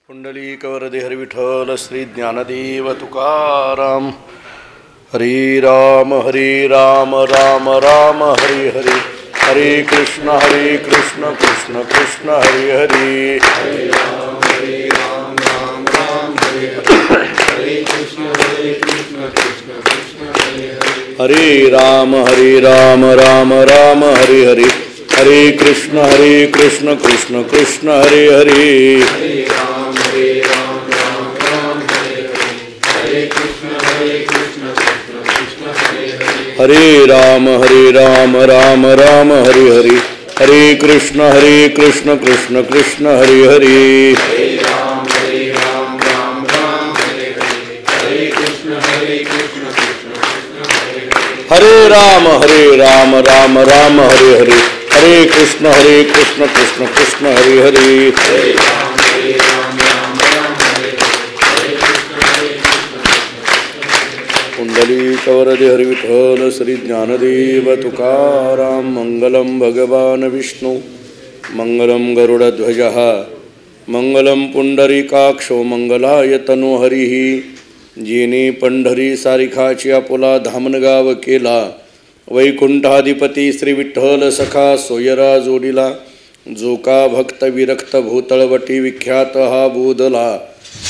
पुंडलीकवरदे हरि विठ्ठल श्री ज्ञानदेव तुकाराम. हरे राम राम राम हरे हरे. हरे कृष्ण कृष्ण कृष्ण हरे हरे. हरे राम राम हरे हरे. कृष्ण कृष्ण कृष्ण हरे हरे. हरे राम राम हरे हरे. हरे कृष्ण कृष्ण कृष्ण हरे हरे. हरे राम राम हरे हरे. हरे कृष्ण कृष्ण कृष्ण हरे हरे. हरे राम राम हरे हरे. हरे कृष्ण कृष्ण कृष्ण हरे हरे. हरे राम राम हरे हरे. हरे कृष्ण कृष्ण कृष्ण हरे हरे. हरे राम राम हरे हरे. हरे कृष्ण कृष्ण कृष्ण हरे हरे. हरे राम राम हरे हरे. हरे कृष्ण पुंडलीकवरदे हरि विठ्ठल श्री ज्ञानदेव तुकाराम. मंगलम भगवान विष्णु मंगलम गरुडध्वजः मंगलम पुंडरीकाक्षो मंगलाय तनु हरिः. जिने पंढरी सारिखाची आपुला धामणगाव केला. वैकुंठाधिपती श्री विठ्ठल सखा सोयरा जोडीला. जो का भक्त विरक्त भूतळवटी विख्यात हा बोधला.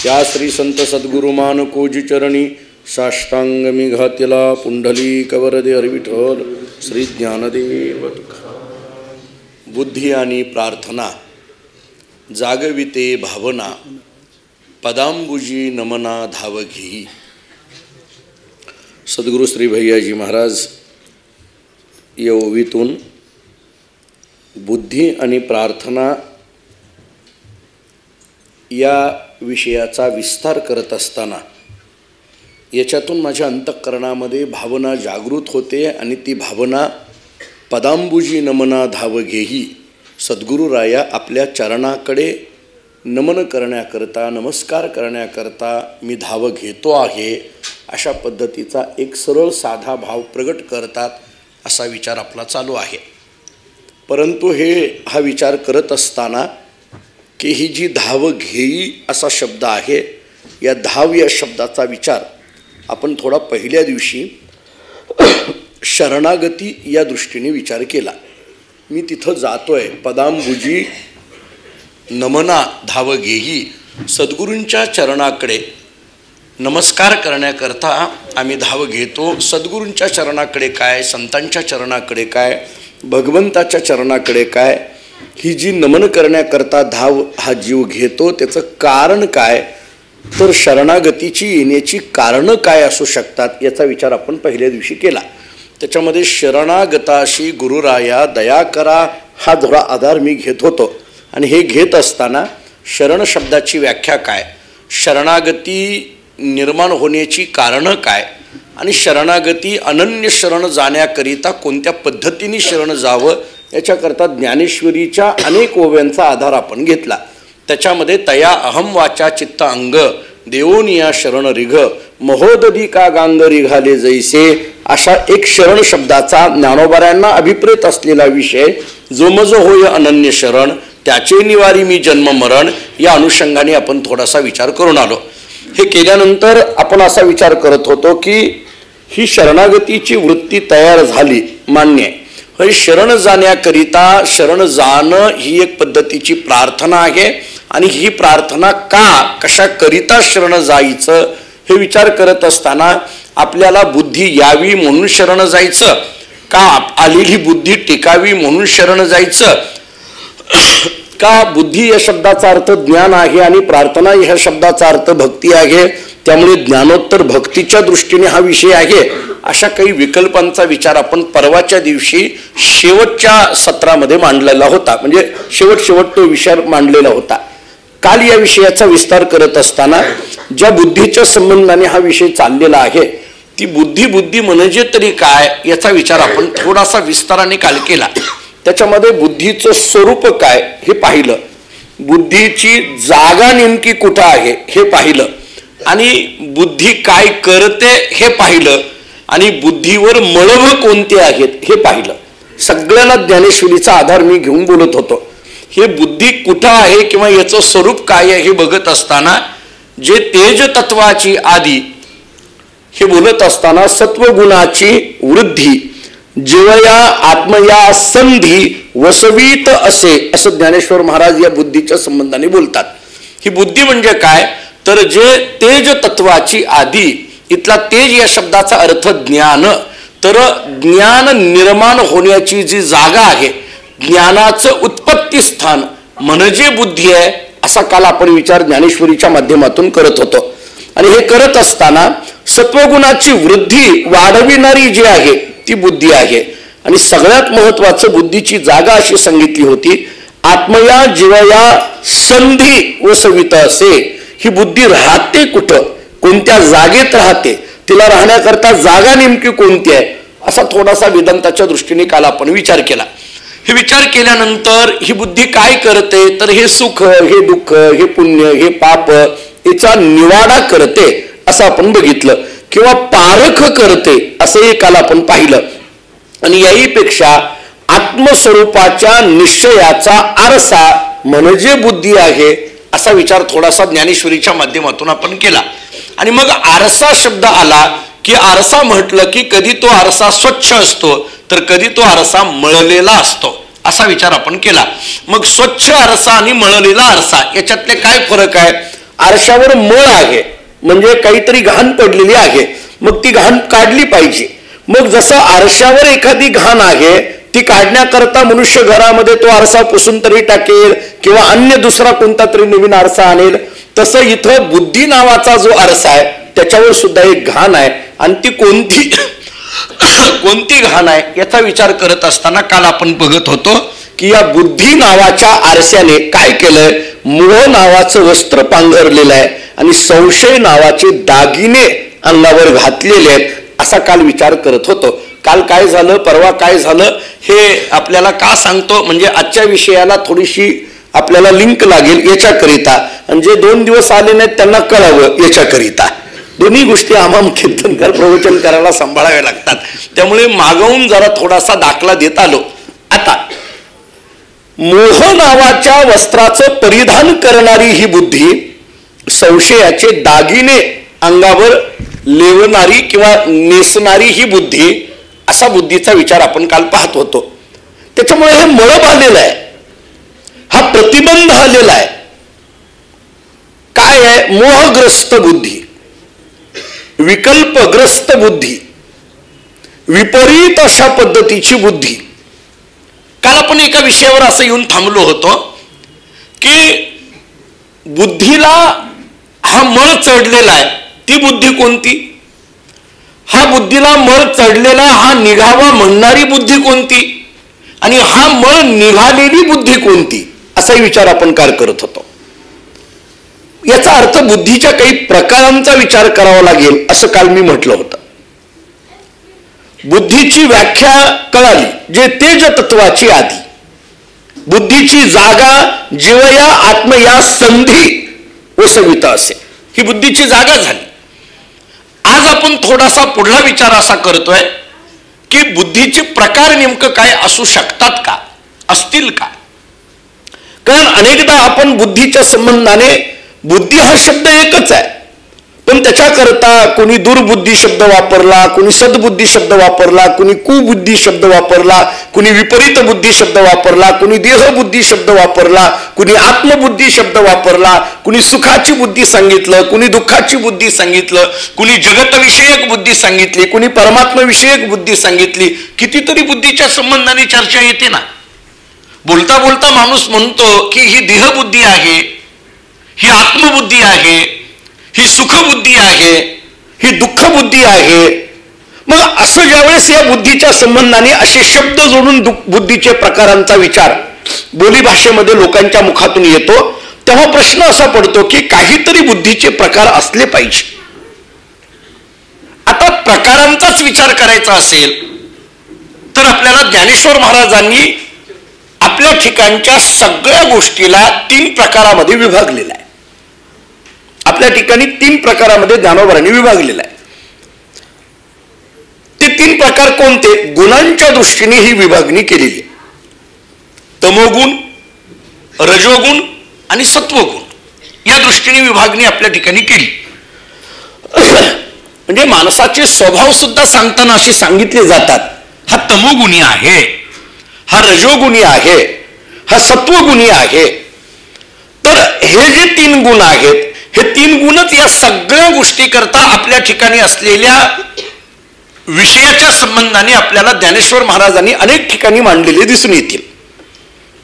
त्या श्री संत सद्गुरुमान कोजी चरणी साष्टांग मी घातिला. पुंडलीकवरदे हरि विठ्ठल श्री ज्ञानदेव तुकाराम. बुद्धी आणि प्रार्थना जागविते भावना. पदांबुजी नमना धाव घेई. सद्गुरु श्री भैयाजी महाराज या ओवीतून बुद्धी आणि प्रार्थना या विषयाचा विस्तार करत असताना याच्यातून माझ्या अंतःकरणामध्ये भावना जागृत होते आणि ती भावना पदांबुजी नमना धाव घेई. सद्गुरुराया आपल्या चरणाकडे नमन करण्याकरता नमस्कार करण्याकरता मी धाव घेतो आहे अशा पद्धतीचा एक सरळ साधा भाव प्रगट करतात असा विचार आपला चालू आहे. परंतु हा विचार करत असताना की ही जी धाव घेई असा शब्द आहे या धाव या शब्दाचा विचार आपण थोडा पहिल्या दिवशी शरणागती या दृष्टीने विचार केला. मी तिथं जातोय. पदांबुजी नमना धाव घेई. सद्गुरूंच्या चरणाकडे नमस्कार करण्याकरता आम्ही धाव घेतो. सद्गुरूंच्या चरणाकडे काय, संतांच्या चरणाकडे काय, भगवंताच्या चरणाकडे काय, ही जी नमन करण्याकरता धाव हा जीव घेतो त्याचं कारण काय, तर शरणागतीची येण्याची कारणं काय असू शकतात याचा विचार आपण पहिल्या दिवशी केला. त्याच्यामध्ये शरणागताशी गुरुराया दया करा हा थोडा आधार मी घेत होतो. आणि हे घेत असताना शरण शब्दाची व्याख्या काय, शरणागती निर्माण होण्याची कारणं काय आणि शरणागती अनन्य शरण जाण्याकरिता कोणत्या पद्धतीने शरण जावं याच्याकरता ज्ञानेश्वरीच्या अनेक ओव्यांचा आधार आपण घेतला. त्याच्यामध्ये तया अहम वाचा चित्त अंग देवोनिया शरण रिघ महोदधी का गांग रिघाले जैसे अशा एक शरण शब्दाचा ज्ञानोबाऱ्यांना अभिप्रेत असलेला विषय जो मज होय अनन्य शरण त्याचे निवारी मी जन्म मरण या अनुषंगाने आपण थोडासा विचार करून आलो. हे केल्यानंतर आपण असा विचार करत होतो की ही शरणागतीची वृत्ती तयार झाली, मान्य आहे. शरण जाण्याकरिता शरण जाणं ही एक पद्धतीची प्रार्थना आहे आणि ही प्रार्थना कशाकरिता शरण जायचं हे विचार करत असताना आपल्याला बुद्धी यावी म्हणून शरण जायचं का, आलेली बुद्धी टिकावी म्हणून शरण जायचं का, बुद्धी या शब्दाचा अर्थ ज्ञान आहे आणि प्रार्थना ह्या शब्दाचा अर्थ भक्ती आहे त्यामुळे ज्ञानोत्तर भक्तीच्या दृष्टीने हा विषय आहे. अशा काही विकल्पांचा विचार आपण परवाच्या दिवशी शेवटच्या सत्रामध्ये मांडलेला होता. म्हणजे शेवट तो विषय मांडलेला होता. काल या विषयाचा विस्तार करत असताना ज्या बुद्धीच्या संबंधाने हा विषय चाललेला आहे ती बुद्धी म्हणजे तरी काय याचा विचार आपण थोडासा विस्ताराने काल केला. त्याच्यामध्ये बुद्धीचं स्वरूप काय हे पाहिलं, बुद्धीची जागा नेमकी कुठं आहे हे पाहिलं आणि बुद्धी काय करते हे पाहिलं आणि बुद्धीवर मळभ कोणते आहेत हे पाहिलं. सगळ्याला ज्ञानेश्वरीचा आधार मी घेऊन बोलत होतो. हे बुद्धी कुठं आहे किंवा याचं स्वरूप काय आहे हे बघत असताना जे तेज तत्वाची आदी हे बोलत असताना सत्वगुणाची वृद्धी जीवया आत्मया संधी वसवीत असे असं ज्ञानेश्वर महाराज या बुद्धीच्या संबंधाने बोलतात. ही बुद्धी म्हणजे काय तर जे तेज तत्वाची आदी, इथला तेज या शब्दाचा अर्थ ज्ञान, तर ज्ञान निर्माण होण्याची जी जागा आहे, ज्ञानाचं उत्पत्ती स्थान म्हणजे बुद्धी आहे, असा काल आपण विचार ज्ञानेश्वरीच्या माध्यमातून करत होतो. आणि हे करत असताना सत्वगुणाची वृद्धी वाढविणारी जी आहे ती बुद्धी आहे. आणि सगळ्यात महत्वाचं बुद्धीची जागा अशी सांगितली होती, आत्मया जीवया संधी व सवित असे. ही बुद्धी राहते कुठं, कोणत्या जागेत राहते, तिला राहण्याकरता जागा नेमकी कोणती आहे, असा थोडासा वेदांताच्या दृष्टीने काल आपण विचार केला. हे विचार केल्यानंतर ही बुद्धी काय करते तर हे सुख, हे दुःख, हे पुण्य, हे पाप याचा निवाडा करते असं आपण बघितलं, किंवा पारख करते असंही काल आपण पाहिलं. आणि याहीपेक्षा आत्मस्वरूपाच्या निश्चयाचा आरसा म्हणजे बुद्धी आहे असा विचार थोडासा ज्ञानेश्वरीच्या माध्यमातून आपण केला. आणि मग आरसा शब्द आला की आरसा म्हटलं की कधी तो आरसा स्वच्छ असतो तर कधी तो आरसा मळलेला असतो असा विचार आपण केला. मग स्वच्छ आरसा आणि मळलेला आरसा याच्यातले काय फरक आहे. आरशावर मळ आहे म्हणजे काहीतरी घाण पडलेली आहे, मग ती घाण काढली पाहिजे. मग जसं आरशावर एखादी घाण आहे ती काढण्याकरता मनुष्य घरामध्ये तो आरसा पुसून तरी टाकेल किंवा अन्य दुसरा कोणता तरी नवीन आरसा आणेल, तसं इथं बुद्धी नावाचा जो आरसा आहे त्याच्यावर सुद्धा एक घाण आहे. आणि ती कोणती घाण आहे याचा विचार करत असताना काल आपण बघत होतो की या बुद्धी नावाच्या आरशाने काय केलंय, मोह नावाचं वस्त्र पांघरलेलं आहे आणि संशय नावाचे दागिने अंगावर घातलेले आहेत असा काल विचार करत होतो. काल काय झालं, परवा काय झालं हे आपल्याला का सांगतो म्हणजे आजच्या विषयाला थोडीशी आपल्याला लिंक लागेल याच्याकरिता, आणि जे 2 दिवस आले नाहीत त्यांना कळावं याच्याकरिता. दोन्ही गोष्टी आम्हाला कीर्तनकार प्रवचन करायला सांभाळाव्या लागतात, त्यामुळे मागवून जरा थोडासा दाखला देत आलो. आता मोह नावाच्या वस्त्राचं परिधान करणारी ही बुद्धी, संशयाचे दागिने अंगावर लेवणारी किंवा नेसणारी ही बुद्धी, असा बुद्धीचा विचार आपण काल पाहत होतो. त्याच्यामुळे हे मळब आलेलं आहे, हा प्रतिबंध आलेला आहे. काय आहे, मोहग्रस्त बुद्धी, विकल्पग्रस्त बुद्धी, विपरीत अशा पद्धतीची बुद्धी. काल आपण एका विषयावर असं येऊन थांबलो होतो की बुद्धीला हा मळ चढलेला आहे ती बुद्धी कोणती, हा बुद्धीला मळ चढलेला हा निघावा म्हणणारी बुद्धी कोणती, आणि हा मळ निघालेली बुद्धी कोणती, असाही विचार आपण काल करत होतो. याचा अर्थ बुद्धीच्या काही प्रकारांचा विचार करावा लागेल असं काल मी म्हटलं होतं. बुद्धीची व्याख्या कळाली, जे तेज तत्वाची आधी, बुद्धीची जागा जीवया आत्मया संधी व सविता असे, ही बुद्धीची जागा झाली. आज आपण थोडासा पुढला विचार असा करतोय की बुद्धीचे प्रकार नेमकं काय असू शकतात का, असतील का. कारण अनेकदा आपण बुद्धीच्या संबंधाने, बुद्धी हा शब्द एकच आहे पण त्याच्याकरता कोणी दुर्बुद्धी शब्द वापरला, कोणी सद्बुद्धी शब्द वापरला, कोणी कुबुद्धी शब्द वापरला, कोणी विपरीत बुद्धी शब्द वापरला, कोणी देहबुद्धी शब्द वापरला, कोणी आत्मबुद्धी शब्द वापरला, कोणी सुखाची बुद्धी सांगितलं, कोणी दुःखाची बुद्धी सांगितलं, कोणी जगतविषयक बुद्धी सांगितली, कोणी परमात्मविषयक बुद्धी सांगितली. कितीतरी बुद्धीच्या संबंधाने चर्चा येते ना. बोलता बोलता माणूस म्हणतो की ही देहबुद्धी आहे, ही आत्मबुद्धी आहे, ही सुखबुद्धी आहे, ही दुःखबुद्धी आहे. मग असं ज्यावेळेस या बुद्धीच्या संबंधाने असे शब्द जोडून बुद्धीचे प्रकारांचा विचार बोली भाषेमध्ये लोकांच्या मुखातून येतो, तेव्हा प्रश्न असा पडतो की काहीतरी बुद्धीचे प्रकार असले पाहिजे. आता प्रकारांचाच विचार करायचा असेल तर आपल्याला ज्ञानेश्वर महाराजांनी आपल्या ठिकाणच्या सगळ्या गोष्टीला 3 प्रकारामध्ये विभागलेला आहे. आपल्या ठिकाणी 3 प्रकारामध्ये ज्ञानोबरांनी विभागलेला आहे. ते 3 प्रकार कोणते, गुणांच्या दृष्टीने ही विभागणी केलेली आहे. तमोगुण, रजोगुण आणि सत्वगुण या दृष्टीने विभागणी आपल्या ठिकाणी केली. म्हणजे माणसाचे स्वभाव सुद्धा सांगताना असे सांगितले जातात. हा तमोगुणी आहे, हा रजोगुणी आहे, हा सत्वगुणी आहे. तर हे जे 3 गुण आहेत, हे 3 गुणच या सगळ्या गोष्टी करता आपल्या ठिकाणी असलेल्या विषयाच्या संबंधाने आपल्याला ज्ञानेश्वर महाराजांनी अनेक ठिकाणी मांडलेले दिसून येतील.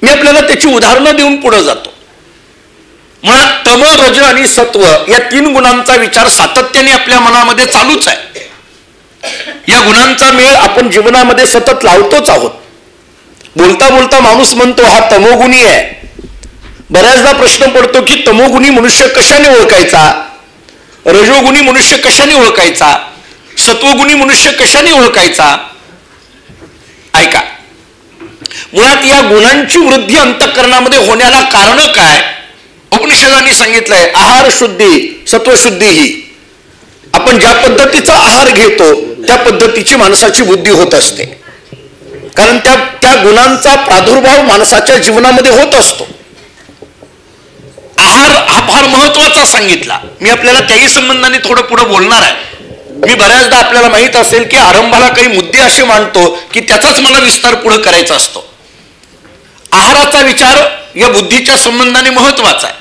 मी आपल्याला त्याची उदाहरणं देऊन पुढे जातो. मुळात तम, रज आणि सत्व या 3 गुणांचा विचार सातत्याने आपल्या मनामध्ये चालूच आहे. या गुणांचा मेळ आपण जीवनामध्ये सतत लावतोच आहोत. बोलता बोलता माणूस म्हणतो हा तमोगुणी आहे. बऱ्याचदा प्रश्न पडतो की तमोगुणी मनुष्य कशाने ओळखायचा, रजोगुणी मनुष्य कशाने ओळखायचा, सत्वगुणी मनुष्य कशाने ओळखायचा. ऐका, मुळात या गुणांची वृद्धी अंतःकरणामध्ये होण्याला कारण काय? उपनिषदांनी सांगितलंय आहार शुद्धी सत्वशुद्धी ही. आपण ज्या पद्धतीचा आहार घेतो त्या पद्धतीची माणसाची बुद्धी होत असते. कारण त्या गुणांचा प्रादुर्भाव माणसाच्या जीवनामध्ये होत असतो. आहार हा फार महत्वाचा सांगितला. मी आपल्याला त्याही संबंधाने थोडं पुढे बोलणार आहे. मी बऱ्याचदा आपल्याला माहित असेल की आरंभाला काही मुद्दे असे मांडतो की त्याचाच मला विस्तार पुढे करायचा असतो. आहाराचा विचार या बुद्धीच्या संबंधाने महत्वाचा आहे.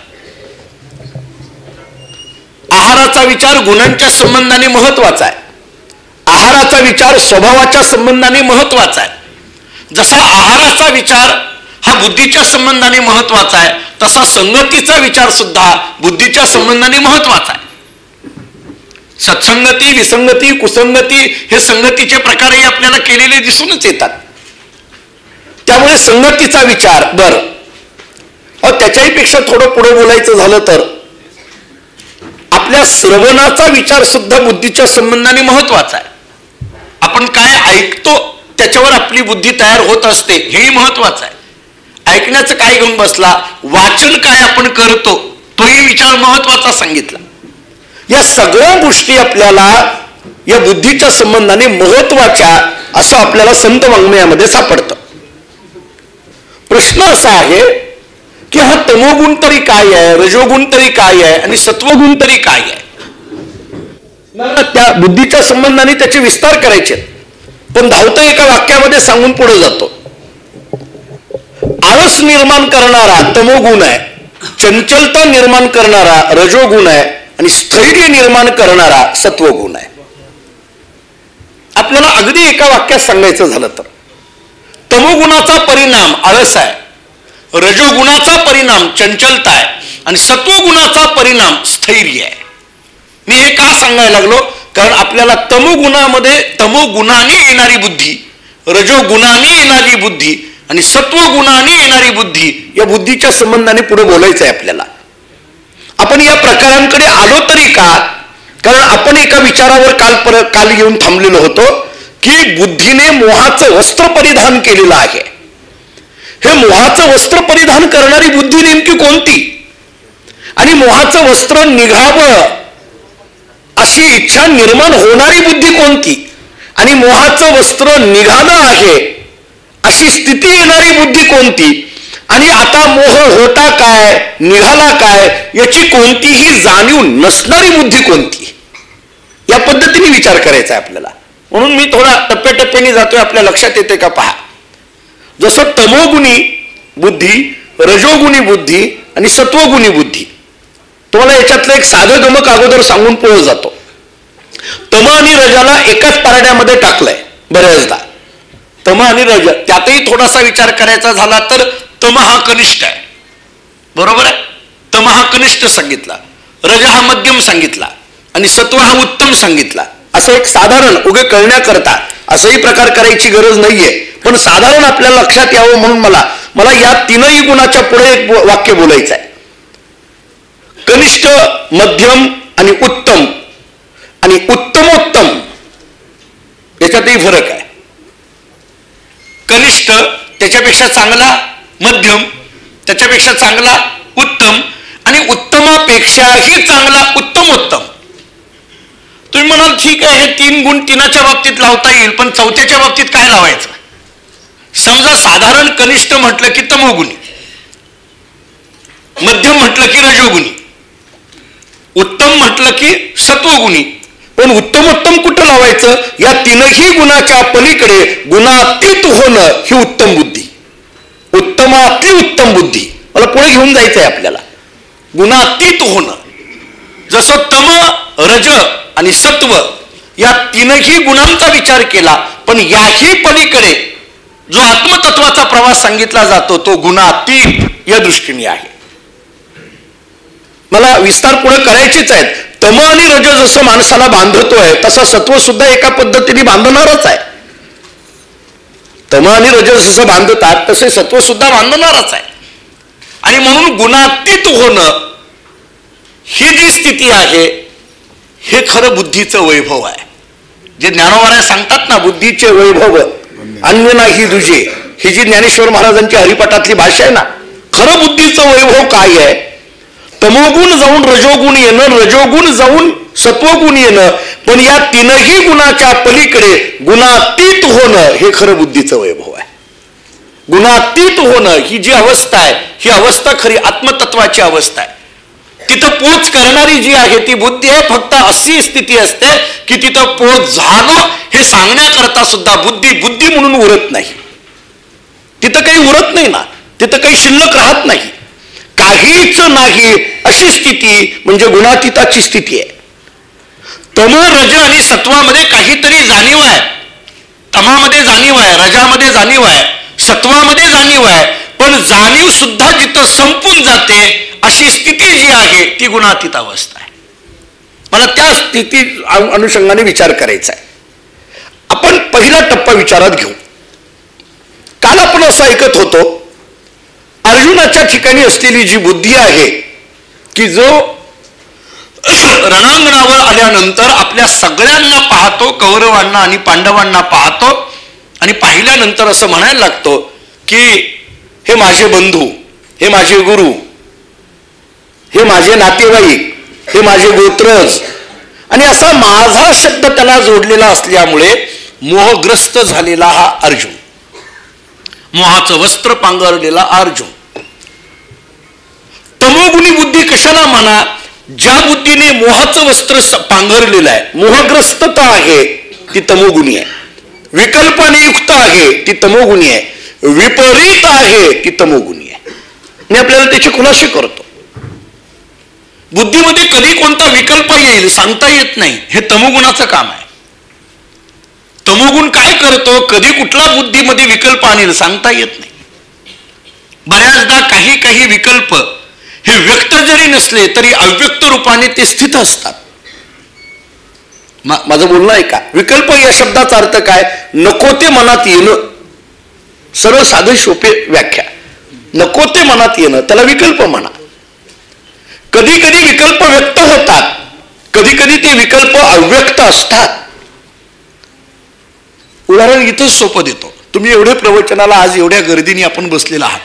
आहाराचा विचार गुणांच्या संबंधाने महत्वाचा आहे. आहाराचा विचार स्वभावाच्या संबंधाने महत्वाचा आहे. जसा आहाराचा विचार हा बुद्धीच्या संबंधाने महत्वाचा आहे, तसा संगतीचा विचार सुद्धा बुद्धीच्या संबंधाने महत्वाचा आहे. सत्संगती, विसंगती, कुसंगती हे संगतीचे प्रकारही आपल्याला केलेले दिसूनच येतात. त्यामुळे संगतीचा विचार त्याच्याही पेक्षा थोडं पुढे बोलायचं झालं तर आपल्या श्रवणाचा विचार सुद्धा बुद्धीच्या संबंधाने महत्वाचा आहे. आपण काय ऐकतो त्याच्यावर आपली बुद्धी तयार होत असते, हेही महत्वाचं आहे. ऐकण्याचं काय घेऊन बसला, वाचन काय आपण करतो तोही विचार महत्वाचा सांगितला. या सगळ्या गोष्टी आपल्याला या बुद्धीच्या संबंधाने महत्वाच्या असं आपल्याला संत वाङ्मयामध्ये सापडतं. प्रश्न असा आहे की हा तमोगुण तरी काय आहे, रजोगुण तरी काय आहे आणि सत्वगुण तरी काय आहे. त्या बुद्धीच्या संबंधाने त्याचे विस्तार करायचे, पण धावतं एका वाक्यामध्ये सांगून पुढे जातो. आळस निर्माण करणारा तमोगुण आहे, चंचलता निर्माण करणारा रजोगुण आहे आणि स्थैर्य निर्माण करणारा सत्वगुण आहे. आपल्याला अगदी एका वाक्यात सांगायचं झालं तर तमोगुणाचा परिणाम आळस आहे, रजोगुणाचा परिणाम चंचलता आहे आणि सत्वगुणाचा परिणाम स्थैर्य आहे. मी हे का सांगायला लागलो, कारण आपल्याला तमोगुणाने येणारी बुद्धी, रजोगुणाने येणारी बुद्धी आणि सत्वगुणाने येणारी बुद्धी या बुद्धीच्या संबंधाने पुढे बोलायचं आहे आपल्याला. आपण या प्रकारांकडे आलो तरी का, कारण आपण एका विचारावर काल येऊन थांबलेलो होतो की बुद्धीने मोहाचं वस्त्र परिधान केलेलं आहे. हे मोहाचं वस्त्र परिधान करणारी बुद्धी नेमकी कोणती आणि मोहाचं वस्त्र निघावं अशी इच्छा निर्माण होणारी बुद्धी कोणती आणि मोहाचं वस्त्र निघालं आहे अशी स्थिती येणारी बुद्धी कोणती आणि आता मोह होता काय निघाला काय याची कोणतीही जाणीव नसणारी बुद्धी कोणती. या पद्धतीने विचार करायचा आहे आपल्याला. म्हणून मी थोडा टप्प्याटप्प्याने जातोय, आपल्या लक्षात येते का पहा. जसं तमोगुणी बुद्धी, रजोगुणी बुद्धी आणि सत्वगुणी बुद्धी, तुम्हाला याच्यातलं एक साधं गमक अगोदर सांगून पुढे जातो. तम आणि रजाला एकाच पारड्यामध्ये टाकलंय बऱ्याचदा. तम आणि रज त्यातही थोडासा विचार करायचा झाला तर तम हा कनिष्ठ आहे, बरोबर आहे. तम हा कनिष्ठ सांगितला, रज हा मध्यम सांगितला आणि सत्व हा उत्तम सांगितला. असं एक साधारण उगे कळण्याकरता असंही प्रकार करायची गरज नाहीये, पण साधारण आपल्याला लक्षात यावं म्हणून मला या 3ही गुणाच्या पुढे एक वाक्य बोलायचं आहे. कनिष्ठ, मध्यम आणि उत्तम आणि उत्तमोत्तम याच्यातही फरक आहे. कनिष्ठ त्याच्यापेक्षा चांगला, मध्यम त्याच्यापेक्षा चांगला, उत्तम आणि उत्तमापेक्षाही चांगला उत्तमोत्तम. तुम्ही म्हणाल ठीक आहे, हे 3 गुण 3च्या बाबतीत लावता येईल, पण 4थ्याच्या बाबतीत काय लावायचं. समजा साधारण कनिष्ठ म्हटलं की तमोगुणी, मध्यम म्हटलं की रजोगुणी, उत्तम म्हटलं की सत्वगुणी. पण उत्तमोत्तम कुठं लावायचं? या तीनही गुणाच्या पलीकडे गुणातीत होणं ही उत्तम बुद्धी, उत्तमातली उत्तम बुद्धी. मला पुढे घेऊन जायचं आहे आपल्याला. गुणातीत होणं, जसं तम, रज आणि सत्व या तीनही गुणांचा विचार केला, पण याही पलीकडे जो आत्मतत्वाचा प्रवास सांगितला जातो तो गुणातीत या दृष्टीने आहे. मला विस्तार पुढे करायचेच आहेत. तम आणि रज जसं माणसाला बांधतोय तसं सत्व सुद्धा एका पद्धतीने बांधणारच आहे. तम आणि रज जसं बांधतात तसे सत्व सुद्धा बांधणारच आहे. आणि म्हणून गुणातीत होणं ही जी स्थिती आहे हे खरं बुद्धीचं वैभव आहे. जे ज्ञानोबाराय सांगतात ना, बुद्धीचे वैभव अन्य नाही दुजे, ही जी ज्ञानेश्वर महाराजांची हरिपाठातली भाषा आहे ना, खरं बुद्धीचं वैभव काय आहे? तमोगुण जाऊन रजोगुण येणं, रजोगुण जाऊन सत्वगुण येणं, पण या तीनही गुणाच्या पलीकडे गुणातीत होणं हे खरं बुद्धीचं वैभव आहे. गुणातीत होणं ही जी अवस्था आहे ही अवस्था खरी आत्मतत्वाची अवस्था आहे. तिथं पोच करणारी जी आहे ती बुद्धी आहे. फक्त अशी स्थिती असते की तिथं पोच झालं हे सांगण्याकरता सुद्धा बुद्धी बुद्धी म्हणून उरत नाही. तिथं काही उरत नाही ना, तिथं काही शिल्लक राहत नाही, काहीच नाही. अशी स्थिती म्हणजे गुणातीताची स्थिती आहे. तम, रज आणि सत्वामध्ये काहीतरी जाणीव आहे. तमामध्ये जाणीव आहे, रजामध्ये जाणीव आहे, सत्वामध्ये जाणीव आहे, पण जाणीव सुद्धा जिथं संपून जाते अशी स्थिती जी आहे ती गुणातीत अवस्था आहे. मला त्या स्थिती अनुषंगाने विचार करायचा आहे. आपण पहिला टप्पा विचारात घेऊ. काल आपण असं ऐकत होतो, अर्जुनाच्या ठिकाणी असलेली जी बुद्धी आहे की जो रणांगणावर आल्यानंतर आपल्या सगळ्यांना पाहतो, कौरवांना आणि पांडवांना पाहतो आणि पाहिल्यानंतर असं म्हणायला लागतो की हे माझे बंधू, हे माझे गुरु, हे माझे नातेवाईक, हे माझे गोत्रज, आणि असा माझा शब्द त्याला जोडलेला असल्यामुळे मोहग्रस्त झालेला हा अर्जुन, मोहाचं वस्त्र पांघरलेला अर्जुन. तमोगुणी बुद्धी कशाला म्हणा? ज्या बुद्धीने मोहाचं वस्त्र पांघरलेलं आहे, मोहग्रस्तता आहे ती तमोगुणी आहे, विकल्पाने युक्त आहे ती तमोगुणी आहे, विपरीत आहे ती तमोगुणी आहे. मी आपल्याला त्याचे खुलासे करतो. बुद्धीमध्ये कधी कोणता विकल्प येईल सांगता येत नाही, हे तमोगुणाचं काम आहे. तमोगुण काय करतो? कधी कुठला बुद्धीमध्ये विकल्प आणेल सांगता येत नाही. बऱ्याचदा काही काही विकल्प हे व्यक्त जरी नसले तरी अव्यक्त रूपाने ते स्थित असतात. माझं बोलणं आहे का? विकल्प या शब्दाचा अर्थ काय? नको ते मनात येणं. सरळ साधे सोपे व्याख्या, नको ते मनात येणं त्याला विकल्प म्हणा. कधी कधी विकल्प व्यक्त होतात, कधी कधी ते विकल्प अव्यक्त असतात. उदाहरण इथंच सोपं देतो. तुम्ही एवढे प्रवचनाला आज एवढ्या गर्दीने आपण बसलेला आहात.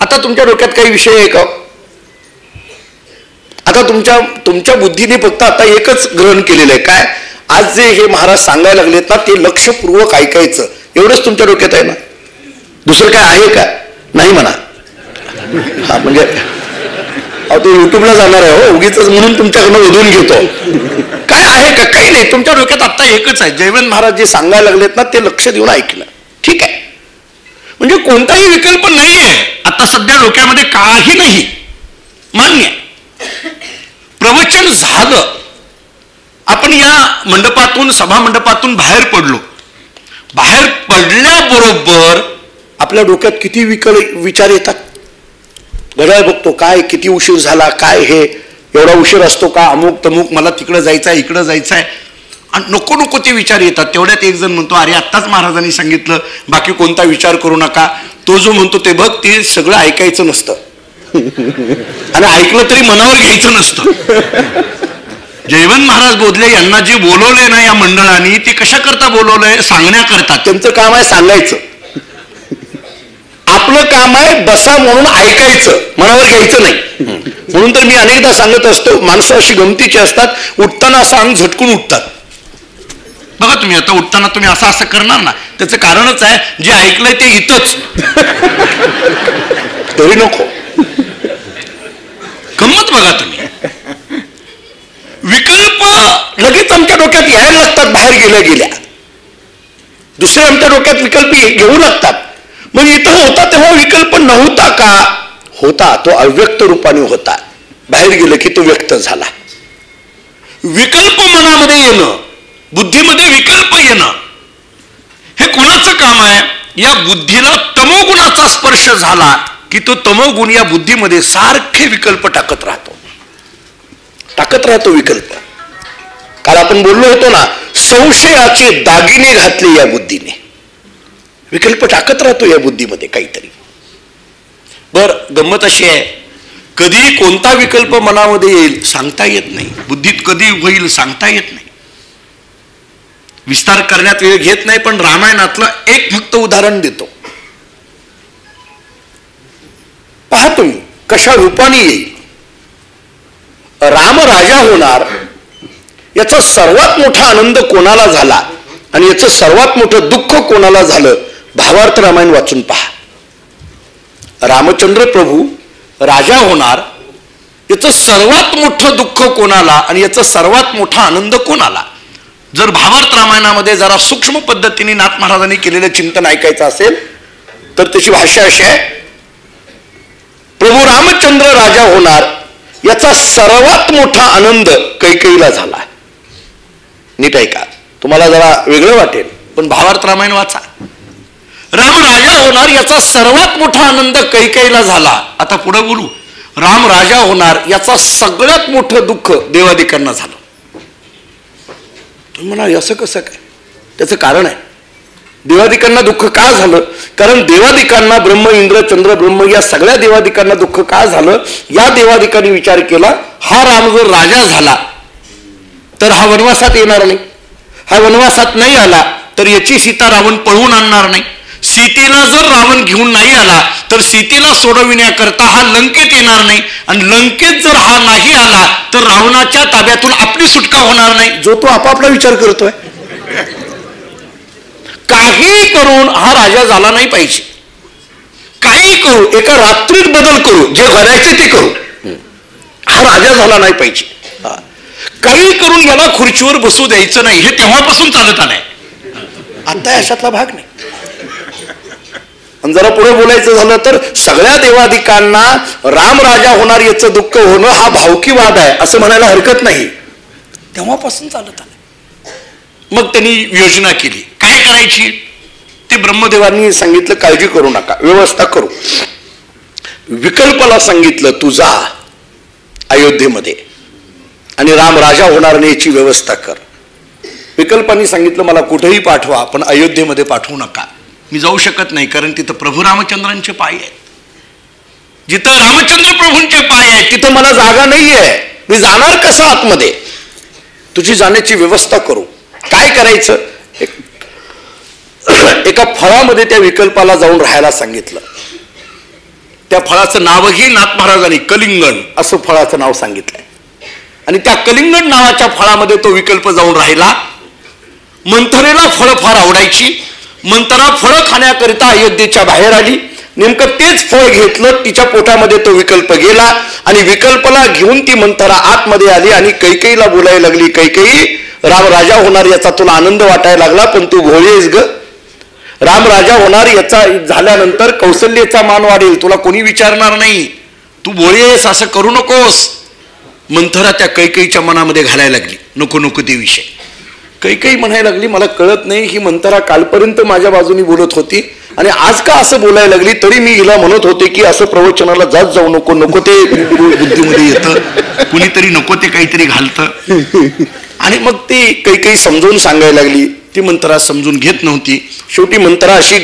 आता तुमच्या डोक्यात काही विषय आहे का? आता तुमच्या बुद्धीने फक्त आता एकच ग्रहण केलेलं आहे, काय? आज जे हे महाराज सांगायला लागलेत ना ते लक्षपूर्वक ऐकायचं, एवढंच तुमच्या डोक्यात आहे ना? दुसरं काय आहे का? नाही म्हणा. हा म्हणजे तो युट्यूबला जाणार आहे हो, उगीच म्हणून तुमच्याकडनं ओढून घेतो. काय आहे का? काही नाही. तुमच्या डोक्यात आता एकच आहे, जयवंत महाराज जे सांगायला लागलेत ना ते लक्ष देऊन ऐकलं. ठीक आहे, म्हणजे कोणताही विकल्प नाहीये आता सध्या डोक्यामध्ये, काही नाही, मान्य. प्रवचन झालं, आपण या मंडपातून, सभा मंडपातून बाहेर पडलो. बाहेर पडल्याबरोबर आपल्या डोक्यात किती विचार येतात. घड्याळ बघतो, काय किती उशीर झाला, काय हे एवढा उशीर असतो का, अमुक तमुक, मला तिकडं जायचं आहे, इकडं जायचं आहे, आणि नको नको ते विचार येतात. तेवढ्यात एक जण म्हणतो, अरे आत्ताच महाराजांनी सांगितलं बाकी कोणता विचार करू नका. तो जो म्हणतो ते बघ, ते सगळं ऐकायचं नसतं आणि ऐकलं तरी मनावर घ्यायचं नसतं. जयवंत महाराज बोधले यांना जे बोलवलंय ना या मंडळाने, ते कशा करता बोलवलंय? सांगण्याकरता. त्यांचं काम आहे सांगायचं, आपलं काम आहे बसा म्हणून ऐकायचं, मनावर घ्यायचं नाही. म्हणून तर मी अनेकदा सांगत असतो, माणसं अशी गमतीची असतात, उठताना असं अंग झटकून उठतात. बघा तुम्ही आता उठताना तुम्ही असं असं करणार ना, त्याचं कारणच आहे जे ऐकलंय ते इथंच. तरी नको गंमत बघा तुम्ही. विकल्प लगेच आमच्या डोक्यात यायला लागतात बाहेर गेल्या गेल्या. दुसरे आमच्या डोक्यात विकल्प घेऊ लागतात. मग इथं होता तेव्हा विकल्प नव्हता का? होता. तो अव्यक्त रूपाने होता. बाहेर गेलं की तो व्यक्त झाला. विकल्प मनामध्ये येणं, बुद्धीमध्ये विकल्प येणं, हे कोणाचं काम आहे? या बुद्धीला तमोगुणाचा स्पर्श झाला की तो तमोगुण या बुद्धीमध्ये सारखे विकल्प टाकत राहतो विकल्प. काल आपण बोललो होतो ना, संशयाचे दागिने घातले या बुद्धीने. विकल्प टाकत राहतो या बुद्धीमध्ये काहीतरी. बर, गंमत अशी आहे, कधी कोणता विकल्प मनामध्ये येईल सांगता येत नाही. बुद्धीत कधी होईल सांगता येत नाही. विस्तार करण्यात वेळ घेत नाही, पण रामायणातलं एक फक्त उदाहरण देतो. पहा तुम्ही कशा रूपाने येईल. राम राजा होणार याचा सर्वात मोठा आनंद कोणाला झाला आणि याचं सर्वात मोठं दुःख कोणाला झालं? भावार्थ रामायण वाचून पहा. रामचंद्र प्रभू राजा होणार याचं सर्वात मोठं दुःख कोणाला आणि याचा सर्वात मोठा आनंद कोणाला? जर भावार्थ रामायणामध्ये जरा सूक्ष्म पद्धतीने नाथ महाराजांनी केलेलं चिंतन ऐकायचं असेल तर त्याची भाषा अशी आहे, प्रभू रामचंद्र राजा होणार याचा सर्वात मोठा आनंद कैकेयीला झाला. नीट ऐका, तुम्हाला जरा वेगळं वाटेल पण भावार्थ रामायण वाचा. राम राजा होणार याचा सर्वात मोठा आनंद कैकेयीला झाला. आता पुढे बोलू. राम राजा होणार याचा सगळ्यात मोठं दुःख देवादिकांना झालं. तुम्ही म्हणाल असं कसं काय? त्याचं कारण आहे. देवादिकांना दुःख का झालं? कारण देवादिकांना ब्रह्म, इंद्र, चंद्र, ब्रह्म या सगळ्या देवादिकांना दुःख का झालं? या देवादिकांनी विचार केला, हा राम जर राजा झाला तर हा वनवासात येणार नाही. हा वनवासात नाही आला तर याची सीता रावण पळवून आणणार नाही. सीतेला जर रावण घेऊन नाही आला तर सीतेला सोडविण्याकरता हा लंकेत येणार नाही. आणि लंकेत जर हा नाही आला तर रावणाच्या ताब्यातून आपली सुटका होणार नाही. जो तो आपापला विचार करतोय. काही करून हा राजा झाला नाही पाहिजे. काही करू, एका रात्रीत बदल करू, जे करायचे ते करू, हा राजा झाला नाही पाहिजे. काही करून याला खुर्चीवर बसू द्यायचं नाही. हे तेव्हापासून चालत आलंय. आता अशातला भाग नाही. आणि जरा पुढे बोलायचं झालं तर सगळ्या देवादिकांना राम राजा होणार याचं दुःख होणं हा भावकीवाद आहे असं म्हणायला हरकत नाही. तेव्हापासून चालत आलं. मग त्यांनी योजना केली. काय करायची ते ब्रह्मदेवांनी सांगितलं, काळजी करू नका, व्यवस्था करू. विकल्पाला सांगितलं, तू जा अयोध्येमध्ये आणि राम राजा होणार नाही याची व्यवस्था कर. विकल्पाने सांगितलं, मला कुठेही पाठवा पण अयोध्येमध्ये पाठवू नका. मी जाऊ शकत नाही कारण तिथं प्रभू रामचंद्रांचे पाय आहेत. जिथं रामचंद्र प्रभूंचे पाय आहेत तिथं मला जागा नाहीये. मी जाणार कसं आतमध्ये? तुझी जाण्याची व्यवस्था करू. काय करायचं? एका फळामध्ये त्या विकल्पाला जाऊन राहायला सांगितलं. त्या फळाचं नावही नाथ महाराजांनी कलिंगण असं फळाचं नाव सांगितलंय. आणि त्या कलिंगण नावाच्या फळामध्ये तो विकल्प जाऊन राहिला. मंथरेला फळं फार आवडायची. मंथरा फळं खाण्याकरिता अयोध्येच्या बाहेर आली. नेमकं तेच फळ घेतलं, तिच्या पोटामध्ये तो विकल्प गेला आणि विकल्पला घेऊन ती मंथरा आतमध्ये आली आणि कैकेयीला बोलायला लागली, कैकेयी, राम राजा होणार याचा तुला आनंद वाटायला लागला पण तू भोळी आहेस ग. राम राजा होणार याचा झाल्यानंतर कौशल्याचा मान वाढेल, तुला कोणी विचारणार नाही, तू भोळी आहेस, असं करू नकोस. मंथरा त्या कैकेयीच्या मनामध्ये घालायला लागली नको नको ते विषय. कैकेयी म्हणायला लागली, मला कळत नाही ही मंथरा कालपर्यंत माझ्या बाजूनी बोलत होती आणि आज का असं बोलायला लागली? तरी मी हिला म्हणत होते की असं प्रवचनाला जात जाऊ नको, नको ते बुद्धीमध्ये येतं, कुणीतरी नको ते काहीतरी घालतं. आणि मग ती कैकेयी समजून सांगायला लागली. ती मंथरा समजून घेत नव्हती. शेवटी मंथरा अशी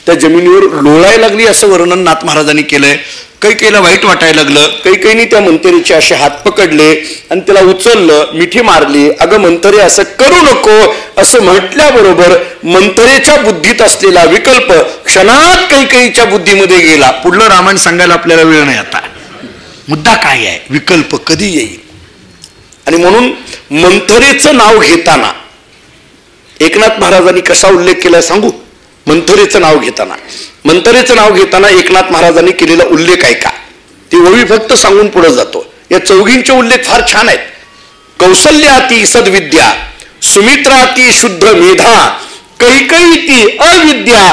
त्या जमिनीवर लोळायला लागली असं वर्णन नाथ महाराजांनी केलंय. कैकेयीला वाईट वाटायला लागलं. कैकेयीने त्या मंथरेचे असे हात पकडले आणि त्याला उचललं, मिठी मारली. अगं मंथरे असं करू नको असं म्हटल्याबरोबर मंथरेच्या बुद्धीत असलेला विकल्प क्षणात कैकेयीच्या बुद्धीमध्ये गेला. पुढलं रामायण सांगायला आपल्याला वेळ नाही. आता मुद्दा काय आहे? विकल्प कधी येईल. आणि म्हणून मंथरेचं नाव घेताना एकनाथ महाराजांनी कसा उल्लेख केला सांगू? मंथरेचं नाव घेताना एकनाथ महाराजांनी केलेला उल्लेख ऐका. ती ओवी फक्त सांगून पुढे जातो. या चौघींचे उल्लेख फार छान आहेत. कौसल्याती सद्विद्या, सुमित्राती शुद्ध मेधा, कैकयीती अविद्या,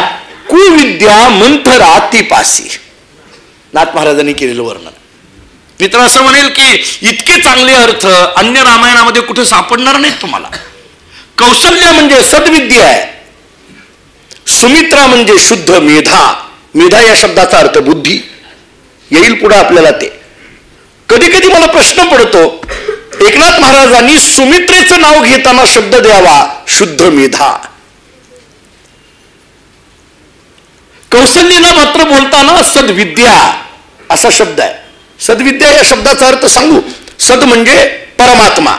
कुविद्या मंथराती पासी. नाथ महाराजांनी केलेलं वर्णन. मित्र असं म्हणेल की इतके चांगले अर्थ अन्य रामायणामध्ये कुठे सापडणार नाहीत तुम्हाला. कौशल्य म्हणजे सद्विद्या आहे, सुमित्रा म्हणजे शुद्ध मेधा. मेधा या शब्दाचा अर्थ बुद्धी. येईल पुढे आपल्याला ते. कधी कधी मला प्रश्न पडतो, एकनाथ महाराजांनी सुमित्रेचं नाव घेताना शब्द द्यावा शुद्ध मेधा, कौशल्यला मात्र बोलताना सद्विद्या असा शब्द आहे. सद्विद्या या शब्दाचा अर्थ सांगू. सद म्हणजे परमात्मा,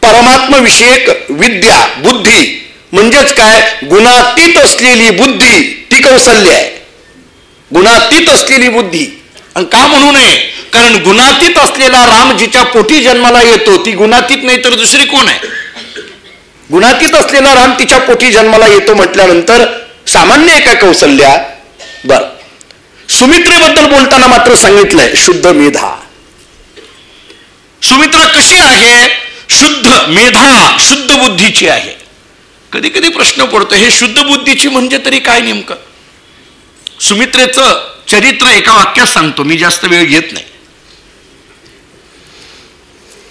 परमात्मा विषयक विद्या बुद्धी म्हणजेच काय, गुणातीत असलेली बुद्धी ती कौशल्य आहे. गुणातीत असलेली बुद्धी. आणि का म्हणू नये, कारण गुणातीत असलेला राम जिच्या पोटी जन्माला येतो ती गुणातीत नाही तर दुसरी कोण आहे. गुणातीत असलेला राम तिच्या पोटी जन्माला येतो म्हटल्यानंतर सामान्य आहे का कौशल्या. बर, सुमित्रेबद्दल बोलताना मात्र सांगितलंय शुद्ध मेधा. सुमित्रा कशी आहे, शुद्ध मेधा, शुद्ध बुद्धीची आहे. कधी कधी प्रश्न पडतो, हे शुद्ध बुद्धीची म्हणजे तरी काय नेमकं. सुमित्रेचं चरित्र एका वाक्यात सांगतो, मी जास्त वेळ घेत नाही.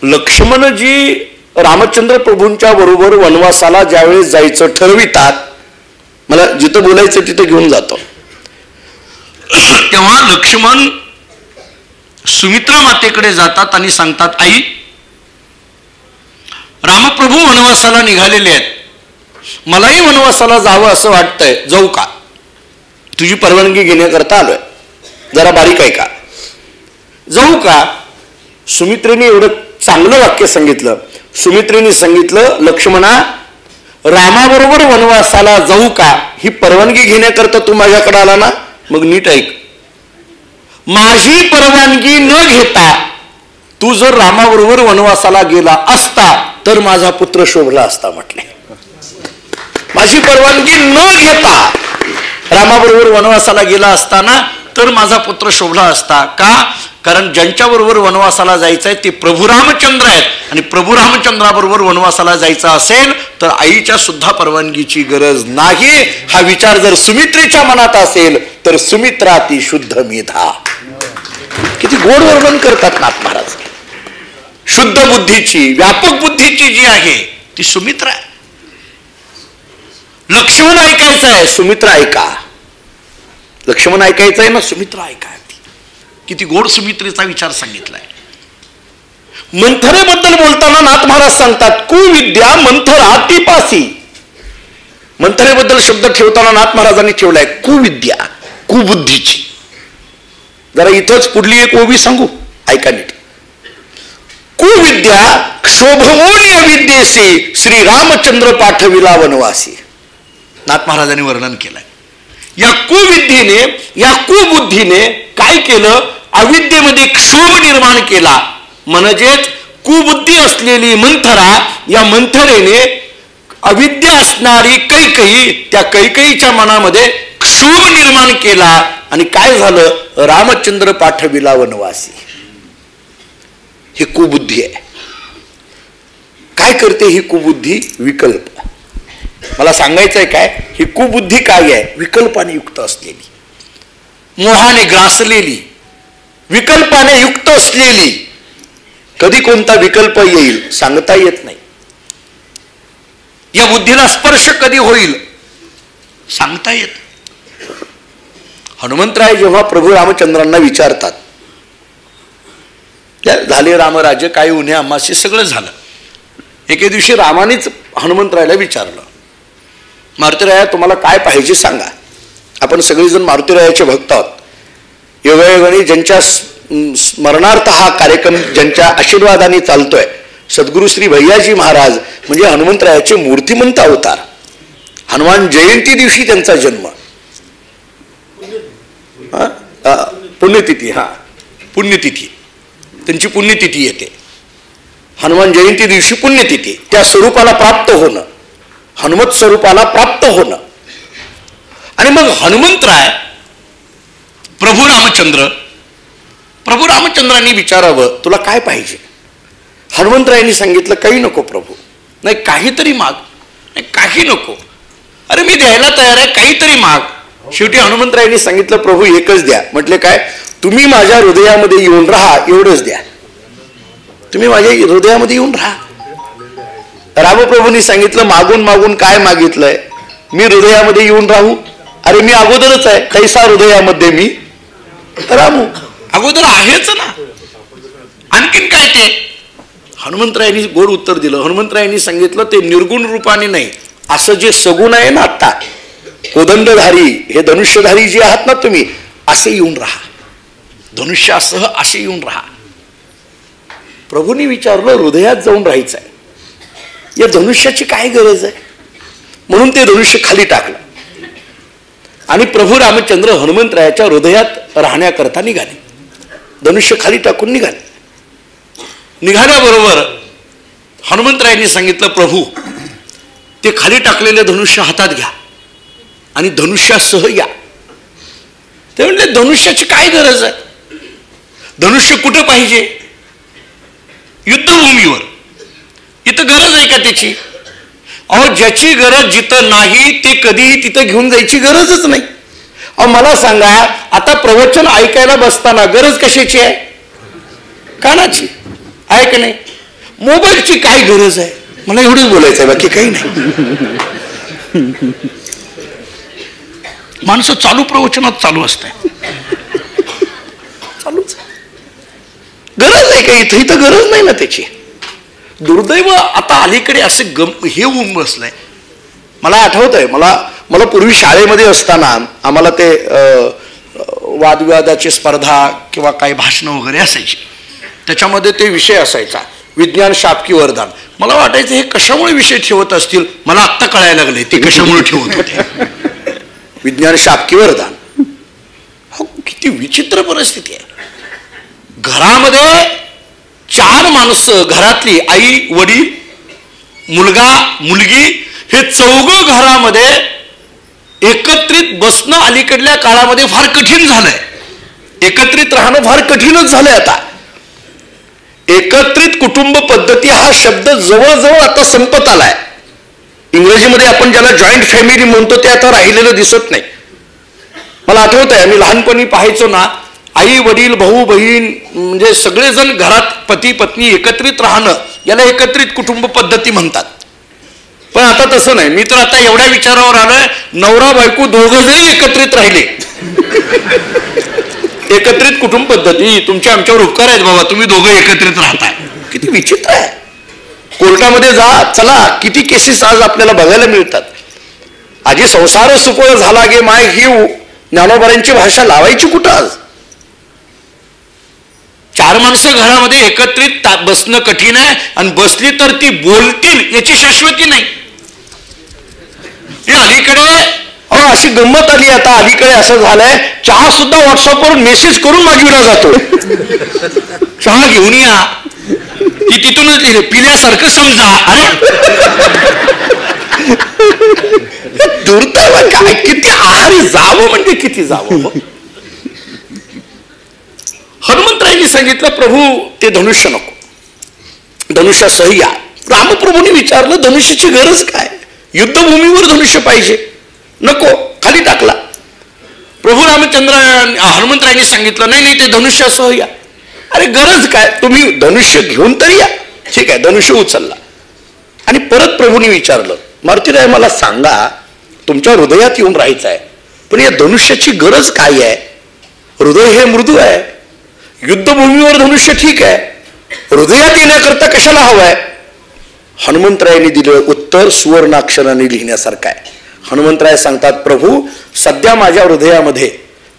लक्ष्मणजी रामचंद्र प्रभूंच्या बरोबर वनवासाला ज्यावेळेस जायचं ठरवितात, मला जिथं बोलायचं तिथं घेऊन जातो, तेव्हा लक्ष्मण सुमित्रा मातेकडे जातात आणि सांगतात, आई रामप्रभू वनवासाला निघालेले आहेत, मलाही वनवासाला जावं असं वाटतंय, जाऊ का. तुझी परवानगी घेण्याकरता आलोय, जरा बारीक आहे का, जाऊ का. सुमित्रेने एवढं चांगलं वाक्य सांगितलं. सुमित्रेने सांगितलं, लक्ष्मणा रामाबरोबर वनवासाला जाऊ का ही परवानगी घेण्याकरता तू माझ्याकडे आला ना, मग नीट ऐक. माझी परवानगी न घेता तू जर रामाबरोबर वनवासाला गेला असता तर माझा पुत्र शोभला असता म्हटले. माझी परवानगी न घेता रामाबरोबर वनवासाला गेला असताना तर माझा पुत्र शोभला असता. का, कारण ज्यांच्याबरोबर वनवासाला जायचं आहे ते प्रभू रामचंद्र आहेत, आणि प्रभू रामचंद्राबरोबर वनवासाला जायचं असेल तर आईच्या सुद्धा परवानगीची गरज नाही. हा विचार जर सुमित्रेच्या मनात असेल तर सुमित्रा ती शुद्ध मेधा. किती गोड वर्णन करतात नाथ महाराज. शुद्ध बुद्धीची, व्यापक बुद्धीची जी आहे ती सुमित्रा आहे. लक्ष्मण ऐकायचं आहे, सुमित्रा ऐका. लक्ष्मण ऐकायचं आहे ना, सुमित्रा ऐका. किती गोड सुमित्रेचा विचार सांगितलाय. मंथरेबद्दल बोलताना नाथ महाराज सांगतात, कुविद्या मंथरा ती. मंथरेबद्दल शब्द ठेवताना नाथ महाराजांनी ठेवलाय कुविद्या, कुबुद्धीची. जरा इथंच पुढली एक ओवी सांगू, ऐका नीट. कुविद्या शोभवून अविद्येसी श्री रामचंद्र पाठविला वनवासी. नाथ महाराजांनी वर्णन केलंय. या कुविद्येने, या कुबुद्धीने काय केलं, अविद्येमध्ये क्षोभ निर्माण केला. म्हणजेच कुबुद्धी असलेली मंथरा, या मंथरेने अविद्या असणारी कैकयी, त्या कैकयीच्या मनामध्ये क्षोभ निर्माण केला. आणि काय झालं, रामचंद्र पाठविला वनवासी. ही कुबुद्धी आहे. काय करते ही कुबुद्धी, विकल्प. मला सांगायचंय काय, ही कुबुद्धी काय आहे, विकल्पाने युक्त असलेली, मोहाने ग्रासलेली, विकल्पाने युक्त असलेली. कधी कोणता विकल्प येईल सांगता येत नाही. या बुद्धीला स्पर्श कधी होईल सांगता येत. हनुमंतराय जेव्हा प्रभू रामचंद्रांना विचारतात, झाले रामराज्य, काय उन्हे आम्हाशी सगळं झालं. एके दिवशी रामानेच हनुमंतरायला विचारलं, मारुतीराया तुम्हाला काय पाहिजे सांगा. आपण सगळेजण मारुतीरायाचे भक्त आहोत. योगायोगाने ज्यांच्या स्मरणार्थ हा कार्यक्रम ज्यांच्या आशीर्वादाने चालतोय, सद्गुरु श्री भैयाजी महाराज म्हणजे हनुमंतरायाचे मूर्तिमंत अवतार. हनुमान जयंती दिवशी त्यांचा जन्म, पुण्यतिथी, पुण्यतिथी त्यांची पुण्यतिथी येते. हनुमान जयंती दिवशी पुण्यतिथी, त्या स्वरूपाला प्राप्त होणं, हनुमत स्वरूपाला प्राप्त होणं. आणि मग हनुमंतराय प्रभू रामचंद्र प्रभू रामचंद्रांनी विचारावं तुला काय पाहिजे. हनुमंतरायांनी सांगितलं काही नको प्रभू. नाही काहीतरी माग. नाही काही नको. अरे मी द्यायला तयार आहे, काहीतरी माग. शेवटी हनुमंतरायांनी सांगितलं प्रभू एकच द्या. म्हटले काय? तुम्ही माझ्या हृदयामध्ये येऊन राहा एवढंच द्या. तुम्ही माझ्या हृदयामध्ये येऊन राहा. रामप्रभूंनी सांगितलं मागून मागून काय मागितलंय? मी हृदयामध्ये येऊन राहू. अरे मी अगोदरच आहे. कैसा हृदयामध्ये मी रामू. अगोदर आहेच ना, आणखीन काय ते? हनुमंतरायांनी गोड उत्तर दिलं. हनुमंतरायांनी सांगितलं ते निर्गुण रूपाने नाही, असं जे सगुण आहे ना, आता कोदंडधारी हे धनुष्यधारी जे आहात ना तुम्ही, असे येऊन राहा. धनुष्यासह असे येऊन राहा. प्रभूंनी विचारलं हृदयात जाऊन राहायचं आहे, या धनुष्याची काय गरज आहे? म्हणून ते धनुष्य खाली टाकलं आणि प्रभू रामचंद्र हनुमंतरायाच्या हृदयात राहण्याकरता निघाले. धनुष्य खाली टाकून निघाले. निघाल्याबरोबर हनुमंतरायांनी सांगितलं प्रभू ते खाली टाकलेले धनुष्य हातात घ्या आणि धनुष्यासह या. ते म्हणले धनुष्याची काय गरज आहे? धनुष्य कुठं पाहिजे? युद्धभूमीवर. इथं गरज आहे का त्याची? अहो ज्याची गरज जिथं नाही ते कधीही तिथं घेऊन जायची गरजच नाही. अहो मला सांगा, आता प्रवचन ऐकायला बसताना गरज कशाची आहे? कानाची आहे का नाही? मोबाईलची काय गरज आहे? मला एवढंच बोलायचं आहे, बाकी काही नाही. माणसं चालू प्रवचनात चालू असते. चालूच गरज आहे का? इथं इथं गरज नाही ना त्याची. दुर्दैव आता अलीकडे असे हे होऊन बसलंय. मला आठवत आहे, मला पूर्वी शाळेमध्ये असताना आम्हाला ते वादविवादाची स्पर्धा किंवा काही भाषणं वगैरे असायची. त्याच्यामध्ये ते विषय असायचा विज्ञान शापकी वरदान. मला वाटायचं हे कशामुळे विषय ठेवत असतील. मला आत्ता कळायला लागले ते कशामुळे ठेवत होते. विज्ञान शापकी वरदान. हो किती विचित्र परिस्थिती आहे. घरामध्ये 4 माणसं, घरातली आई वडील मुलगा मुलगी, हे 4 घरामध्ये एकत्रित बसणं अलीकडल्या काळामध्ये फार कठीण झालंय. एकत्रित राहणं फार कठीणच झालंय. आता एकत्रित कुटुंब पद्धती हा शब्द जवळजवळ आता संपत आलाय. इंग्रजीमध्ये आपण ज्याला जॉईंट फॅमिली म्हणतो ते आता राहिलेलं दिसत नाही. मला आठवत आहे आम्ही लहानपणी पाहायचो ना, आई वडील भाऊ बहीण म्हणजे सगळेजण घरात पती पत्नी एकत्रित राहणं याला एकत्रित कुटुंब पद्धती म्हणतात. पण आता तसं नाही. मी तर आता एवढ्या विचारावर आलोय, नवरा बायको दोघं जरी एकत्रित राहिले एकत्रित कुटुंब पद्धती, तुमचे आमच्यावर उपकार आहेत बाबा, तुम्ही दोघं एकत्रित राहताय. किती विचित्र आहे. कोर्टामध्ये जा, चला किती केसेस आज आपल्याला बघायला मिळतात. आजी संसार सुफळ झाला गे माय, ही ज्ञानोबांची भाषा लावायची कुठं आज? 4 माणसं घरामध्ये एकत्रित बसणं कठीण आहे आणि बसली तर ती बोलतील याची शाश्वती नाही. अलीकडे अशी गंमत आली. आता अलीकडे असं झालंय, चहा सुद्धा व्हॉट्सअपवर मेसेज करून मागविला जातो. चहा घेऊन या, ती तिथूनच पिल्यासारखं समजा. अरे दुर्दैव काय, किती आहारी जावं म्हणजे किती जावं. हनुमंतरायांनी सांगितलं प्रभू ते धनुष्य नको, धनुष्यासह या. रामप्रभूंनी विचारलं धनुष्याची गरज काय? युद्धभूमीवर धनुष्य पाहिजे. नको, खाली टाकला. प्रभू रामचंद्र हनुमंतरायांनी सांगितलं नाही नाही ते धनुष्यासह या. अरे गरज काय? तुम्ही धनुष्य घेऊन तरी या. ठीक आहे, धनुष्य उचलला आणि परत प्रभूंनी विचारलं मारुतीराय मला सांगा, तुमच्या हृदयात येऊन राहायचं आहे, पण या धनुष्याची गरज काय आहे? हृदय हे मृदू आहे. युद्धभूमीवर धनुष्य ठीक आहे, हृदयात येण्याकरता कशाला हवंय? हनुमंतरायांनी दिलं उत्तर सुवर्णाक्षराने लिहिण्यासारखं आहे. हनुमंतराय सांगतात प्रभू सध्या माझ्या हृदयामध्ये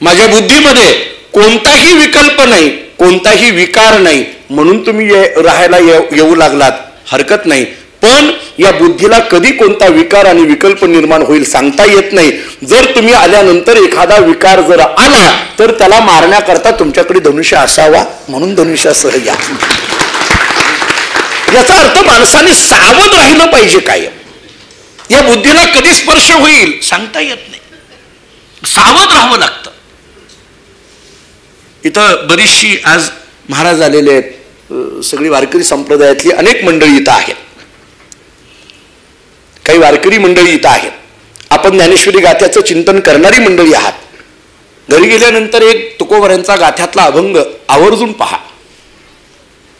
माझ्या बुद्धीमध्ये कोणताही विकल्प नाही, कोणताही विकार नाही, म्हणून तुम्ही राहायला येऊ लागलात, हरकत नाही. पण या बुद्धीला कधी कोणता विकार आणि विकल्प निर्माण होईल सांगता येत नाही. जर तुम्ही आल्यानंतर एखादा विकार जर आला तर त्याला मारण्याकरता तुमच्याकडे धनुष्य असावा, म्हणून धनुष्यासह या. याचा अर्थ माणसाने सावध राहिलं पाहिजे. कायम या बुद्धीला कधी स्पर्श होईल सांगता येत नाही, सावध राहावं लागतं. इथं बरीचशी आज महाराज आलेले आहेत, सगळी वारकरी संप्रदायातली अनेक मंडळी इथं आहेत, काही वारकरी मंडळी इथं आहेत. आपण ज्ञानेश्वरी गाथ्याचं चिंतन करणारी मंडळी आहात. घरी गेल्यानंतर एक तुकोबऱ्यांचा गाथ्यातला अभंग आवर्जून पहा.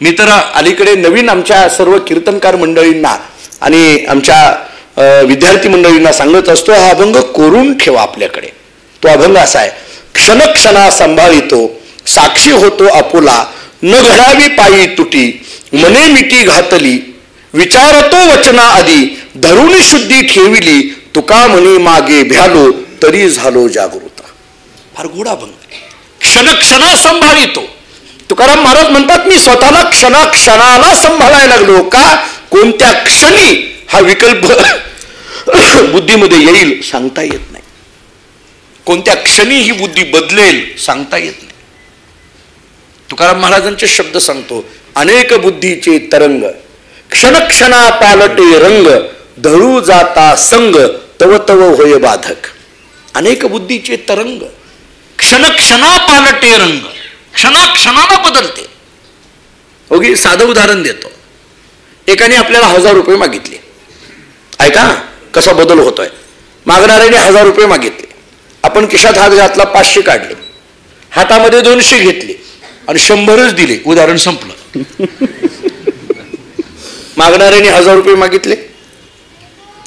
मी तर अलीकडे नवीन आमच्या सर्व कीर्तनकार मंडळींना आणि आमच्या विद्यार्थी मंडळींना सांगत असतो, हा अभंग कोरून ठेवा आपल्याकडे. तो अभंग असा आहे, क्षणक्षणा सांभाळितो साक्षी होतो आपुला, न घडावी पायी तुटी मने मिठी घातली, विचारतो वचना आधी धरून शुद्धी ठेविली, तुका म्हणे मागे भ्यालो तरी झालो जागृता. फार गोड अभंग आहे. क्षणक्षणा सांभाळितो. तुकाराम महाराज म्हणतात, मी स्वतःला क्षणाला सांभाळायला लागलो. का? कोणत्या क्षणी हा विकल्प बुद्धीमध्ये येईल सांगता येत नाही. कोणत्या क्षणी ही बुद्धी बदलेल सांगता येत नाही. तुकाराम महाराजांचे शब्द सांगतो, अनेक बुद्धीचे तरंग क्षणक्षणा पालटे रंग, धरू जाता संग तव तव होय बाधक. अनेक बुद्धीचे तरंग क्षणक्षणा पालटे रंग, क्षणाक्षणाला बदलते. ओके, साधं उदाहरण देतो. एकाने आपल्याला 1000 रुपये मागितले. ऐका कसा बदल होतोय. मागणाऱ्याने 1000 रुपये मागितले, आपण खिशात हात घातला, 500 काढले, हातामध्ये 200 घेतले आणि 100च दिले. उदाहरण संपलं. मागणाऱ्याने 1000 रुपये मागितले,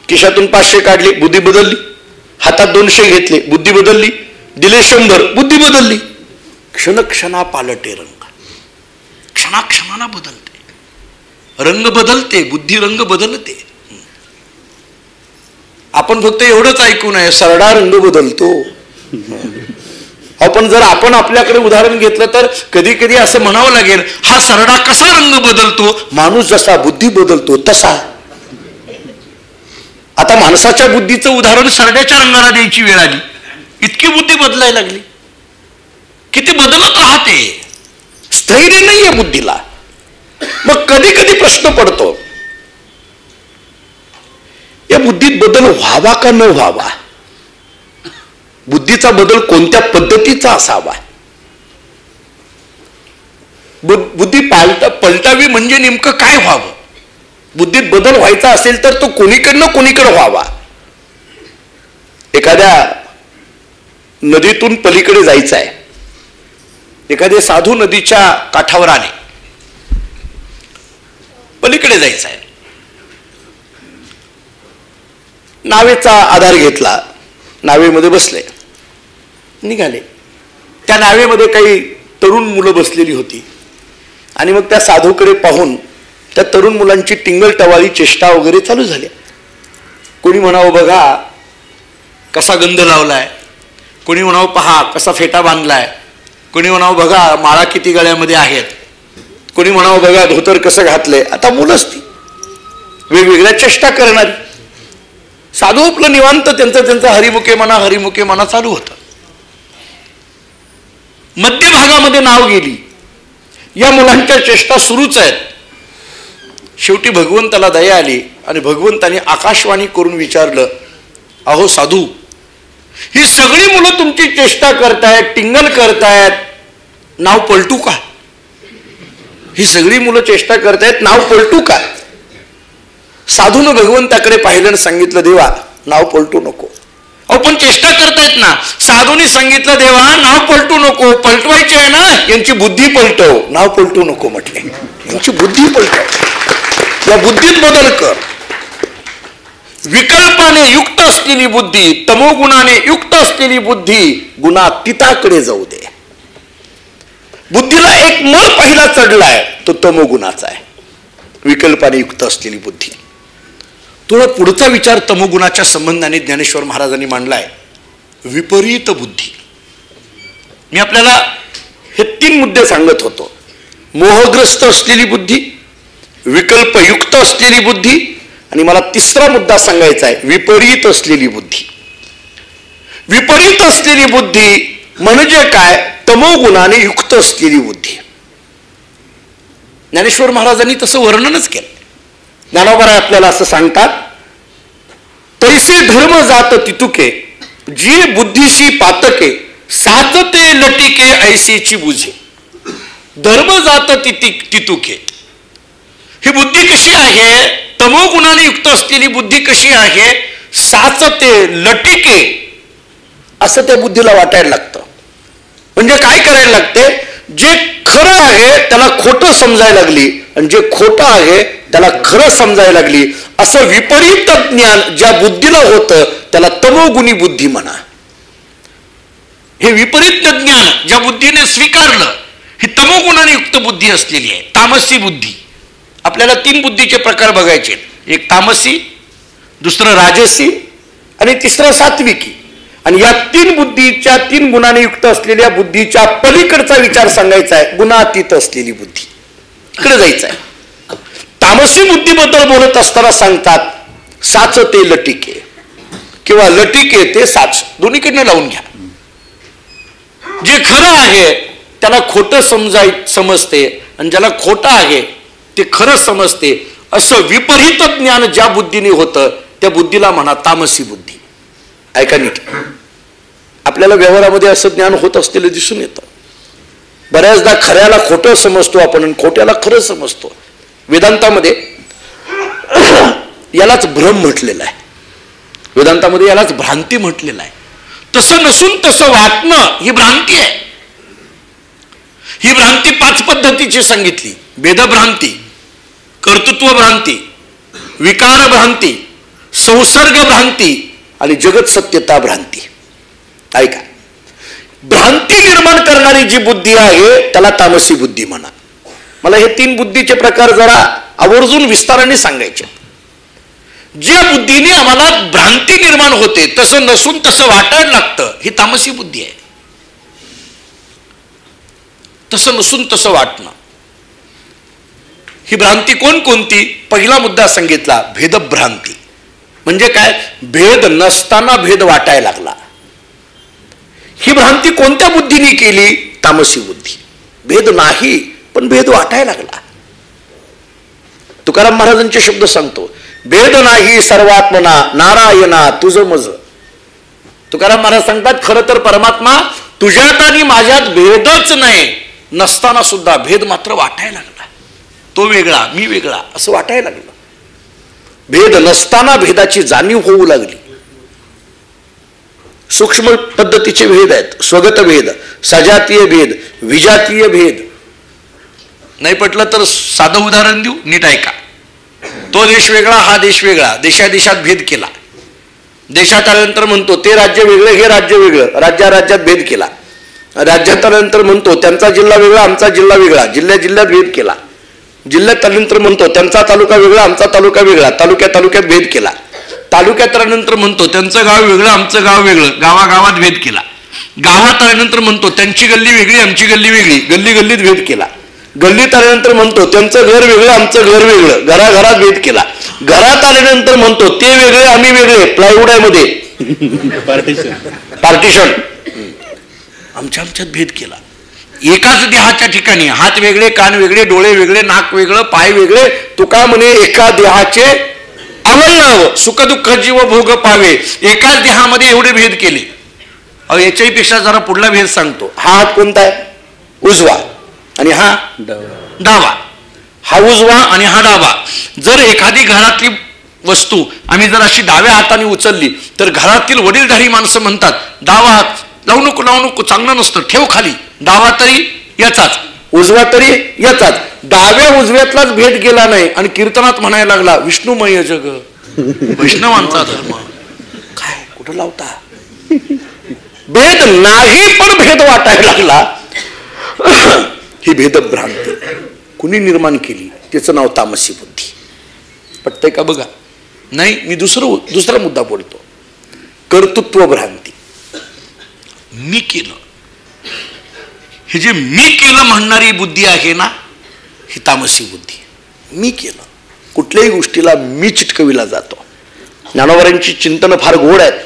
खिशातून 500 काढले, बुद्धी बदलली. हातात 200 घेतले, बुद्धी बदलली. दिले 100, बुद्धी बदलली. क्षणक्षणा पालटे रंग, क्षणाक्षणाला बदलते. रंग बदलते, बुद्धी रंग बदलते. आपण फक्त एवढंच ऐकू नये, सरडा रंग बदलतो. आपण जर आपण आपल्याकडे उदाहरण घेतलं तर कधी कधी असं म्हणावं लागेल, हा सरडा कसा रंग बदलतो? माणूस जसा बुद्धी बदलतो तसा. आता माणसाच्या बुद्धीचं उदाहरण सरड्याच्या रंगाला द्यायची वेळ आली. इतकी बुद्धी बदलायला लागली. किती बदलत राहते. स्थैर्य नाहीये बुद्धीला. मग कधी कधी प्रश्न पडतो, या बुद्धीत बदल व्हावा का न व्हावा? बुद्धीचा बदल कोणत्या पद्धतीचा असावा? बुद्धी पलटावी म्हणजे नेमकं काय व्हावं? बुद्धीत बदल व्हायचा असेल तर तो कोणीकडे व्हावा. एखाद्या नदीतून पलीकडे जायचं आहे. एखादे साधू नदीच्या काठावर आले, पलीकडे जायचं आहे. नावेचा आधार घेतला, नावेमध्ये बसले, निघाले. त्या नावेमध्ये काही तरुण मुलं बसलेली होती आणि मग त्या साधूकडे पाहून त्या तरुण मुलांची टिंगल टवाळी चेष्टा वगैरे चालू झाल्या. कोणी म्हणावं बघा कसा गंध लावलाय, कोणी म्हणावं पहा कसा फेटा बांधलाय, कोणी म्हणावं बघा माळा किती गळ्यामध्ये आहेत, कोणी म्हणावं बघा धोतर कसं घातलंय. आता मुलंच ती वेगवेगळ्या चेष्टा करणारी. साधू आपलं निवांत त्यांचं हरिमुखे म्हणा चालू होतं. मध्यभागामध्ये नाव गेली. या मुलांच्या चेष्टा सुरूच आहेत. शेवटी भगवंताला दया आली आणि भगवंताने आकाशवाणी करून विचारलं, अहो साधू, ही सगळी मुलं तुमची चेष्टा करतायत, टिंगल करतायत, नाव पलटू का? ही सगळी मुलं चेष्टा करतायत, नाव पलटू का? साधूनं भगवंताकडे पाहिलं आणि सांगितलं, देवा नाव पलटू नको. अहो पण चेष्टा करतायत ना. साधूने सांगितलं, देवा नाव पलटू नको, पलटवायचे आहे ना, यांची बुद्धी पलटव. नाव पलटू नको म्हटले, यांची बुद्धी पलटव, या बुद्धीत बदल कर. विकल्पाने युक्त असलेली बुद्धी, तमोगुणाने युक्त असलेली बुद्धी गुणातीताकडे जाऊ दे. बुद्धीला एक मळ पहिला चढलाय, तो तमोगुणाचा आहे. विकल्पाने युक्त असलेली बुद्धी. थोडा पुढचा विचार तमोगुणाच्या संबंधाने ज्ञानेश्वर महाराजांनी मांडलाय, विपरीत बुद्धी. मी आपल्याला हे 3 मुद्दे सांगत होतो. मोहग्रस्त असलेली बुद्धी, विकल्पयुक्त असलेली बुद्धी, आणि मला 3रा मुद्दा सांगायचा आहे, विपरीत असलेली बुद्धी. विपरीत असलेली बुद्धी म्हणजे काय? तमोगुणाने युक्त असलेली बुद्धी. ज्ञानेश्वर महाराजांनी तसं वर्णनच केलं. ज्ञानोबा आपल्याला असं सांगतात, तैसे धर्म जात तितुके जी बुद्धीशी पातके साचते लटिके ऐसेची बुझे, धर्म जात तितुके. ही बुद्धी कशी आहे? तमोगुणाने युक्त असलेली बुद्धी कशी आहे? साचते लटिके असं त्या बुद्धीला वाटायला लागतं. म्हणजे काय करायला लागते? जे खरं आहे त्याला खोटं समजायला लागली आणि जे खोटं आहे त्याला खरं समजायला लागली. असं विपरीत ज्ञान ज्या बुद्धीला होतं त्याला तमोगुणी बुद्धी म्हणा. हे विपरीत ज्ञान ज्या बुद्धीने स्वीकारलं ही तमोगुणाने युक्त बुद्धी असलेली आहे, तामसी बुद्धी. आपल्याला 3 बुद्धीचे प्रकार बघायचे. एक तामसी, दुसरं राजसी आणि तिसरं सात्विकी. आणि या 3 बुद्धीच्या 3 गुणाने युक्त असलेल्या बुद्धीच्या पलीकडचा विचार सांगायचा आहे, गुणातीत असलेली बुद्धी. इकडे जायचं आहे. तामसी बुद्धीबद्दल बोलत असताना सांगतात साच ते लटिके किंवा लटिके ते साच, दोन्हीकडनं लावून घ्या. जे खरं आहे त्याला खोटं समजते आणि ज्याला खोटं आहे ते खरं समजते. असं विपरीत ज्ञान ज्या बुद्धीने होतं त्या बुद्धीला म्हणा तामसी बुद्धी. ऐका नीट, आपल्याला व्यवहारामध्ये असं ज्ञान होत असलेलं दिसून येतं. बऱ्याचदा खऱ्याला खोटं समजतो आपण आणि खोट्याला खरं समजतो. वेदांतामध्ये यालाच भ्रम म्हटलेलं आहे, वेदांतामध्ये यालाच भ्रांती म्हटलेलं आहे. तसं नसून तसं वाटणं ही भ्रांती आहे. ही भ्रांती 5 पद्धतीची सांगितली. भेदभ्रांती, कर्तृत्व भ्रांती, विकार भ्रांती, संसर्ग भ्रांती आणि जगत सत्यता भ्रांती. ऐका, भ्रांती निर्माण करणारी जी बुद्धी आहे त्याला तामसी बुद्धी म्हणा. मला हे 3 बुद्धीचे प्रकार जरा आवर्जून विस्ताराने सांगायचे. ज्या बुद्धीने आम्हाला भ्रांती निर्माण होते, तसं नसून तसं वाटायला लागतं, ही तामसी बुद्धी आहे. तसं नसून तसं वाटणं ही भ्रांती कोणकोणती? पहिला मुद्दा सांगितला, भेदभ्रांती. म्हणजे काय? भेद नसताना भेद वाटायला लागला. ही भ्रांती कोणत्या बुद्धीने केली? तामसी बुद्धी. भेद नाही पण भेद वाटायला लागला. तुकाराम महाराजांचे शब्द सांगतो, भेद नाही सर्वात्मना नारायणा तुझ मज. तुकाराम महाराज सांगतात खरं तर परमात्मा तुझ्यात आणि माझ्यात भेदच नाही, नसताना सुद्धा भेद मात्र वाटायला लागला. तो वेगळा मी वेगळा असं वाटायला लागलं. भेद नसताना भेदाची जाणीव होऊ लागली. सूक्ष्म पद्धतीचे भेद आहेत, स्वगत भेद, सजातीय भेद, विजातीय भेद. नाही पटलं तर साधं उदाहरण देऊ, नीट ऐका. तो देश वेगळा हा देश वेगळा, देशादेशात भेद केला. देशात आल्यानंतर म्हणतो ते राज्य वेगळं हे राज्य वेगळं, राज्यात भेद केला. राज्यात आल्यानंतर म्हणतो त्यांचा जिल्हा वेगळा आमचा जिल्हा वेगळा, जिल्ह्यात भेद केला. जिल्ह्यात आल्यानंतर म्हणतो त्यांचा तालुका वेगळा आमचा तालुका वेगळा, तालुक्यात भेद केला. तालुक्यात आल्यानंतर म्हणतो त्यांचं गाव वेगळं आमचं गाव वेगळं, गावागावात भेद केला. गावात आल्यानंतर म्हणतो त्यांची गल्ली वेगळी आमची गल्ली वेगळी, गल्लीत भेद केला. गल्लीत आल्यानंतर म्हणतो त्यांचं घर वेगळं आमचं घर वेगळं, घराघरात भेद केला. घरात आल्यानंतर म्हणतो ते वेगळे आम्ही वेगळे, प्लायवुडामध्ये पार्टिशन, आमच्यात भेद केला. एकाच देहाच्या ठिकाणी हात वेगळे, कान वेगळे, डोळे वेगळे, नाक वेगळं, पाय वेगळे. तुका म्हणे एका देहाचे अवयव सुखदुःख जीव भोग पावे. एकाच देहामध्ये एवढे भेद केले. अहो याच्याही पेक्षा जरा पुढला भेद सांगतो. हा हात कोणता आहे? उजवा आणि हा डावा. हा उजवा आणि हा डावा. जर एखादी घरातली वस्तू आम्ही जर अशी डाव्या हाताने उचलली तर घरातील वडीलधारी माणसं म्हणतात डावा हात लावू नको चांगलं नसतं, ठेव खाली. डावा तरी याचाच, उजवा तरी याचाच. डाव्या उजव्यातलाच भेद गेला नाही आणि कीर्तनात म्हणायला लागला विष्णुमय जग वैष्णवांचा धर्म. काय कुठं लावता? भेद नाही पण भेद वाटायला लागला. ही भेदभ्रांती कुणी निर्माण केली? त्याचं नाव तामसी बुद्धी. पटतंय का बघा? नाही, मी दुसरा मुद्दा बोलतो. कर्तृत्व भ्रांती. मी केलं, हे जे मी केलं म्हणणारी बुद्धी आहे ना, ही तामसी बुद्धी. मी केलं, कुठल्याही गोष्टीला मी चिटकविला जातो. ज्ञानोबांची चिंतन फार गोड आहेत.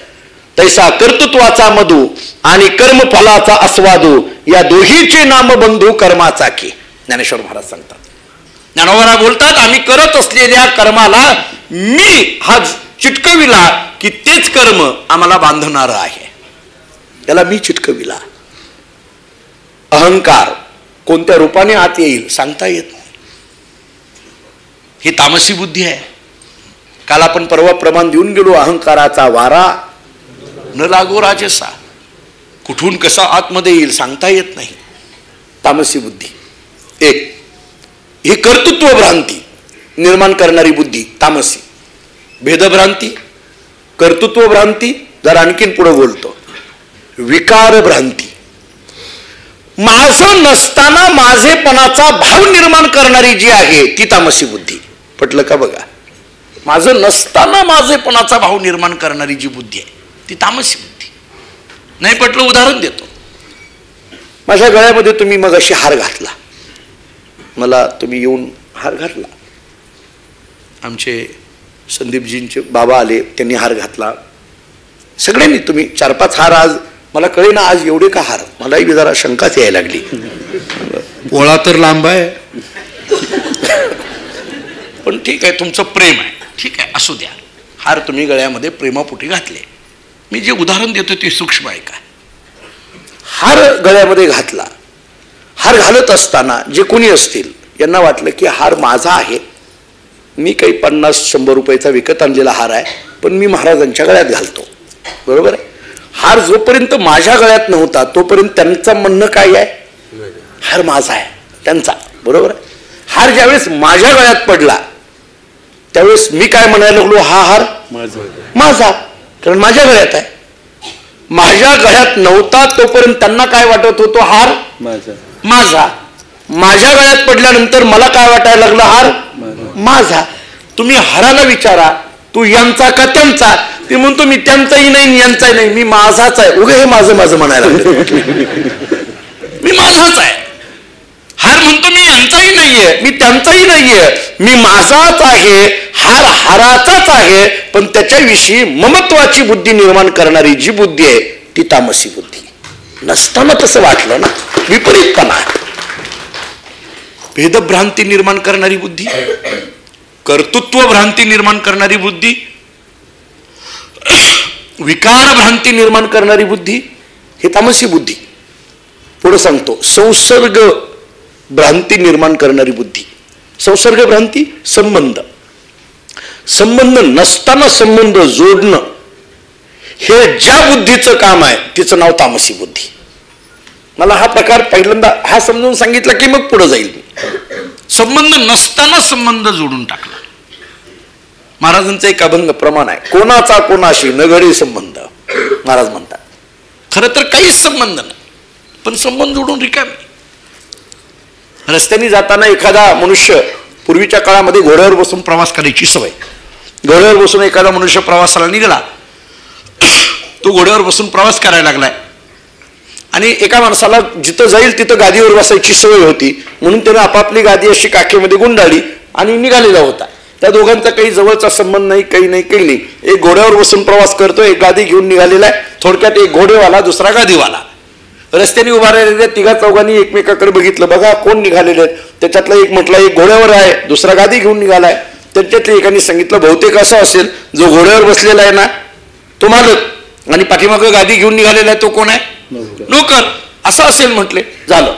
तैसा कर्तृत्वाचा मधू आणि कर्मफलाचा आस्वादू, या दोहीचे नाम बंधू कर्माचा की. ज्ञानेश्वर महाराज सांगतात. ज्ञानोबा बोलतात आम्ही करत असलेल्या कर्माला मी हा चिटकविला की तेच कर्म आम्हाला बांधणार आहे. त्याला मी चिटकविला. अहंकार कोणत्या रूपाने आत येईल सांगता येत नाही. ही तामसी बुद्धी आहे. काल आपण परवा प्रमाण देऊन गेलो, अहंकाराचा वारा न लागो राजसा. कुठून कसा आतमध्ये येईल सांगता येत नाही. तामसी बुद्धी एक. ही कर्तृत्व भ्रांती निर्माण करणारी बुद्धी तामसी. भेदभ्रांती, कर्तृत्व भ्रांती, जर आणखीन पुढे बोलतो विकार भ्रांती. माझं नसताना माझेपणाचा भाव निर्माण करणारी जी आहे ती तामसी बुद्धी. पटलं का बघा. माझं नसताना माझेपणाचा भाव निर्माण करणारी जी बुद्धी आहे ती तामसी बुद्धी. नाही पटलं उदाहरण देतो. माझ्या गळ्यामध्ये तुम्ही मग अशी हार घातला, मला तुम्ही येऊन हार घातला. आमचे संदीपजींचे बाबा आले, त्यांनी हार घातला. सगळ्यांनी तुम्ही 4-5 हार. आज मला कळे ना आज एवढे का हार, मलाही जरा शंकाच यायला लागली. पोळा तर लांब आहे पण ठीक आहे, तुमचं प्रेम आहे, ठीक आहे असू द्या. हार तुम्ही गळ्यामध्ये प्रेमापोटी घातले. मी जे उदाहरण देतो ते सूक्ष्म आहे का. हार गळ्यामध्ये घातला. हार घालत असताना जे कोणी असतील यांना वाटलं की हार माझा आहे, मी काही 50-100 रुपयाचा विकत आणलेला हार आहे, पण मी महाराजांच्या गळ्यात घालतो. बरोबर आहे. हार जोपर्यंत माझ्या गळ्यात नव्हता तोपर्यंत त्यांचं म्हणणं काय आहे, हार माझा आहे त्यांचा. बरोबर आहे. हार ज्यावेळेस माझ्या गळ्यात पडला त्यावेळेस मी काय म्हणायला लागलो, हा हार माझा, कारण माझ्या गळ्यात आहे. माझ्या गळ्यात नव्हता तोपर्यंत त्यांना काय वाटत होतो, हार माझा. माझ्या गळ्यात पडल्यानंतर मला काय वाटायला लागलं, हार माझा. तुम्ही हाराला विचारा तू यांचा का त्यांचा, ते म्हणतो मी त्यांचाही नाही यांचाही नाही, मी माझाच आहे. उगे हे माझं माझं म्हणायला मी माझाच आहे. हार म्हणतो मी यांचाही नाहीये, मी त्यांचाही नाहीये, मी माझाच आहे. हार हाराचाच आहे, पण त्याच्याविषयी ममत्वाची बुद्धी निर्माण करणारी जी बुद्धी आहे ती तामसी बुद्धी. नसताना तसं वाटलं ना, विपरीतपणा. भेदभ्रांती निर्माण करणारी बुद्धी, कर्तृत्व भ्रांती निर्माण करणारी बुद्धी, विकार भ्रांती निर्माण करणारी बुद्धी, हे तामसी बुद्धी. पुढे सांगतो संसर्ग भ्रांती निर्माण करणारी बुद्धी. संसर्ग भ्रांती, संबंध. संबंध नसताना संबंध जोडणं हे ज्या बुद्धीचं काम आहे तिचं नाव तामसी बुद्धी. मला हा प्रकार पहिल्यांदा हा समजून सांगितला की मग पुढे जाईल. संबंध नसताना संबंध जोडून टाकला. महाराजांचं एक अभंग प्रमाण आहे, कोणाचा कोणाशी नगडी संबंध. महाराज म्हणतात खरं तर काहीच संबंध नाही, पण संबंध जोडून रिकामे. रस्त्याने जाताना एखादा मनुष्य, पूर्वीच्या काळामध्ये घोड्यावर बसून प्रवास करायची सवय. घोड्यावर बसून एखादा मनुष्य प्रवासाला निघाला, तो घोड्यावर बसून प्रवास करायला लागलाय आणि एका माणसाला जिथं जाईल तिथं गादीवर बसायची सवय होती, म्हणून त्यानं आपापली गादी अशी काखेमध्ये गुंडाळली आणि निघालेला होता. त्या दोघांचा काही जवळचा संबंध नाही, काही नाही, काही नाही. एक घोड्यावर बसून प्रवास करतो, एक गादी घेऊन निघालेला आहे. थोडक्यात एक घोडेवाला, दुसरा गादीवाला. रस्त्याने उभा राहिलेल्या 3-4 एकमेकाकडे बघितलं, बघा कोण निघालेले आहेत. त्याच्यातला एक म्हटला एक घोड्यावर आहे, दुसरा गादी घेऊन निघालाय. त्याच्यातल्या एकाने सांगितलं बहुतेक असं असेल, जो घोड्यावर बसलेला आहे ना तो मालक आणि पाठीमागं गादी घेऊन निघालेला आहे तो कोण आहे, नोकर. असं असेल म्हटले. झालं.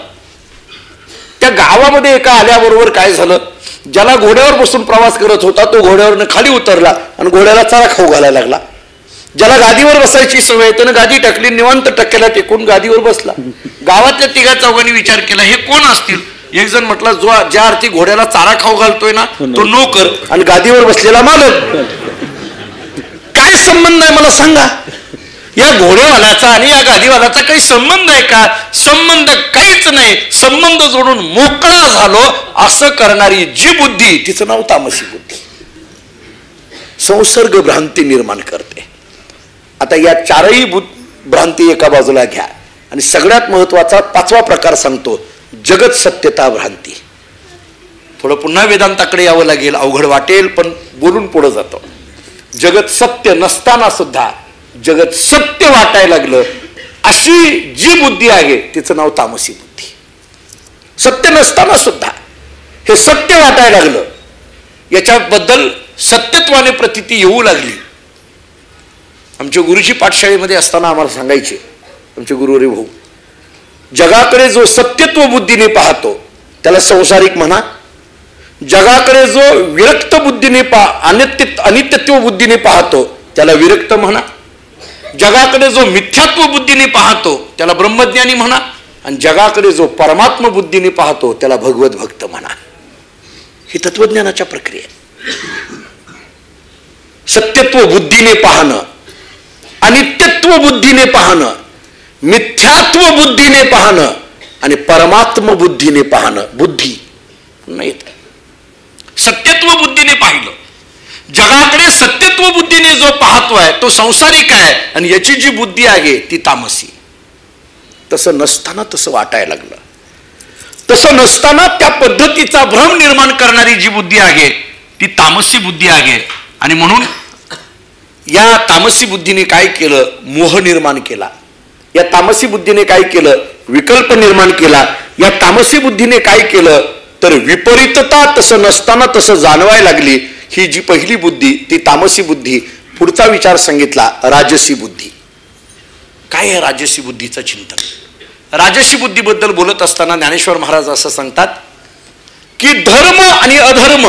त्या गावामध्ये एका आल्याबरोबर काय झालं, ज्याला घोड्यावर बसून प्रवास करत होता तो घोड्यावरनं खाली उतरला आणि घोड्याला चारा खाऊ घालायला लागला. ज्याला गादीवर बसायची सवय त्यानं गादी टाकली, निवांत टक्क्याला टेकून गादीवर बसला. गावातल्या 3-4 विचार केला हे कोण असतील. एक जण म्हटला, जो ज्या अर्थी घोड्याला चारा खाऊ घालतोय ना तो नोकर आणि गादीवर बसलेला मालक. काय संबंध आहे मला सांगा. या घोडेवाल्याचा आणि या गादीवाल्याचा काही संबंध आहे का. संबंध काहीच नाही. संबंध जोडून मोकळा झालो असं करणारी जी बुद्धी तिचं नाव तामसी बुद्धी. संसर्ग भ्रांती निर्माण करते. आता या 4ही भ्रांती एका बाजूला घ्या आणि सगळ्यात महत्वाचा 5वा प्रकार सांगतो, जगत सत्यता भ्रांती. थोडं पुन्हा वेदांताकडे यावं लागेल, अवघड वाटेल, पण बोलून पुढे जातो. जगत सत्य नसताना सुद्धा जगत सत्य वाटायला लागलं अशी जी बुद्धी आहे तिचं नाव तामसी बुद्धी. सत्य नसताना सुद्धा हे सत्य वाटायला लागलं, याच्याबद्दल सत्यत्वाने प्रतीती येऊ लागली. आमच्या गुरुजी पाठशाळेमध्ये असताना आम्हाला सांगायचे, आमचे गुरुवरी भाऊ, जगाकडे जो सत्यत्व बुद्धीने पाहतो त्याला संसारिक म्हणा, जगाकडे जो विरक्त बुद्धीने अनित्यत्व बुद्धीने पाहतो त्याला विरक्त म्हणा, जगाकडे जो मिथ्यात्व बुद्धीने पाहतो त्याला ब्रह्मज्ञानी म्हणा, आणि जगाकडे जो परमात्म बुद्धीने पाहतो त्याला भगवत भक्त म्हणा. ही तत्वज्ञानाच्या प्रक्रिया. सत्यत्व बुद्धीने पाहणं, अनित्यत्व बुद्धीने पाहणं, मिथ्यात्व बुद्धीने पाहणं आणि परमात्म बुद्धीने पाहणं. बुद्धी नाही, सत्यत्व बुद्धीने पाहिलं. जगाकडे सत्यत्व बुद्धीने जो पाहतोय तो संसारिक आहे आणि याची जी बुद्धी आहे ती तामसी. तसं नसताना तसं वाटायला लागलं. तसं नसताना त्या पद्धतीचा भ्रम निर्माण करणारी जी बुद्धी आहे ती तामसी बुद्धी आहे. आणि म्हणून या तामसी बुद्धीने काय केलं? मोह निर्माण केला. या तामसी बुद्धीने काय केलं? विकल्प निर्माण केला. या तामसी बुद्धीने काय केलं तर विपरीतता तसं नसताना तसं जाणवायला लागली. ही जी पहिली बुद्धी ती तामसी बुद्धी. पुढचा विचार सांगितला राजसी बुद्धी. काय आहे राजसी बुद्धीचं चिंतन? राजसी बुद्धीबद्दल बोलत असताना ज्ञानेश्वर महाराज असं सांगतात की धर्म आणि अधर्म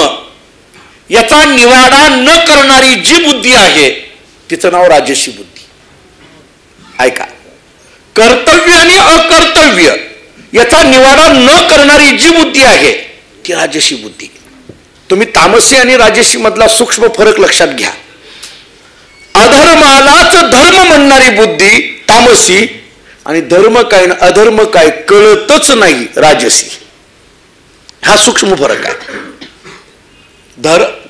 याचा निवाडा न करणारी जी बुद्धी आहे तिचं नाव राजसी बुद्धी. ऐका, कर्तव्य आणि अकर्तव्य याचा निवाडा न करणारी जी बुद्धी आहे ती राजसी बुद्धी. तुम्ही तामसी आणि राजसी मधला सूक्ष्म फरक लक्षात घ्या. अधर्मालाच धर्म म्हणणारी बुद्धी तामसी आणि धर्म काय ना अधर्म काय कळतच नाही राजसी. हा सूक्ष्म फरक आहे.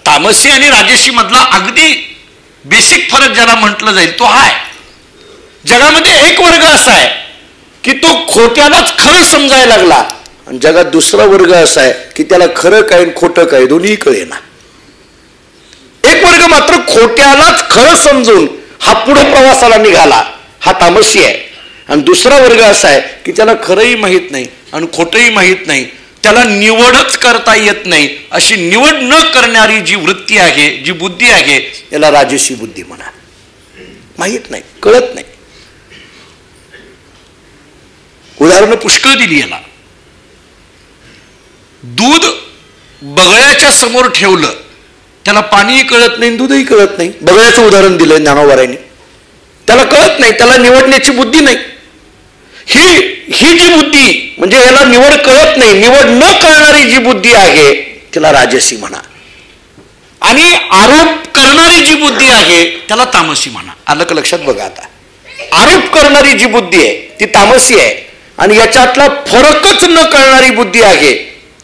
तामसी आणि राजसी मधला अगदी बेसिक फरक ज्याला म्हटलं जाईल तो हा आहे. जगामध्ये एक वर्ग असा आहे की तो खोट्यालाच खरं समजायला लागला आणि जगात दुसरा वर्ग असा आहे की त्याला खरं काय खोटं काय दोन्ही कळेना. एक वर्ग मात्र खोट्यालाच खरं समजून हा पुढे प्रवासाला निघाला, हा तामसी आहे. आणि दुसरा वर्ग असा आहे की त्याला खरंही माहीत नाही आणि खोटंही माहीत नाही, त्याला निवडच करता येत नाही. अशी निवड न करणारी जी वृत्ती आहे, जी बुद्धी आहे, याला राजसी बुद्धी म्हणा. माहीत नाही, कळत नाही. उदाहरण पुष्कळ दिली याला. दूध बगळ्याच्या समोर ठेवलं, त्याला पाणीही कळत नाही, दूधही कळत नाही. बगळ्याचं उदाहरण दिलं ज्ञानोबारांनी. त्याला कळत नाही, त्याला निवडण्याची बुद्धी नाही. ही जी बुद्धी म्हणजे याला निवड कळत नाही, निवड न करणारी जी बुद्धी आहे तिला राजसी म्हणा. आणि आरोप करणारी जी बुद्धी आहे त्याला तामसी म्हणा. आलं का लक्षात? बघा आता, आरोप करणारी जी बुद्धी आहे ती तामसी आहे आणि याच्यातला फरकच न कळणारी बुद्धी आहे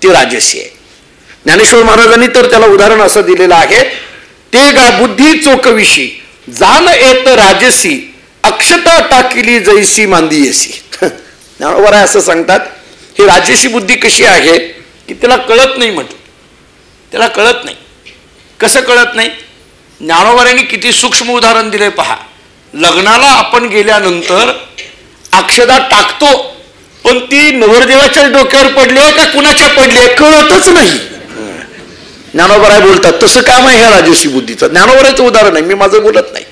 ती राजसी आहे. ज्ञानेश्वर महाराजांनी तर त्याला उदाहरण असं दिलेलं आहे, ते गा बुद्धी चोकविशी जाण येत राजसी अक्षता टाकिली जैसी मांदियसी. ज्ञानोबा असं सांगतात, ही राजसी बुद्धी कशी आहे की त्याला कळत नाही. म्हटलं त्याला कळत नाही. कसं कळत नाही? ज्ञानोबारांनी किती सूक्ष्म उदाहरण दिले पहा. लग्नाला आपण गेल्यानंतर अक्षता टाकतो, पण ती नवरदेवाच्या डोक्यावर पडली आहे का कुणाच्या पडली आहे कळतच नाही. ज्ञानोबराय बोलतात तसं काम आहे ह्या राजसी बुद्धीचं. ज्ञानोबराचं उदाहरण आहे, मी माझं बोलत नाही.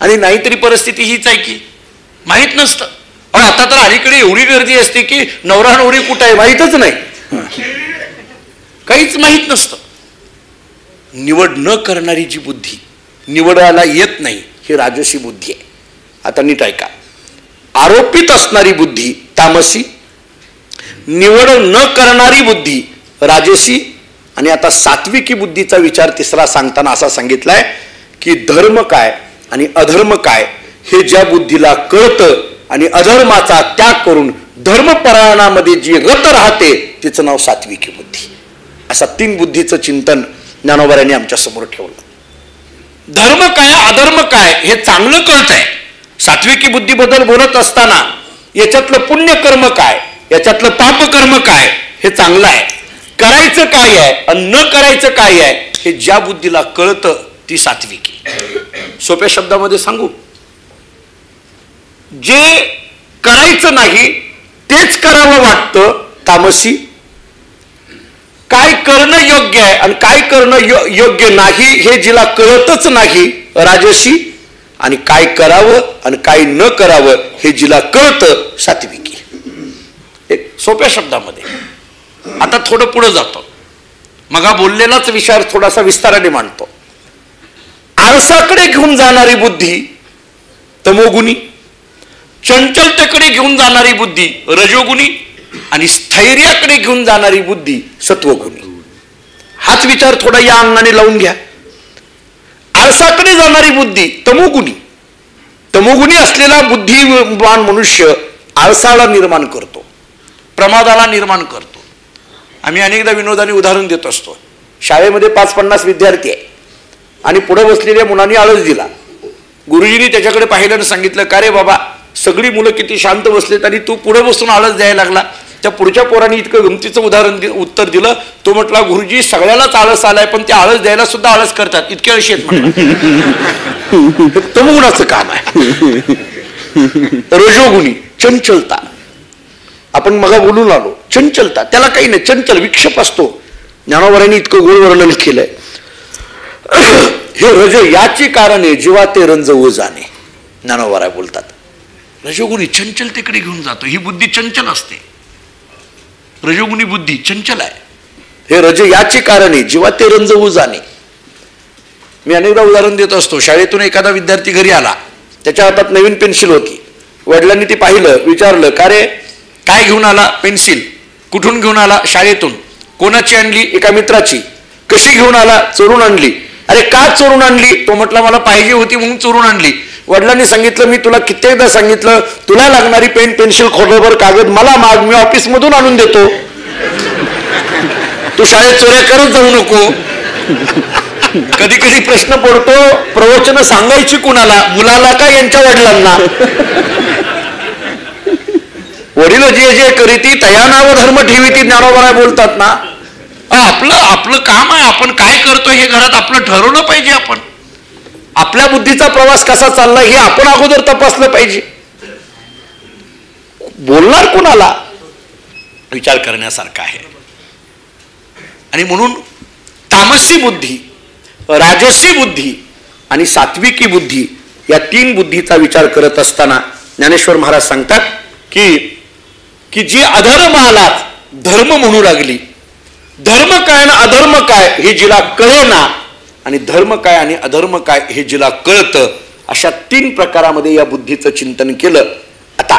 आणि नाहीतरी परिस्थिती हीच आहे की माहीत नसतं. पण आता तर अलीकडे एवढी गर्दी असते की नवरा नवरी कुठं आहे माहीतच नाही, काहीच माहीत नसतं. निवड न करणारी जी बुद्धी, निवडायला येत नाही, ही राजसी बुद्धी आहे. आता नीट ऐका. आरोपित असणारी बुद्धी तामसी, निवड न करणारी बुद्धी राजसी. आणि आता सात्विकी बुद्धीचा विचार तिसरा सांगताना असा सांगितलाय की धर्म काय आणि अधर्म काय हे ज्या बुद्धीला कळतं आणि अधर्माचा त्याग करून धर्मपरायणामध्ये जी रत राहते तिचं नाव सात्विकी बुद्धी. असा तीन बुद्धीचं चिंतन ज्ञानोबारांनी आमच्या समोर ठेवलं. धर्म काय अधर्म काय हे चांगलं कळत आहे. सात्विकी बुद्धीबद्दल बोलत असताना याच्यातलं पुण्यकर्म काय, याच्यातलं पापकर्म काय हे चांगलं आहे. करायचं काय आहे आणि न करायचं काय आहे हे ज्या बुद्धीला कळतं ती सात्विकी. सोप्या शब्दामध्ये सांगू, जे करायचं नाही तेच करावं वाटतं तामसी. काय करणं योग्य आहे आणि काय करणं योग्य नाही हे जिला कळतच नाही राजसी. आणि काय करावं आणि काय न करावं हे जिला कळतं सात्विकी. सोप्या शब्दामध्ये. आता थोडं पुढे जातो, मग बोललेलाच विचार थोडासा विस्ताराने मांडतो. आळसाकडे घेऊन जाणारी बुद्धी तमोगुणी, चंचलतेकडे घेऊन जाणारी बुद्धी रजोगुणी आणि स्थैर्याकडे घेऊन जाणारी बुद्धी सत्वगुणी. हाच विचार थोडा या अंगाने लावून घ्या. आळसाकडे जाणारी बुद्धी तमोगुणी. तमोगुणी असलेला बुद्धिमान मनुष्य आळसाला निर्माण करतो, प्रमादाला निर्माण करतो. आम्ही अनेकदा विनोदाने उदाहरण देत असतो. शाळेमध्ये 5-50 विद्यार्थी आहे आणि पुढे बसलेल्या मुलांनी आळस दिला. गुरुजींनी त्याच्याकडे पाहिलं आणि सांगितलं, का रे बाबा, सगळी मुलं किती शांत बसलेत आणि तू पुढे बसून आळस द्यायला लागला. त्या पुढच्या पोरांनी इतकं गमतीचं उत्तर दिलं. तो म्हटला, गुरुजी, सगळ्यालाच आळस आलाय, पण ते आळस द्यायला सुद्धा आळस करतात, इतके आळशी आहेत म्हटलं. तमोगुणाचं काम आहे. रजोगुणी चंचलता, आपण मग बोलून आलो, चंचलता, त्याला काही नाही, चंचल विक्षेप असतो. ज्ञानोबांनी इतकं गोड वर्णन केलंय. हे रज याची कारणे जीवा ते रंजवू जाणे, ज्ञानोबा बोलतात. रजोगुणी चंचलतेकडे घेऊन जातो. ही बुद्धी चंचल असते, रजोगुणी बुद्धी चंचल आहे. हे रज याची कारणे जीवा ते रंजवू जाणे. मी अनेकदा उदाहरण देत असतो. शाळेतून एखादा विद्यार्थी घरी आला, त्याच्या हातात नवीन पेन्सिल होती. वडिलांनी ती पाहिलं, विचारलं, का रे, काय घेऊन आला? पेन्सिल. कुठून घेऊन आला? शाळेतून. कोणाची आणली? एका मित्राची. कशी घेऊन आला? चोरून आणली. अरे का चोरून आणली? तो म्हटला, मला पाहिजे होती म्हणून चोरून आणली. वडिलांनी सांगितलं, मी तुला कित्येकदा सांगितलं, तुला लागणारी पेन, पेन्सिल, खोडभर कागद मला माग, मी ऑफिस मधून आणून देतो, तू शाळेत चोऱ्या करत जाऊ नको. कधी कधी प्रश्न पडतो, प्रवचन सांगायची कुणाला, मुलाला का यांच्या वडिलांना? वडील जे जे करीती तया नाव धर्म ठेवीती, ज्ञानोबा बोलतात ना. आपलं काम आहे, आपण काय करतो हे घरात आपलं ठरवलं पाहिजे. आपण आपल्या बुद्धीचा प्रवास कसा चालला हे आपण अगोदर तपासलं पाहिजे. बोलणार कुणाला विचार करण्यासारखा आहे. आणि म्हणून तामसी बुद्धी, राजसी बुद्धी आणि सात्विकी बुद्धी या 3 बुद्धीचा विचार करत असताना ज्ञानेश्वर महाराज सांगतात की जी अधर्मालाच धर्म म्हणू लागली, धर्म काय ना अधर्म काय हे जिला कळेना, आणि धर्म काय आणि अधर्म काय हे जिला कळतं, अशा 3 प्रकारामध्ये या बुद्धीचं चिंतन केलं. आता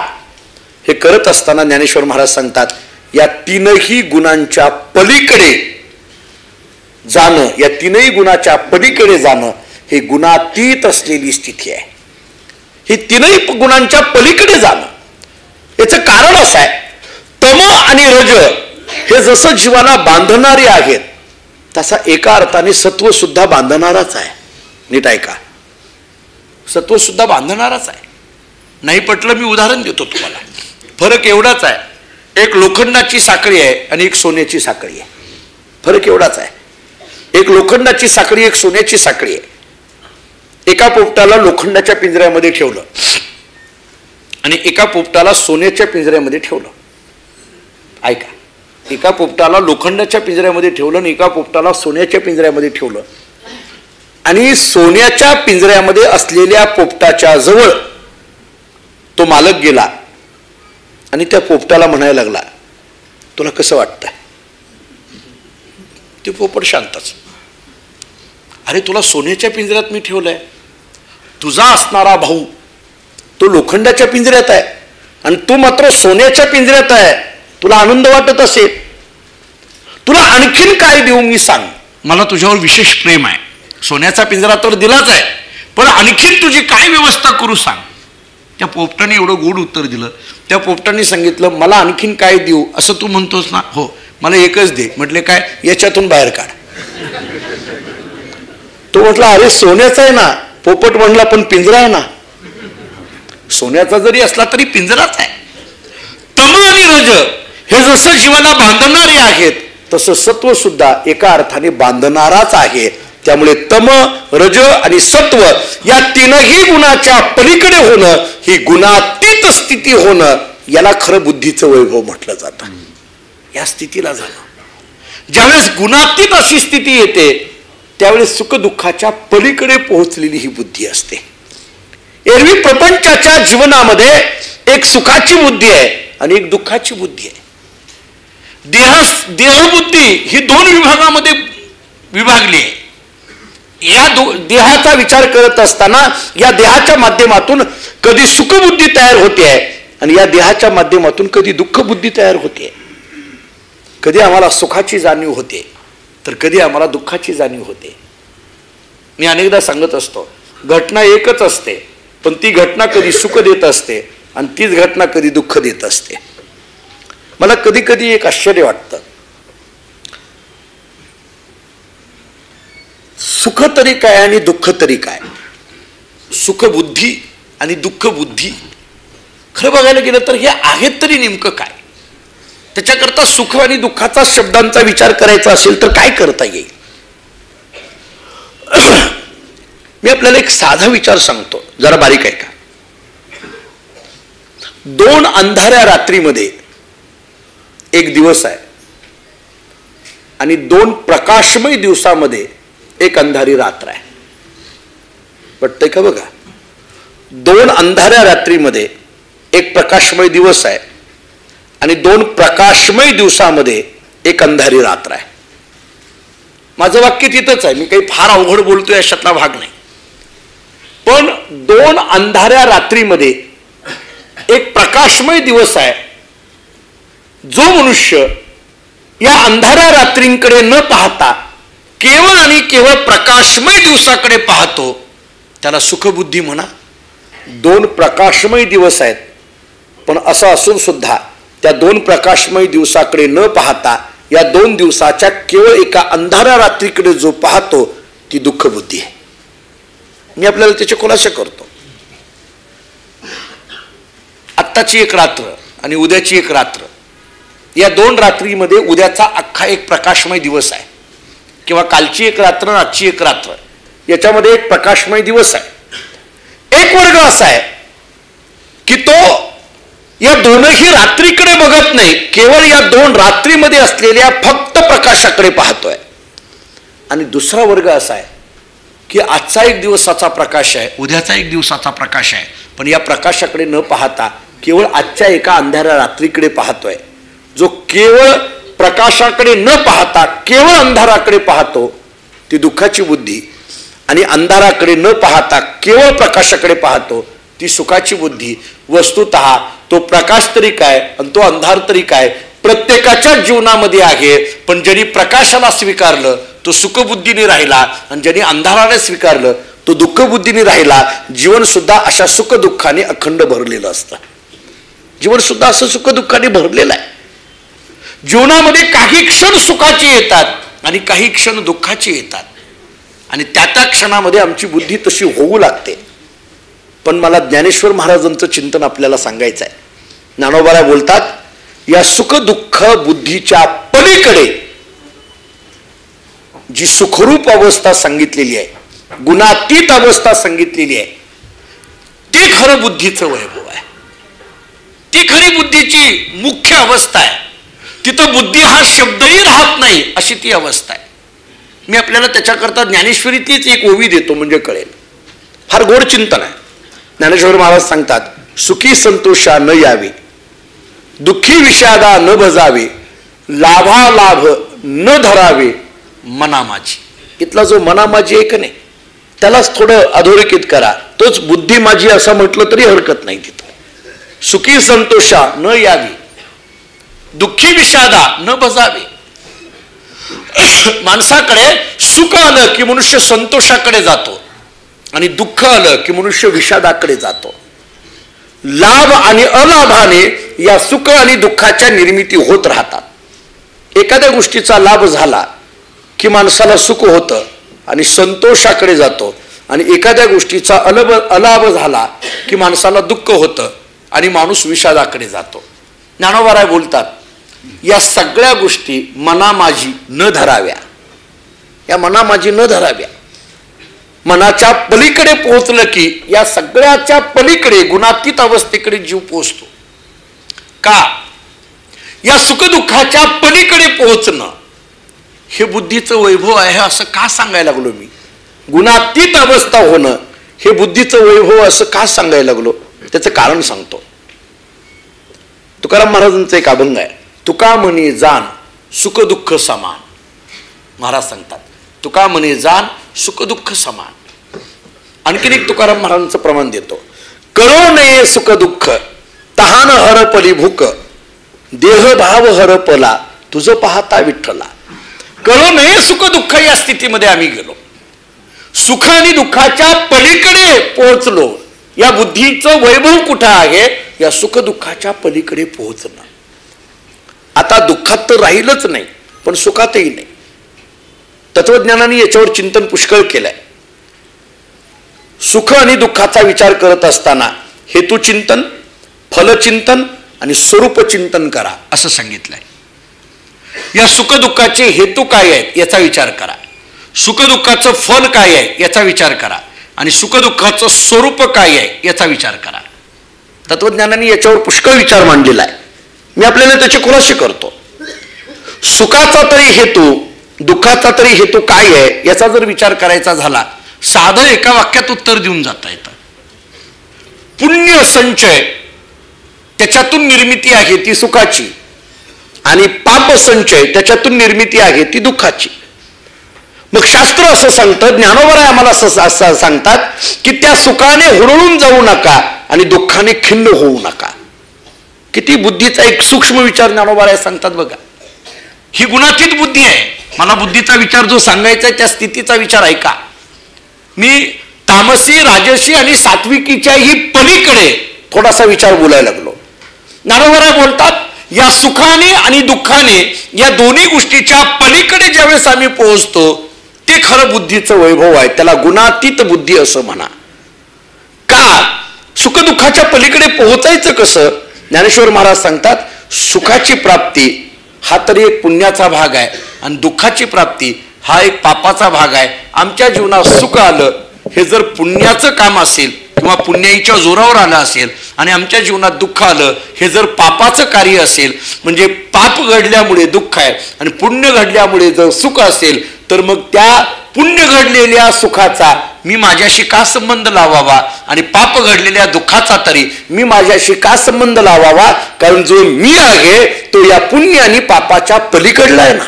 हे करत असताना ज्ञानेश्वर महाराज सांगतात, या 3ही गुणांच्या पलीकडे जाणं, या 3ही गुणाच्या पलीकडे जाणं हे गुणातीत असलेली स्थिती आहे. ही 3ही गुणांच्या पलीकडे जाणं याचं कारण असं आहे, तम आणि रज हे जसं जीवाला बांधणारे आहेत, तसा एका अर्थाने सत्व सुद्धा बांधणाराच आहे. नीट ऐका, सत्व सुद्धा बांधणाराच आहे. नाही पटलं मी उदाहरण देतो तुम्हाला. फरक एवढाच आहे, एक लोखंडाची साखळी आहे आणि एक सोन्याची साखळी आहे. फरक एवढाच आहे, एक लोखंडाची साखळी, एक सोन्याची साखळी आहे. एका पोपटाला लोखंडाच्या पिंजऱ्यामध्ये ठेवलं आणि एका पोपटाला सोन्याच्या पिंजऱ्यामध्ये ठेवलं. ऐका, एका पोपटाला लोखंडाच्या पिंजऱ्यामध्ये ठेवलं आणि एका पोपटाला सोन्याच्या पिंजऱ्यामध्ये ठेवलं. आणि सोन्याच्या पिंजऱ्यामध्ये असलेल्या पोपटाच्या जवळ तो मालक गेला आणि त्या पोपटाला म्हणायला लागला, तुला कसं वाटतंय? ते पोपट शांतच. अरे तुला सोन्याच्या पिंजऱ्यात मी ठेवलंय, तुझा असणारा भाऊ तो लोखंडाच्या पिंजऱ्यात आहे आणि तू मात्र सोन्याच्या पिंजऱ्यात आहे. तुला आनंद वाटत असेल, तुला आणखीन काय देऊ मी सांग? मला तुझ्यावर विशेष प्रेम आहे. सोन्याचा पिंजरा तर दिलाच आहे, पण आणखीन तुझी काय व्यवस्था करू सांग. त्या पोपटाने एवढं गोड उत्तर दिलं. त्या पोपटाने सांगितलं, मला आणखीन काय देऊ असं तू म्हणतोस ना? हो, मला एकच दे. म्हटले काय? याच्यातून बाहेर काढ. तो म्हटला, अरे सोन्याचा आहे ना. पोपट म्हणला, पण पिंजरा आहे ना. सोन्याचा जरी असला तरी पिंजराच आहे. तम आणि रज हे जसं जीवाला बांधणारे आहेत, तसं सत्व सुद्धा एका अर्थाने बांधणाराच आहे. त्यामुळे तम, रज आणि सत्व या 3ही गुणाच्या पलीकडे होणं, ही गुणातीत स्थिती होणं, याला खरं बुद्धीचं वैभव म्हटलं जातं. या स्थितीला जाणं, ज्यावेळेस गुणातीत अशी स्थिती येते, त्यावेळेस सुखदुःखाच्या पलीकडे पोहोचलेली ही बुद्धी असते. एरवी प्रपंचाच्या जीवनामध्ये एक सुखाची बुद्धी आहे आणि एक दुःखाची बुद्धी आहे. देहबुद्धी ही दोन विभागामध्ये विभागली आहे. या देहाचा विचार करत असताना या देहाच्या माध्यमातून कधी सुखबुद्धी तयार होते आहे आणि या देहाच्या माध्यमातून कधी दुःखबुद्धी तयार होते. कधी आम्हाला सुखाची जाणीव होते तर कधी आम्हाला दुःखाची जाणीव होते. मी अनेकदा सांगत असतो, घटना एकच असते पण ती घटना कधी सुख देत असते आणि तीच घटना कधी दुःख देत असते. मला कधी कधी एक आश्चर्य वाटतं, सुख तरी काय आणि दुःख तरी काय? सुखबुद्धी आणि दुःखबुद्धी खरं बघायला गेलं तर हे आहेत तरी नेमकं काय? त्याच्याकरता सुख आणि दुःखाचा शब्दांचा विचार करायचा असेल तर काय करता येईल? मी आपल्याला एक साधा विचार सांगतो, जरा बारीक ऐका. दोन अंधाऱ्या रात्रीमध्ये एक दिवस आहे आणि दोन प्रकाशमय दिवसामध्ये एक अंधारी रात्र आहे. पटतंय का बघा? दोन अंधाऱ्या रात्रीमध्ये एक प्रकाशमय दिवस आहे आणि दोन प्रकाशमय दिवसामध्ये एक अंधारी रात्र आहे. माझं वाक्य तिथंच आहे, मी काही फार अवघड बोलतोय अशातला भाग नाही. पण दोन अंधाऱ्या रात्रीमध्ये एक प्रकाशमय दिवस आहे. जो मनुष्य या अंधाऱ्या रात्रींकडे न पाहता केवळ आणि केवळ प्रकाशमय दिवसाकडे पाहतो त्याला सुखबुद्धी म्हणा. दोन प्रकाशमय दिवस आहेत पण असं असून सुद्धा त्या दोन प्रकाशमय दिवसाकडे न पाहता या दोन दिवसाच्या केवळ एका अंधाऱ्या रात्रीकडे जो पाहतो ती दुःखबुद्धी आहे. मी आपल्याला त्याचे खुलासे करतो. आत्ताची एक रात्र आणि उद्याची एक रात्र, या दोन रात्रीमध्ये उद्याचा अख्खा एक प्रकाशमय दिवस आहे किंवा कालची एक रात्र आणि आजची एक रात्र, याच्यामध्ये एक प्रकाशमय दिवस आहे. एक वर्ग असा आहे की तो या दोनही रात्रीकडे बघत नाही, केवळ या दोन रात्रीमध्ये असलेल्या फक्त प्रकाशाकडे पाहतोय. आणि दुसरा वर्ग असा आहे की आजचा एक दिवसाचा प्रकाश आहे, उद्याचा एक दिवसाचा प्रकाश आहे, पण या प्रकाशाकडे न पाहता केवळ आजच्या एका अंधाऱ्या रात्रीकडे पाहतोय. जो केवळ प्रकाशाकडे न पाहता केवळ अंधाराकडे पाहतो ती दुःखाची बुद्धी, आणि अंधाराकडे न पाहता केवळ प्रकाशाकडे पाहतो ती सुखाची बुद्धी. वस्तुतः तो प्रकाश तरी काय आणि तो अंधार तरी काय प्रत्येकाच्या जीवनामध्ये आहे. पण ज्यांनी प्रकाशाला स्वीकारलं तो सुखबुद्धीने राहिला आणि ज्यांनी अंधाराला स्वीकारलं तो दुःखबुद्धीने राहिला. जीवन सुद्धा अशा सुख दुःखाने अखंड भरलेलं असतं. जीवन सुद्धा असं सुख दुःखाने भरलेलं आहे. जीवनामध्ये काही क्षण सुखाचे येतात आणि काही क्षण दुःखाचे येतात आणि त्या त्या क्षणामध्ये आमची बुद्धी तशी होऊ लागते. पण मला ज्ञानेश्वर महाराजांचं चिंतन आपल्याला सांगायचं आहे. ज्ञानोबा बोलतात, या सुख दुःख बुद्धीच्या पलीकडे जी सुखरूप अवस्था सांगितलेली आहे, गुणातीत अवस्था सांगितलेली आहे, ती खरं बुद्धीचं वैभव आहे. ती खरी बुद्धीची मुख्य अवस्था आहे. तिथं बुद्धी हा शब्दही राहत नाही अशी ती अवस्था आहे. मी आपल्याला त्याच्याकरता ज्ञानेश्वरीतलीच एक ओवी देतो म्हणजे कळेल. फार गोड चिंतन आहे. ज्ञानेश्वर महाराज सांगतात, सुखी संतोषा न यावे, दुःखी विषादा न भजावे, लाभालाभ न धरावे मना माझी. इथला जो मना माझी एक नाही त्यालाच थोडं अधोरेखित करा. तोच बुद्धी माझी असं म्हटलं तरी हरकत नाही. तिथं सुखी संतोषा न यावी, दुःखी विषादा न भजावे. माणसाकडे सुख आलं की मनुष्य संतोषाकडे जातो आणि दुःख आलं की मनुष्य विषादाकडे जातो. लाभ आणि अलाभाने या सुख आणि दुःखाच्या निर्मिती होत राहतात. एखाद्या गोष्टीचा लाभ झाला की माणसाला सुख होतं आणि संतोषाकडे जातो, आणि एखाद्या गोष्टीचा अलाभ झाला की माणसाला दुःख होतं आणि माणूस विषादाकडे जातो. ज्ञानोबा बोलतात, या सगळ्या गोष्टी मना माझी न धराव्या. या मना माझी न धराव्या. मनाच्या पलीकडे पोहोचलं की या सगळ्याच्या पलीकडे गुणातीत अवस्थेकडे जीव पोहोचतो. का? या सुखदुःखाच्या पलीकडे पोहोचणं हे बुद्धीचं वैभव आहे असं का सांगायला लागलो मी? गुणातीत अवस्था होणं हे बुद्धीचं वैभव असं का सांगायला लागलो? त्याचं कारण सांगतो. तुकाराम महाराजांचा एक अभंग आहे, तुका म्हणे जाण सुख दुःख समान. महाराज सांगतात तुका म्हणे जाण सुख दुःख समान. आणखीन एक तुकाराम महाराजांचं प्रमाण देतो. करो नये सुख दुःख तहान हरपली भूक देह भाव हरपला तुझं पाहता विठ्ठला. करो नये सुख दुःख या स्थितीमध्ये आम्ही गेलो. सुख आणि दुःखाच्या पलीकडे पोहोचलो. या बुद्धीचं वैभव कुठं आहे? या सुख दुःखाच्या पलीकडे पोहोचणं. आता दुःखात तर राहीलच नाही पण सुखातही नाही. तत्वज्ञानाने याच्यावर चिंतन पुष्कळ केलंय. सुख आणि दुःखाचा विचार करत असताना हेतुचिंतन, फलचिंतन आणि स्वरूप चिंतन करा असं सांगितलंय. या सुख दुःखाचे हेतू काय आहेत याचा विचार करा. सुख दुःखाचं फल काय आहे याचा विचार करा आणि सुख दुःखाचं स्वरूप काय आहे याचा विचार करा. तत्वज्ञानाने याच्यावर पुष्कळ विचार मांडलेला आहे. मी आपल्याला त्याचे खुलासे करतो. सुखाचा तरी हेतू, दुःखाचा तरी हेतू काय आहे याचा जर विचार करायचा झाला, साधं एका वाक्यात उत्तर देऊन जाता येतं. पुण्य संचय त्याच्यातून निर्मिती आहे ती सुखाची आणि पाप संचय त्याच्यातून निर्मिती आहे ती दुःखाची. मग शास्त्र असं सांगतं, ज्ञानोबराय आम्हाला असं सांगतात की त्या सुखाने हुरळून जाऊ नका आणि दुःखाने खिन्न होऊ नका. किती बुद्धीचा एक सूक्ष्म विचार ज्ञानोबराय सांगतात बघा. ही गुणातीत बुद्धी आहे. मला बुद्धीचा विचार जो सांगायचा आहे त्या स्थितीचा विचार ऐका. मी तामसी, राजसी आणि सात्विकीच्याही पलीकडे थोडासा विचार बोलायला लागलो. ज्ञानोबराय बोलतात या सुखाने आणि दुःखाने या दोन्ही गोष्टीच्या पलीकडे ज्यावेळेस आम्ही पोहोचतो ते खरं बुद्धीचं वैभव आहे. त्याला गुणातीत बुद्धी असं म्हणा. का? सुखदुःखाच्या पलीकडे पोहोचायचं कसं? ज्ञानेश्वर महाराज सांगतात सुखाची प्राप्ती हा तरी एक पुण्याचा भाग आहे आणि दुःखाची प्राप्ती हा एक पापाचा भाग आहे. आमच्या जीवनात सुख आलं हे जर पुण्याचं काम असेल किंवा पुण्याईच्या जोरावर आलं असेल आणि आमच्या जीवनात दुःख आलं हे जर पापाचं कार्य असेल, म्हणजे पाप घडल्यामुळे दुःख आहे आणि पुण्य घडल्यामुळे जर सुख असेल, तर मग त्या पुण्य घडलेल्या सुखाचा मी माझ्याशी का संबंध लावावा आणि पाप घडलेल्या दुःखाचा तरी मी माझ्याशी का संबंध लावावा? कारण जो मी आहे तो या पुण्य आणि पापाच्या पलीकडला आहे ना.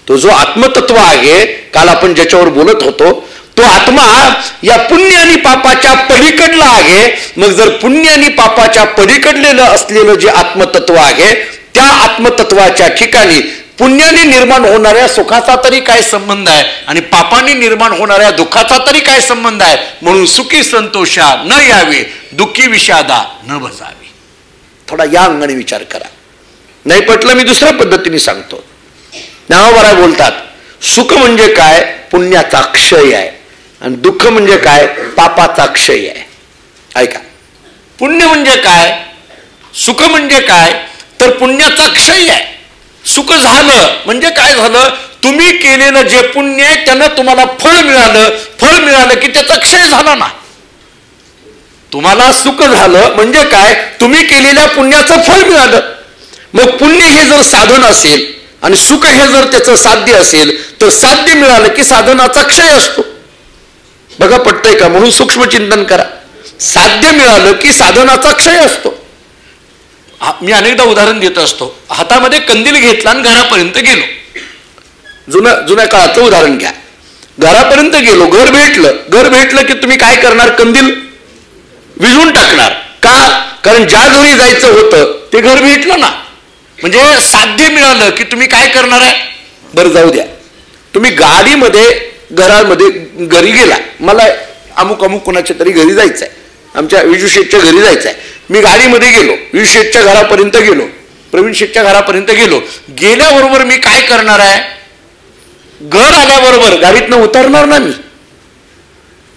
तो जो आत्मतत्व आहे, काल आपण ज्याच्यावर बोलत होतो, तो आत्मा या पुण्य आणि पापाच्या पलीकडला आहे. मग जर पुण्य आणि पापाच्या पलीकडलेलं असलेलं जे आत्मतत्व आहे त्या आत्मतत्वाच्या ठिकाणी पुण्याने निर्माण होणाऱ्या सुखाचा तरी काय संबंध आहे आणि पापाने निर्माण होणाऱ्या दुःखाचा तरी काय संबंध आहे? म्हणून सुखी संतोषा न यावे, दुःखी विषादा न बसावे. थोडा या अंगाने विचार करा. नाही पटलं मी दुसऱ्या पद्धतीने सांगतो. ज्ञानोबराय बोलतात सुख म्हणजे काय? पुण्याचा क्षय आहे आणि दुःख म्हणजे काय? पापाचा क्षय आहे. ऐका, पुण्य म्हणजे काय? सुख म्हणजे काय? तर पुण्याचा क्षय आहे. सुख झालं म्हणजे काय झालं? तुम्ही केलेलं जे पुण्य आहे त्यानं तुम्हाला फळ मिळालं. फळ मिळालं की त्याचा क्षय झाला ना. तुम्हाला सुख झालं म्हणजे काय? तुम्ही केलेल्या पुण्याचं फळ मिळालं. मग पुण्य हे जर साधन असेल आणि सुख हे जर त्याचं साध्य असेल तर साध्य मिळालं की साधनाचा क्षय असतो. बघा पटतंय का? म्हणून सूक्ष्म चिंतन करा. साध्य मिळालं की साधनाचा क्षय असतो. मी अनेकदा उदाहरण देत असतो. हातामध्ये कंदील घेतला आणि घरापर्यंत गेलो. जुन्या काळाचं उदाहरण घ्या. घरापर्यंत गेलो, घर भेटलं की तुम्ही काय करणार? कंदील विझून टाकणार. का? कारण ज्या घरी जायचं होतं ते घर भेटलं ना. म्हणजे साध्य मिळालं की तुम्ही काय करणार आहे? बरं जाऊ द्या, तुम्ही गाडीमध्ये घरामध्ये घरी गेला. मला अमुक कोणाच्या तरी घरी जायचंय, आमच्या विजू शेठच्या घरी जायचंय. मी गाडीमध्ये गेलो, विजू शेठच्या घरापर्यंत गेलो, प्रवीण शेठच्या घरापर्यंत गेलो. गेल्याबरोबर मी काय करणार आहे? घर आल्याबरोबर गाडीतनं उतरणार ना. मी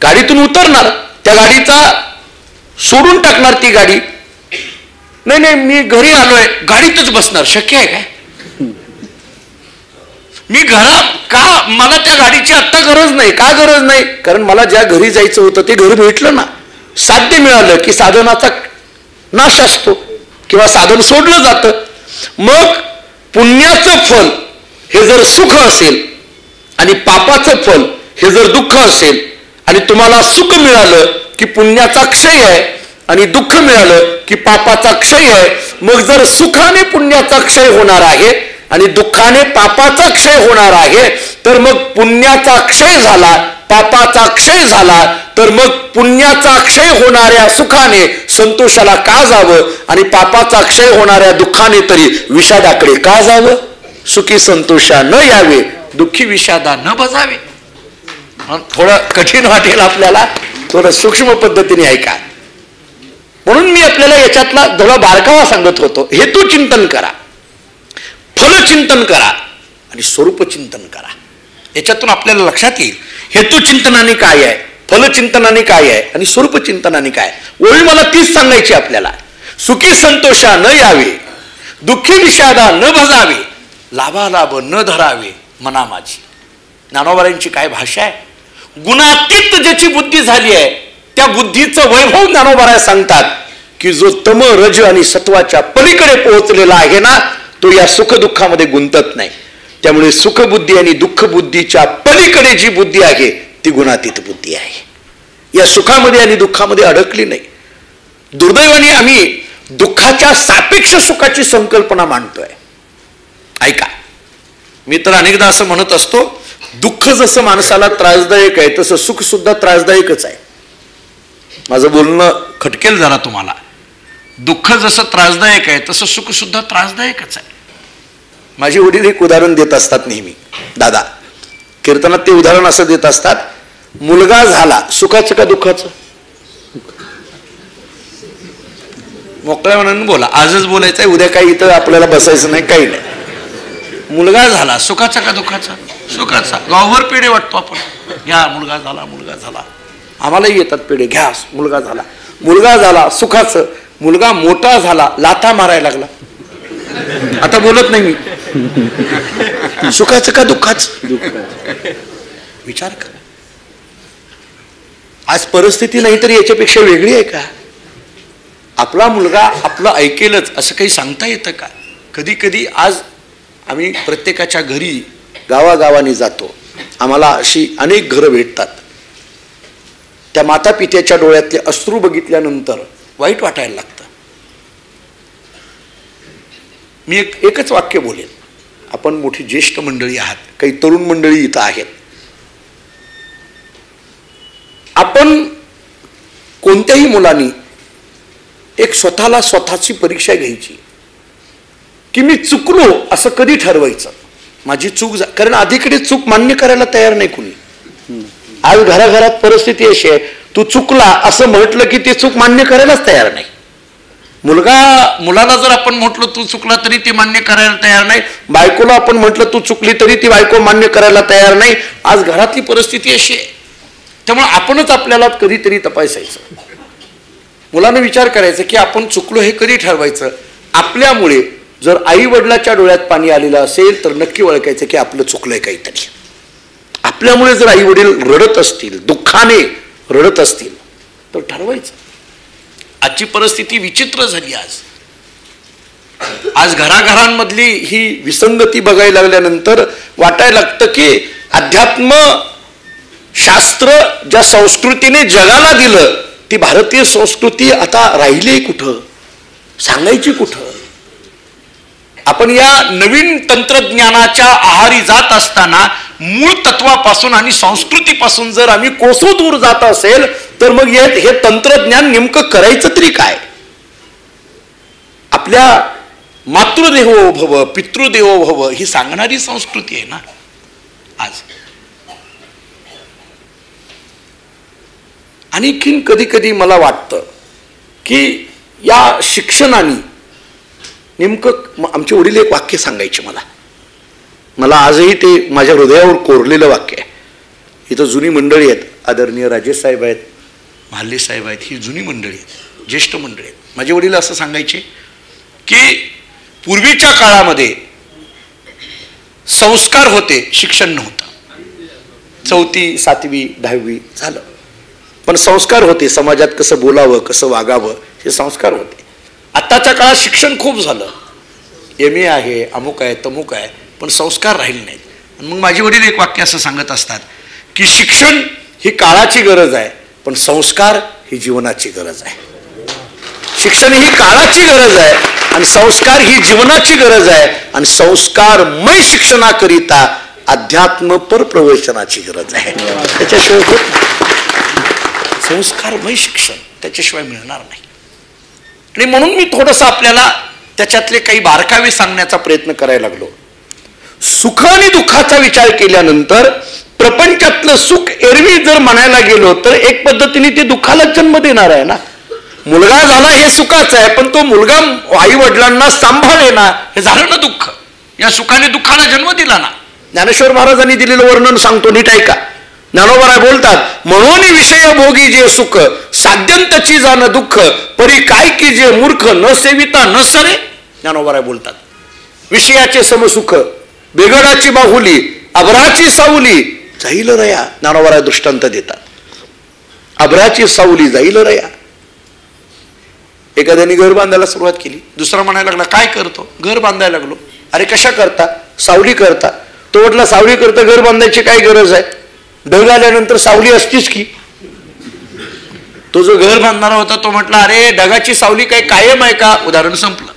गाडीतून उतरणार, त्या गाडीचा सोडून टाकणार ती गाडी. नाही मी घरी आलोय, गाडीतच बसणार. शक्य आहे काय? मी का मला त्या गाडीची आत्ता गरज नाही. का गरज नाही? कारण मला ज्या घरी जायचं होतं ते घर भेटलं ना. साध्य मिळालं की साधनाचा नाश असतो किंवा साधन सोडलं जातं. मग पुण्याचं फल हे जर सुख असेल आणि पापाचं फल हे जर दुःख असेल आणि तुम्हाला सुख मिळालं की पुण्याचा क्षय आहे आणि दुःख मिळालं की पापाचा क्षय आहे. मग जर सुखाने पुण्याचा क्षय होणार आहे आणि दुःखाने पापाचा क्षय होणार आहे, तर मग पुण्याचा क्षय झाला, पापाचा क्षय झाला, तर मग पुण्याचा क्षय होणाऱ्या सुखाने संतोषाला का जावं आणि पापाचा क्षय होणाऱ्या दुःखाने तरी विषादाकडे का जावं? सुखी संतोषा न यावे, दुःखी विषादा न बजावे. थोडं कठीण वाटेल आपल्याला, थोडं सूक्ष्म पद्धतीने ऐका. म्हणून मी आपल्याला याच्यातला थोडा बारकावा सांगत होतो. हेतू चिंतन करा, फलचिंतन करा आणि स्वरूप चिंतन करा. याच्यातून आपल्याला लक्षात येईल हेतू चिंतनाने काय आहे, फलचिंतनाने काय आहे आणि स्वरूप चिंतनाने काय. ओळी मला तीच सांगायची आपल्याला. सुखी संतोषा न यावे, दुःखी विषादा न भजावे, लाभालाभ न धरावे मना माझी. ज्ञानोबांची काय भाषा आहे. गुणातीत ज्याची बुद्धी झाली आहे त्या बुद्धीचं वैभव ज्ञानोबा सांगतात की जो तम रज आणि सत्वाच्या पलीकडे पोहोचलेला आहे ना, तो या सुख दुःखामध्ये गुंतत नाही. त्यामुळे सुखबुद्धी आणि दुःख बुद्धीच्या पलीकडे जी बुद्धी आहे ती गुणातीत बुद्धी आहे. या सुखामध्ये आणि दुःखामध्ये अडकली नाही. दुर्दैवाने आम्ही दुःखाच्या सापेक्ष सुखाची संकल्पना मांडतोय. ऐका, मी तर अनेकदा असं म्हणत असतो, दुःख जसं माणसाला त्रासदायक आहे तसं सुख सुद्धा त्रासदायकच आहे. माझं बोलणं खटकेल जरा तुम्हाला. दुःख जसं त्रासदायक आहे तसं सुख सुद्धा त्रासदायकच आहे. माझे वडील एक उदाहरण देत असतात नेहमी. दादा कीर्तनात ते उदाहरण असं देत असतात, मुलगा झाला सुखाचं का दुःखाचं? मोकळ्या मनाने बोला, आजच बोलायचं आहे, उद्या काही इथं आपल्याला बसायचं नाही, काही नाही. मुलगा झाला सुखाचा का दुःखाचा? सुखाचा. गावभर पेढे वाटतो आपण, घ्या मुलगा झाला, मुलगा झाला. आम्हालाही येतात पेढे, घ्या मुलगा झाला. मुलगा झाला सुखाचं. मुलगा मोठा झाला, लाथा मारायला लागला. आता बोलत नाही मी. सुखाचं का दुःखाचं? विचार कर. आज परिस्थिती नाही तरी याच्यापेक्षा वेगळी आहे का? आपला मुलगा आपलं ऐकेलच असं काही सांगता येतं का? कधी कधी आज आम्ही प्रत्येकाच्या घरी गावागावाने जातो, आम्हाला अशी अनेक घरं भेटतात. त्या माता पित्याच्या डोळ्यातले अश्रू बघितल्यानंतर वाईट वाटायला लागतं. मी एकच वाक्य बोलेन. आपण मोठी ज्येष्ठ मंडळी आहात, काही तरुण मंडळी इथं आहेत. आपण कोणत्याही मुलांनी एक स्वतःला स्वतःची परीक्षा घ्यायची की मी चुकलो असं कधी ठरवायचं. माझी चूक कारण आधीकडे चूक मान्य करायला तयार नाही कुणी. आज घराघरात परिस्थिती अशी आहे, तू चुकला असं म्हटलं की ते चूक मान्य करायलाच तयार नाही. मुलाला जर आपण म्हटलं तू चुकला तरी ते मान्य करायला तयार नाही. बायकोला आपण म्हटलं तू चुकली तरी ती बायको मान्य करायला तयार नाही. आज घरातली परिस्थिती अशी आहे. त्यामुळे आपणच आपल्याला कधीतरी तपासायचं. मुलांना विचार करायचं की आपण चुकलो हे कधी ठरवायचं. आपल्यामुळे जर आई वडिलाच्या डोळ्यात पाणी आलेलं असेल तर नक्की ओळखायचं की आपलं चुकलंय काहीतरी. आपल्यामुळे जर आई वडील रडत असतील, दुःखाने रडत असतील तर ठरवायचं. आजची परिस्थिती विचित्र झाली. आज घराघरांमधली ही विसंगती बघायला लागल्यानंतर वाटायला लागतं की अध्यात्म शास्त्र ज्या संस्कृतीने जगाला दिलं ती भारतीय संस्कृती आता राहिली कुठं, सांगायची कुठं. आपण या नवीन तंत्रज्ञानाच्या आहारी जात असताना मूळ तत्वापासून आणि संस्कृतीपासून जर आम्ही कोसो दूर जात असेल तर मग हे तंत्रज्ञान नेमकं करायचं तरी काय. आपल्या मातृदेवो भव पितृदेवो भव ही सांगणारी संस्कृती आहे ना आज. आणखीन कधी कधी मला वाटतं की या शिक्षणाने नेमकं आमचे वडील एक वाक्य सांगायचे मला आजही ते माझ्या हृदयावर कोरलेलं वाक्य आहे. इथं जुनी मंडळी आहेत, आदरणीय राजेश साहेब आहेत, महाल्ले साहेब आहेत, ही जुनी मंडळी आहेत, ज्येष्ठ मंडळी आहेत. माझे वडील असं सांगायचे की पूर्वीच्या काळामध्ये संस्कार होते, शिक्षण नव्हतं. 4वी 7वी 10वी झालं पण संस्कार होते. समाजात कसं बोलावं, कसं वागावं हे संस्कार होते. आत्ताच्या काळात शिक्षण खूप झालं, MA आहे, अमुक आहे, तमुक आहे, पण संस्कार राहिले नाहीत. मग माझे वडील एक वाक्य असं सांगत असतात की शिक्षण ही काळाची गरज आहे पण संस्कार ही जीवनाची गरज आहे. शिक्षण ही काळाची गरज आहे आणि संस्कार ही जीवनाची गरज आहे आणि संस्कारमय शिक्षणाकरिता अध्यात्म पर प्रवचनाची गरज आहे. त्याच्याशिवाय होत नाही. संस्कारमय शिक्षण त्याच्याशिवाय मिळणार नाही. आणि म्हणून मी थोडंसं आपल्याला त्याच्यातले काही बारकावे सांगण्याचा प्रयत्न करायला लागलो. सुख आणि दुःखाचा विचार केल्यानंतर प्रपंचातलं सुख एरवी जर म्हणायला गेलो तर एक पद्धतीने ते दुःखाला जन्म देणार आहे ना. मुलगा झाला हे सुखाचं आहे, पण तो मुलगा आई वडिलांना सांभाळेना हे झालं ना दुःख. या सुखाने दुःखाला जन्म दिला ना. ज्ञानेश्वर महाराजांनी दिलेलं वर्णन सांगतो, नीट ऐका. ज्ञानोबा बोलतात, म्हणून विषय भोगी जे सुख साध्यंतची जाण दुःख परी काय की जे मूर्ख न सेविता न सरे. ज्ञानोबा बोलतात, विषयाचे समसुख बेगडाची बाहुली अभराची सावली जाईल रया. ज्ञानोबा दृष्टांत देतात, अभराची सावली जाईल रया. एखाद्याने घर बांधायला सुरुवात केली, दुसरा म्हणायला लागला काय करतो, घर बांधायला लागलो. अरे कशा करता, सावली करता. तो म्हटला सावली करता घर बांधायची काय गरज आहे, ढग आल्यानंतर सावली असतीच की. तो जो घर बांधणारा होता तो म्हटला अरे ढगाची सावली काही कायम आहे का. उदाहरण संपलं.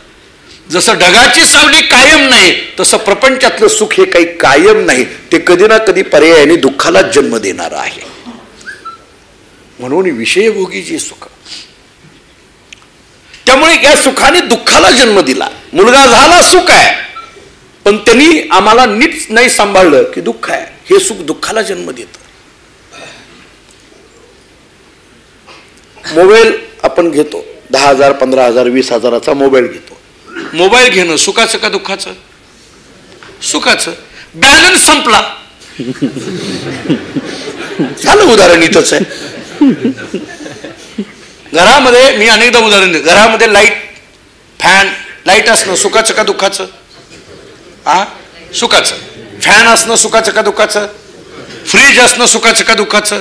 जसं ढगाची सावली कायम नाही तसं प्रपंचातलं सुख हे काही कायम नाही, ते कधी ना कधी पर्यायाने दुःखाला जन्म देणार आहे. म्हणून विषयभोगी जे सुख, त्यामुळे या सुखाने दुःखाला जन्म दिला. मुलगा झाला सुख आहे, पण त्यांनी आम्हाला नीट नाही सांभाळलं की दुःख आहे. हे सुख दुःखाला जन्म देत. मोबाईल आपण घेतो 10,000 15,000 20,000चा मोबाईल घेतो. मोबाईल घेणं सुखाचं का दुःखाचं. सुखाचं. बॅलन्स संपला झालं. उदाहरण इथंच आहे. घरामध्ये मी अनेकदा उदाहरण देतो, घरामध्ये लाईट फॅन लाईट असणं सुखाचं का दुःखाचं. सुखाचं. फॅन असणं सुखाचं का दुःखाचं. फ्रीज असणं सुखाचं का दुःखाचं.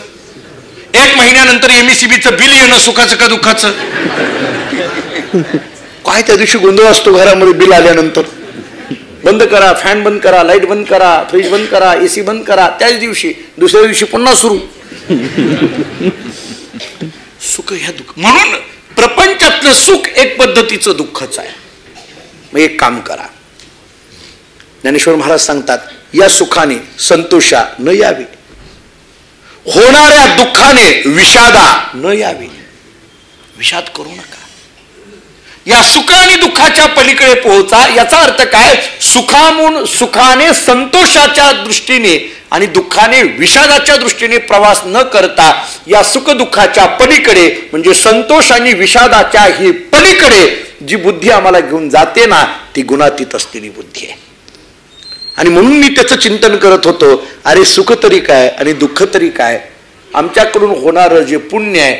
1 महिन्यानंतर एमईसीबीचं बिल येणं सुखाचं का दुःखाचं. काय त्या दिवशी गोंधळ असतो घरामध्ये बिल आल्यानंतर. बंद करा, फॅन बंद करा, लाईट बंद करा, फ्रीज बंद करा, एसी बंद करा. त्याच दिवशी दुसऱ्या दिवशी पुन्हा सुरू. सुख ह्या दुःख. म्हणून प्रपंचातलं सुख एक पद्धतीचं दुःखच आहे. मग एक काम करा, ज्ञानेश्वर महाराज सांगतात, या सुखाने संतोषा न यावी, होणाऱ्या दुःखाने विषादा न यावी. विषाद करू नका. या सुख आणि दुःखाच्या पलीकडे पोहोचा. याचा अर्थ काय, सुखाने संतोषाच्या दृष्टीने आणि दुःखाने विषादाच्या दृष्टीने प्रवास न करता या सुख दुःखाच्या पलीकडे म्हणजे संतोष आणि विषादाच्या ही पलीकडे जी बुद्धी आम्हाला घेऊन जाते ना, ती गुणातीत असलेली बुद्धी आहे. आणि म्हणून मी त्याचं चिंतन करत होतो, अरे सुख तरी काय आणि दुःख तरी काय. आमच्याकडून होणारं जे पुण्य आहे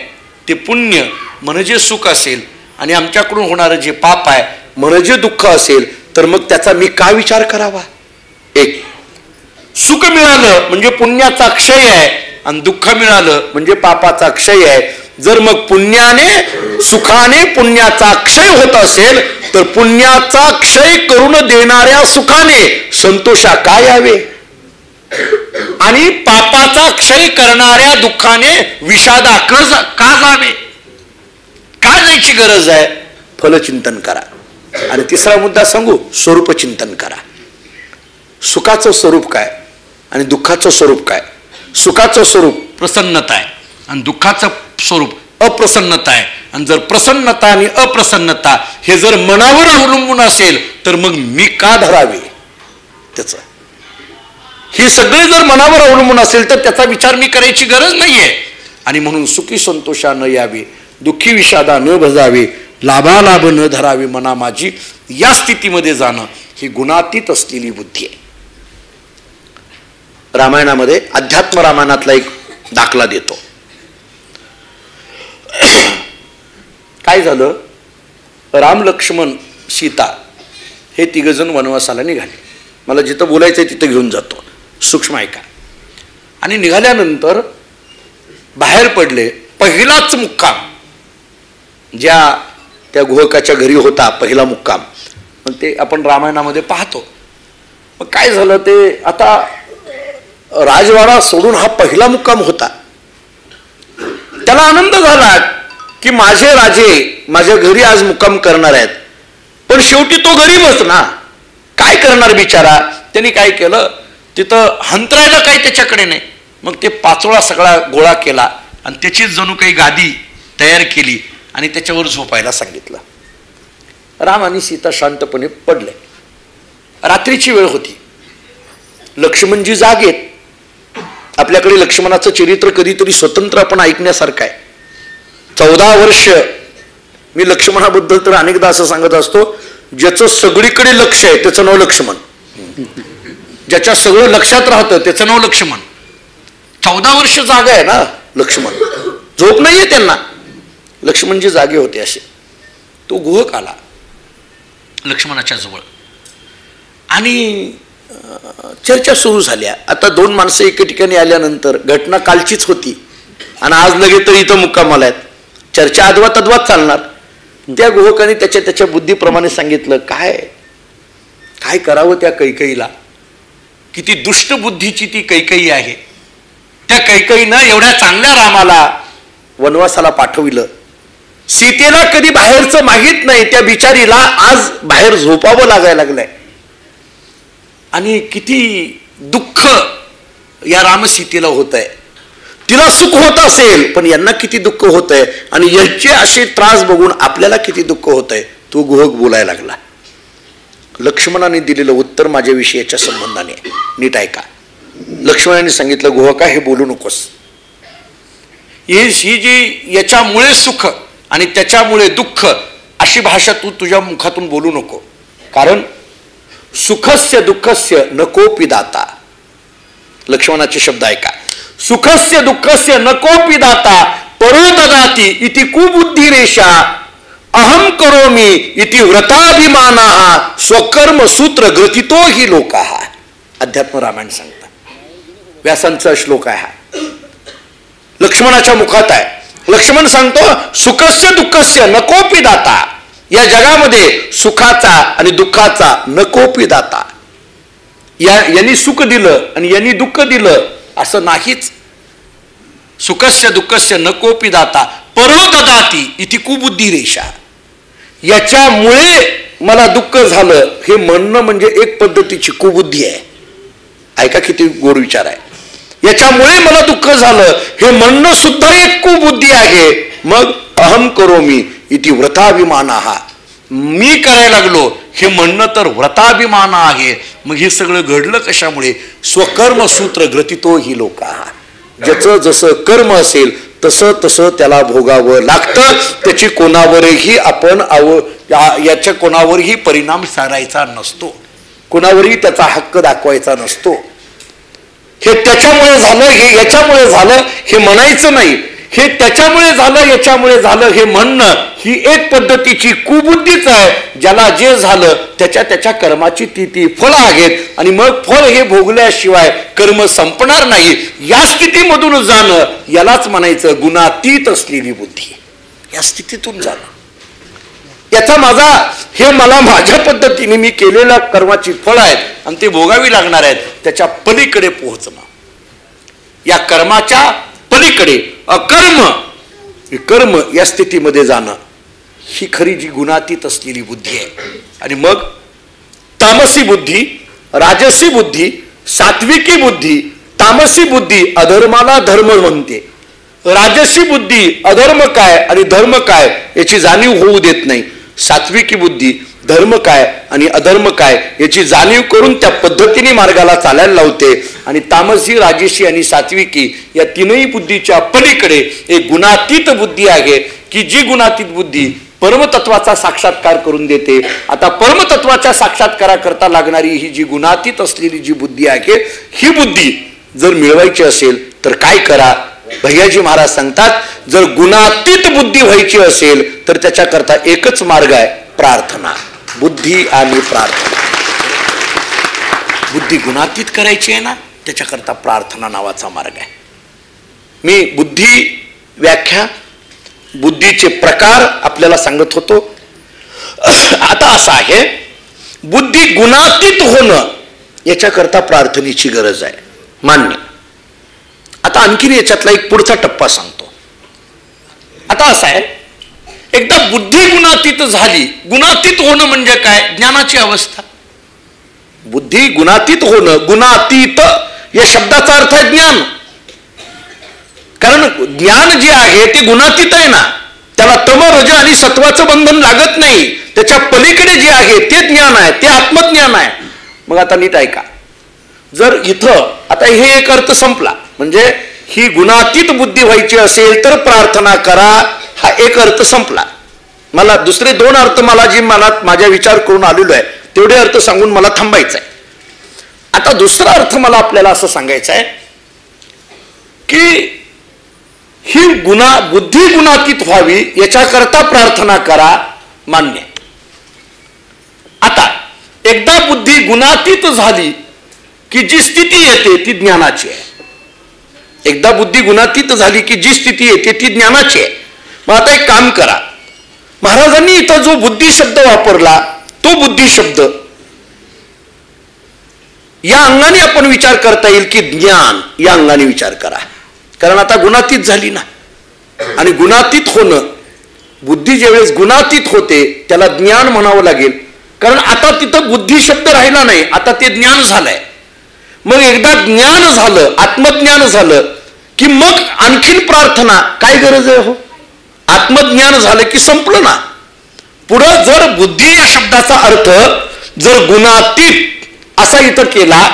ते पुण्य म्हणजे सुख असेल आणि आमच्याकडून होणारं जे पाप आहे म्हणजे दुःख असेल, तर मग त्याचा मी का विचार करावा. एक, सुख मिळालं म्हणजे पुण्याचा क्षय आहे आणि दुःख मिळालं म्हणजे पापाचा क्षय आहे. जर मग पुण्याने सुखाने पुण्याचा क्षय होत असेल तर पुण्याचा क्षय करून देणाऱ्या सुखाने संतोषा का यावे आणि पापाचा क्षय करणाऱ्या दुःखाने विषादा का जावे. का जायची गरज आहे. फलचिंतन करा. आणि तिसरा मुद्दा सांगू, स्वरूप चिंतन करा. सुखाचं स्वरूप काय आणि दुःखाचं स्वरूप काय. सुखाचं स्वरूप प्रसन्नता आहे आणि दुःखाचं स्वरूप अप्रसन्नता आहे. आणि जर प्रसन्नता आणि अप्रसन्नता हे जर मनावर अवलंबून असेल तर मग मी का धरावे त्याच. हे सगळे जर मनावर अवलंबून असेल तर त्याचा विचार मी करायची गरज नाहीये. आणि म्हणून सुखी संतोषा न यावी, दुःखी विषादा न भजावे, लाभालाभ न धरावे मना माझी. या स्थितीमध्ये जाणं ही गुणातीत असलेली बुद्धी आहे. रामायणामध्ये अध्यात्म रामायणातला एक दाखला देतो. काय झालं, राम लक्ष्मण सीता हे तिघजण वनवासाला निघाले. मला जिथं बोलायचंय तिथं घेऊन जातो, सूक्ष्म ऐका. आणि निघाल्यानंतर बाहेर पडले. पहिलाच मुक्काम ज्या त्या गुहकाच्या घरी होता, पहिला मुक्काम. मग ते आपण रामायणामध्ये पाहतो. मग काय झालं, ते आता राजवाडा सोडून हा पहिला मुक्काम होता. त्याला आनंद झाला की माझे राजे माझ्या घरी आज मुक्काम करणार आहेत, पण शेवटी तो गरीबच ना, काय करणार बिचारा. त्यांनी काय केलं, तिथं हंतरायला काही त्याच्याकडे नाही, मग ते पाचोळा सगळा गोळा केला आणि त्याचीच जणू काही गादी तयार केली आणि त्याच्यावर झोपायला सांगितलं. राम आणि सीता शांतपणे पडले. रात्रीची वेळ होती. लक्ष्मणजी जागेत. आपल्याकडे लक्ष्मणाचं चरित्र कधीतरी स्वतंत्र आपण ऐकण्यासारखं आहे. 14 वर्ष मी लक्ष्मणाबद्दल तर अनेकदा असं सांगत असतो, ज्याचं सगळीकडे लक्ष आहे त्याचं नाव लक्ष्मण, ज्याच्या सगळं लक्षात राहतं त्याचं नाव लक्ष्मण. 14 वर्ष जागा आहे ना लक्ष्मण, झोप नाहीये त्यांना. लक्ष्मणजी जागे होते असे. तो गुहक आला लक्ष्मणाच्या जवळ आणि चर्चा सुरू झाल्या. आता 2 माणसं एके ठिकाणी आल्यानंतर घटना कालचीच होती आणि आज लगेच तर इथं मुक्कामाला आहेत, चर्चा अद्वा तद्वात चालणार. त्या गुहकाने त्याच्या बुद्धीप्रमाणे सांगितलं, काय करावं त्या कैकेयीला. किती दुष्ट बुद्धीची ती कैकेयी आहे. त्या कैकेयीनं एवढ्या चांगल्या रामाला वनवासाला पाठविलं. सीतेला कधी बाहेरचं माहीत नाही, त्या बिचारीला आज बाहेर झोपावं लागायला लागलंय. आणि किती दुःख या रामसीतेला होत आहे. तिला सुख होत असेल पण यांना किती दुःख होत आहे आणि यांचे असे त्रास बघून आपल्याला किती दुःख होत आहे. तो गुहक बोलायला लागला. लक्ष्मणाने दिलेलं उत्तर माझ्या विषयाच्या संबंधाने नीट ऐका. लक्ष्मणाने सांगितलं, गुहका हे बोलू नकोस. ही जी याच्यामुळे सुख आणि त्याच्यामुळे दुःख अशी भाषा तू तुझ्या मुखातून बोलू नको. कारण सुखस्य दुःखस्य न कोपी दाता. लक्ष्मणाचे शब्द ऐका. सुखस्य दुःखस्य न कोपी दाता परो ददाति इति कुबुद्धी रेषा अहम करोमि इति व्रताभिमानाः स्वकर्म सूत्र ग्रथितो हि लोकाः. अध्यात्म रामायण सांगतात. व्यासांचा श्लोक आहे हा, लक्ष्मणाच्या मुखात आहे. लक्ष्मण सांगतो, सुखस्य दुःखस्य न कोपी दाता. या जगामध्ये सुखाचा आणि दुःखाचा नकोपी दाता. यांनी सुख दिलं आणि यांनी दुःख दिलं असं नाहीच. सुखस्य दुःखस्य नकोपी दाता परो ददाति इति कुबुद्धी रेषा. याच्यामुळे मला दुःख झालं हे म्हणणं म्हणजे एक पद्धतीची कुबुद्धी आहे. ऐका किती गोड विचार आहे. याच्यामुळे मला दुःख झालं हे म्हणणं सुद्धा एक कुबुद्धी आहे. मग अहम करोमि इति व्रताभिमानाः. मी करायला लागलो हे म्हणणं तर व्रताभिमान आहे. मग हे सगळं घडलं कशामुळे? स्वकर्म सूत्र ग्रथितो हि लोकाः. ज्याचं जसं कर्म असेल तसं तसं त्याला भोगावं लागतं. त्याची कोणावरही आपण याच्या कोणावरही परिणाम सारायचा नसतो, कोणावरही त्याचा हक्क दाखवायचा नसतो. हे त्याच्यामुळे झालं, हे याच्यामुळे झालं हे म्हणायचं नाही. हे त्याच्यामुळे झालं याच्यामुळे झालं हे म्हणणं ही एक पद्धतीची कुबुद्धीच आहे. ज्याला जे झालं त्याच्या कर्माची ती फळं आहेत आणि मग फळ हे भोगल्याशिवाय कर्म संपणार नाही. या स्थितीमधून जाणं यालाच म्हणायचं गुणातीत असलेली बुद्धी. या स्थितीतून जाणं याचा मला माझ्या पद्धतीने मी केलेल्या कर्माची फळं आहेत आणि ते भोगावी लागणार आहेत. त्याच्या पलीकडे पोहोचणं, या कर्माच्या पलीकडे कर्म या स्थितीमध्ये जाणं ही खरी जी गुणातीत असलेली बुद्धी आहे. आणि मग तामसी बुद्धी, राजसी बुद्धी, सात्विकी बुद्धी. तामसी बुद्धी अधर्माला धर्म म्हणते. राजसी बुद्धी अधर्म काय आणि धर्म काय याची जाणीव होऊ देत नाही. सात्विकी बुद्धी धर्म काय आणि अधर्म काय याची जाणीव करून त्या पद्धतीने मार्गाला चालायला लावते. आणि तामसी, राजसी आणि सात्विकी या तीनही बुद्धीच्या पलीकडे एक गुणातीत बुद्धी आहे की जी गुणातीत बुद्धी परमतत्वाचा साक्षात्कार करून देते. आता परमतत्वाच्या साक्षात्काराकरता लागणारी ही जी गुणातीत असलेली जी बुद्धी आहे ही बुद्धी जर मिळवायची असेल तर काय करा? भैयाजी महाराज सांगतात, जर गुणातीत बुद्धी व्हायची असेल तर त्याच्याकरता एकच मार्ग आहे, प्रार्थना. बुद्धी आणि प्रार्थना. बुद्धी गुणातीत करायची आहे ना, त्याच्याकरता प्रार्थना नावाचा मार्ग आहे. मी बुद्धी व्याख्या, बुद्धीचे प्रकार आपल्याला सांगत होतो. आता असं आहे, बुद्धी गुणातीत होणं याच्याकरता प्रार्थनेची गरज आहे, मान्य. आता आणखीन याच्यातला एक पुढचा टप्पा सांगतो. आता असं आहे, एकदा बुद्धी गुणातीत झाली, गुणातीत होणं म्हणजे काय? ज्ञानाची अवस्था. बुद्धी गुणातीत होणं, गुणातीत या शब्दाचा अर्थ आहे ज्ञान. कारण ज्ञान जे आहे ते गुणातीत आहे ना, त्याला तम रज आणि सत्वाचं बंधन लागत नाही. त्याच्या पलीकडे जे आहे ते ज्ञान आहे, ते आत्मज्ञान आहे. मग आता नीट ऐका, जर इथं आता हे एक अर्थ संपला, म्हणजे ही गुणातीत बुद्धी व्हायची असेल तर प्रार्थना करा, हा एक अर्थ संपला. मला दुसरे दोन अर्थ मला जी मनात माझ्या विचार करून आलेलो आहे तेवढे अर्थ सांगून मला थांबायचं आहे. आता दुसरा अर्थ मला आपल्याला असं सांगायचं आहे की ही बुद्धी गुणातीत व्हावी याच्याकरता प्रार्थना करा, मान्य. आता एकदा बुद्धी गुणातीत झाली की जी स्थिती येते ती ज्ञानाची आहे. एकदा बुद्धी गुणातीत झाली की जी स्थिती येते ती ज्ञानाची आहे. मग आता एक काम करा, महाराजांनी इथं जो बुद्धी शब्द वापरला तो बुद्धी शब्द या अंगाने आपण विचार करता येईल की ज्ञान या अंगाने विचार करा. कारण आता गुणातीत झाली ना, आणि गुणातीत होणं, बुद्धी ज्यावेळेस गुणातीत होते त्याला ज्ञान म्हणावं लागेल. कारण आता तिथं बुद्धी शब्द राहिला नाही, आता ते ज्ञान झालंय. मग एकदा ज्ञान झालं, आत्मज्ञान झालं की मग आणखीन प्रार्थना काय गरज आहे? हो, आत्मज्ञान झालं की संपलं ना. पुढं जर बुद्धी या शब्दाचा अर्थ जर गुणातीत असा इथं केला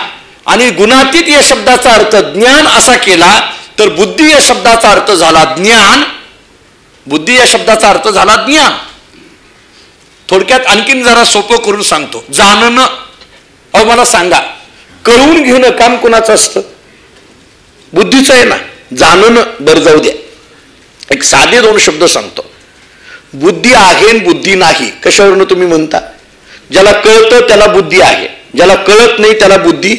आणि गुणातीत या शब्दाचा अर्थ ज्ञान असा केला तर बुद्धी या शब्दाचा अर्थ झाला ज्ञान, बुद्धी या शब्दाचा अर्थ झाला ज्ञान. थोडक्यात आणखीन जरा सोपं करून सांगतो. जाणणं, अहो मला सांगा, कळवून घेणं काम कोणाचं असतं? बुद्धीचं आहे ना. जाणणं बरं जाऊ द्या, एक साधे दोन शब्द सांगतो. बुद्धी आहे आणि बुद्धी नाही कशावरून तुम्ही म्हणता? ज्याला कळतं त्याला बुद्धी आहे, ज्याला कळत नाही त्याला बुद्धी,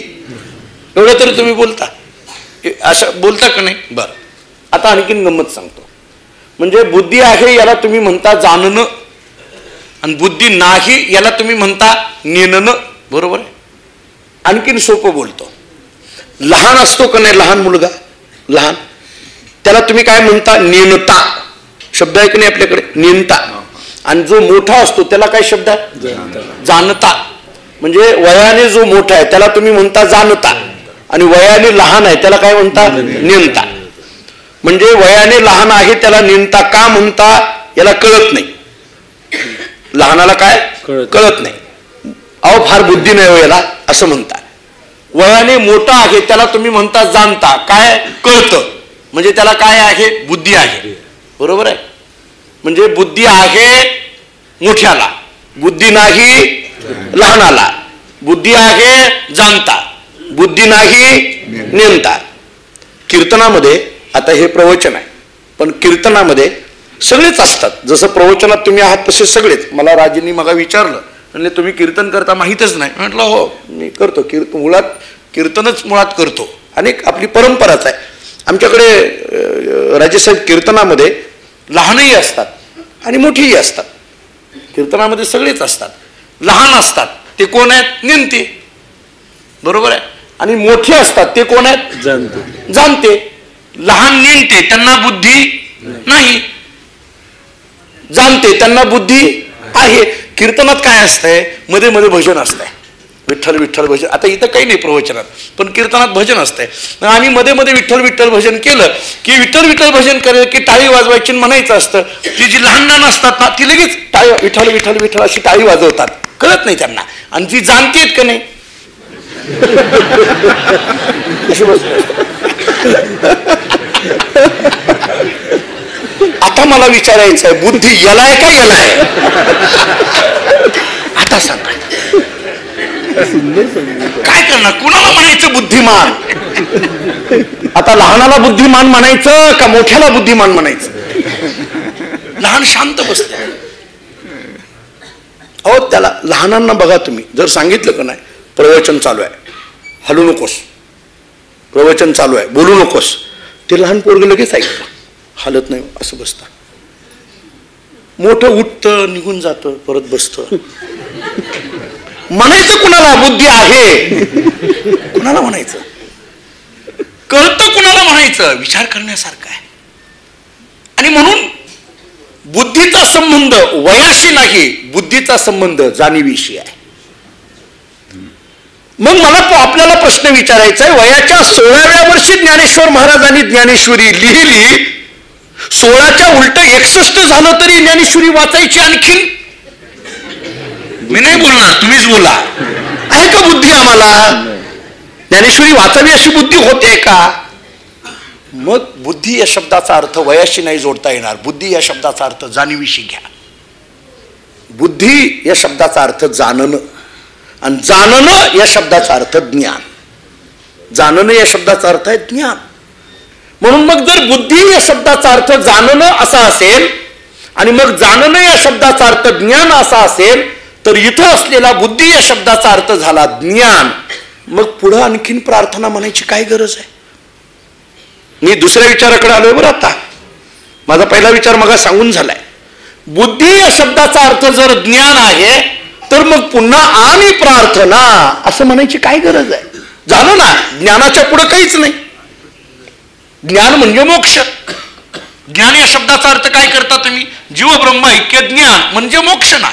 एवढं तरी तुम्ही बोलता. असं बोलता का नाही? बरं, आता आणखीन गंमत सांगतो. म्हणजे बुद्धी आहे याला तुम्ही म्हणता जाणणं, आणि बुद्धी नाही याला तुम्ही म्हणता नेणणं. बरोबर आहे? आणखीन सोपं बोलतो. लहान असतो का नाही, लहान मुलगा, लहान, त्याला तुम्ही काय म्हणता? नेणता. शब्द आहे की नाही आपल्याकडे, नेणता. आणि जो मोठा असतो त्याला काय शब्द आहे? जाणता. म्हणजे वयाने जो मोठा आहे त्याला तुम्ही म्हणता जाणता, आणि वयाने लहान आहे त्याला काय म्हणता? नेणता. म्हणजे वयाने लहान आहे त्याला नेणता का म्हणता? याला कळत नाही. लहानाला काय कळत नाही, अहो फार बुद्धी नाही हो याला, असं म्हणता. वयाने मोठा आहे त्याला तुम्ही म्हणता जाणता, काय कळतं, म्हणजे त्याला काय आहे? बुद्धी आहे. बरोबर आहे? म्हणजे बुद्धी आहे मोठ्याला, बुद्धी नाही लहानाला, बुद्धी आहे जाणता, बुद्धी नाही नेमता. कीर्तनामध्ये, आता हे प्रवचन आहे पण कीर्तनामध्ये सगळेच असतात. जसं प्रवचनात तुम्ही आहात तसे सगळेच. मला राजेंनी मग विचारलं, म्हणजे तुम्ही कीर्तन करता माहीतच नाही. म्हटलं हो मी करतो कीर्तन, मुळात कीर्तनच मुळात करतो. अनेक आपली परंपराच आहे आमच्याकडे. राजेसाहेब कीर्तनामध्ये लहानही असतात आणि मोठीही असतात. कीर्तनामध्ये सगळेच असतात. लहान असतात ते कोण आहेत? नेमते. बरोबर आहे? आणि मोठे असतात ते कोण आहेत? जाणते. लहान नेमते त्यांना बुद्धी नाही, जाणते त्यांना बुद्धी आहे. कीर्तनात काय असतंय? मध्ये मध्ये भजन असतंय, विठ्ठल विठ्ठल भजन. आता इथं काही नाही प्रवचनात, पण कीर्तनात भजन असतंय. आम्ही मध्ये मध्ये विठ्ठल विठ्ठल भजन केलं की विठ्ठल विठ्ठल भजन केलं की टाळी वाजवायची म्हणायचं असतं. ती जी लहान लहान असतात ना ती लगेच टाळी विठ्ठल विठ्ठल विठ्ठल अशी टाळी वाजवतात, कळत नाही त्यांना. आणि जी जाणतेत का नाही आता मला विचारायचं आहे, बुद्धी याला आहे का याला आहे? आता सांगा काय करणार? कुणाला म्हणायचं बुद्धिमान? आता लहानाला बुद्धिमान म्हणायचं का मोठ्याला बुद्धिमान म्हणायचं? लहान शांत बसते. अहो त्याला लहानांना बघा तुम्ही, जर सांगितलं का नाही प्रवचन चालू आहे, हलू नकोस, प्रवचन चालू आहे, बोलू नकोस, ते लहान पोरग लगेच ऐकतं, हालत नाही, असं बसतं. मोठं उठतं, निघून जातं, परत बसतं. म्हणायचं कुणाला बुद्धी आहे? कुणाला म्हणायचं? कळतं कुणाला म्हणायचं? विचार करण्यासारखं आहे. आणि म्हणून बुद्धीचा संबंध वयाशी नाही, बुद्धीचा संबंध जाणीविषयी आहे. मग मला आपल्याला प्रश्न विचारायचा आहे, वयाच्या 16व्या वर्षी ज्ञानेश्वर महाराजांनी ज्ञानेश्वरी लिहिली, 16च्या उलट 61 झालं तरी ज्ञानेश्वरी वाचायची आणखी? मी नाही बोलणार, तुम्हीच बोला. आहे का बुद्धी आम्हाला? ज्ञानेश्वरी वाचावी अशी बुद्धी होते का? मग बुद्धी या शब्दाचा अर्थ वयाशी नाही जोडता येणार. बुद्धी या शब्दाचा अर्थ जाणीविषयी घ्या. बुद्धी या शब्दाचा अर्थ जाणणं, आणि जाणणं या शब्दाचा अर्थ ज्ञान. जाणणं या शब्दाचा अर्थ आहे ज्ञान. म्हणून मग जर बुद्धी या शब्दाचा अर्थ जाणणं असा असेल आणि मग जाणणं या शब्दाचा अर्थ ज्ञान असा असेल, तर इथं असलेला बुद्धी या शब्दाचा अर्थ झाला ज्ञान. मग पुढं आणखीन प्रार्थना म्हणायची काय गरज आहे? मी दुसऱ्या विचाराकडे आलोय बरं. आता माझा पहिला विचार मग सांगून झालाय. बुद्धी या शब्दाचा अर्थ जर ज्ञान आहे, तर मग पुन्हा आणि प्रार्थना असं म्हणायची काय गरज आहे? झालं ना, ज्ञानाच्या पुढे काहीच नाही. ज्ञान म्हणजे मोक्ष. ज्ञान या शब्दाचा अर्थ काय करता तुम्ही? जीव ब्रह्म ऐक्य ज्ञान म्हणजे मोक्ष ना.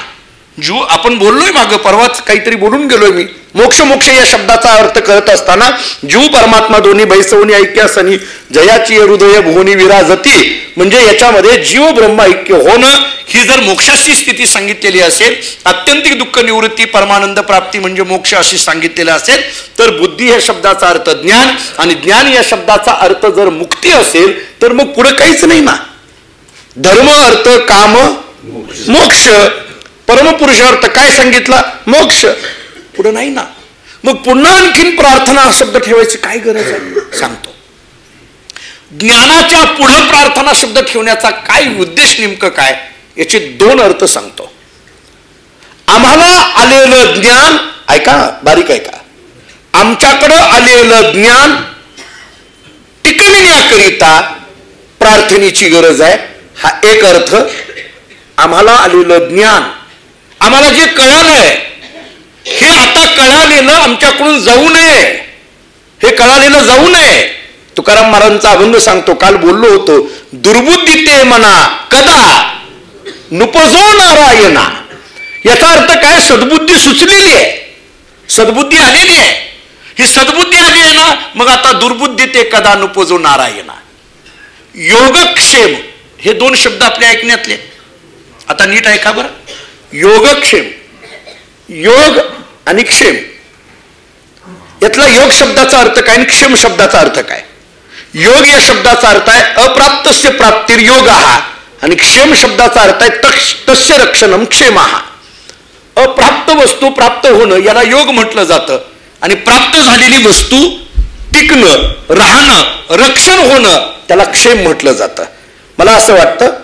जीव आपण बोललोय मागं, परवाच काहीतरी बोलून गेलोय मी. मोक्ष मोक्ष या शब्दाचा अर्थ करत असताना जीव परमात्मा दोन्ही बैसवणी ऐक्यासनी जयाची हृदय भुवनी विराजती, म्हणजे याच्यामध्ये जीव ब्रह्म ऐक्य होणं ही जर मोक्षाची स्थिती सांगितलेली असेल, आत्यंतिक दुःख निवृत्ती परमानंद प्राप्ती म्हणजे मोक्ष अशी सांगितलेलं असेल, तर बुद्धी या शब्दाचा अर्थ ज्ञान आणि ज्ञान या शब्दाचा अर्थ जर मुक्ती असेल, तर मग पुढे काहीच नाही ना. धर्म अर्थ काम मोक्ष, परमपुरुषार्थ काय सांगितला? मोक्ष. पुढे नाही ना. मग पुन्हा आणखीन प्रार्थना हा शब्द ठेवायची काय गरज आहे? सांगतो. ज्ञानाच्या पुढे प्रार्थना शब्द ठेवण्याचा काय उद्देश, नेमकं काय, याचे दोन अर्थ सांगतो. आम्हाला आलेलं ज्ञान, ऐका बारीक ऐका, आमच्याकडं आलेलं ज्ञान टिकविण्याकरिता प्रार्थनेची गरज आहे. हा एक अर्थ. आम्हाला आलेलं ज्ञान, आम्हाला जे कळालंय हे आता कळालेलं आमच्याकडून जाऊ नये, हे कळालेलं जाऊ नये. तुकाराम महाराजांचा अभंग सांगतो, काल बोललो होतो. दुर्बुद्धी ते मना कदा नुपजो नारायणा. याचा अर्थ काय? सद्बुद्धी सुचलेली आहे, सद्बुद्धी आलेली आहे. ही सद्बुद्धी आली आहे ना, मग आता दुर्बुद्धी ते कदा नुपजो नारायणा. योगक्षेम हे दोन शब्द आपल्या ऐकण्यातले. आता नीट ऐका बरं. योगक्षेम, योग आणि क्षेम, यातला योग शब्दाचा अर्थ काय आणि क्षेम शब्दाचा अर्थ काय? योग या शब्दाचा अर्थ आहे अप्राप्तस्य प्राप्तिर योग हा, आणि क्षेम शब्दाचा अर्थ आहे तस्य रक्षणम क्षेमहा. अप्राप्त वस्तू प्राप्त होणं याला योग म्हटलं जातं, आणि प्राप्त झालेली वस्तू टिकणं, राहणं, रक्षण होणं त्याला क्षेम म्हटलं जातं. मला असं वाटतं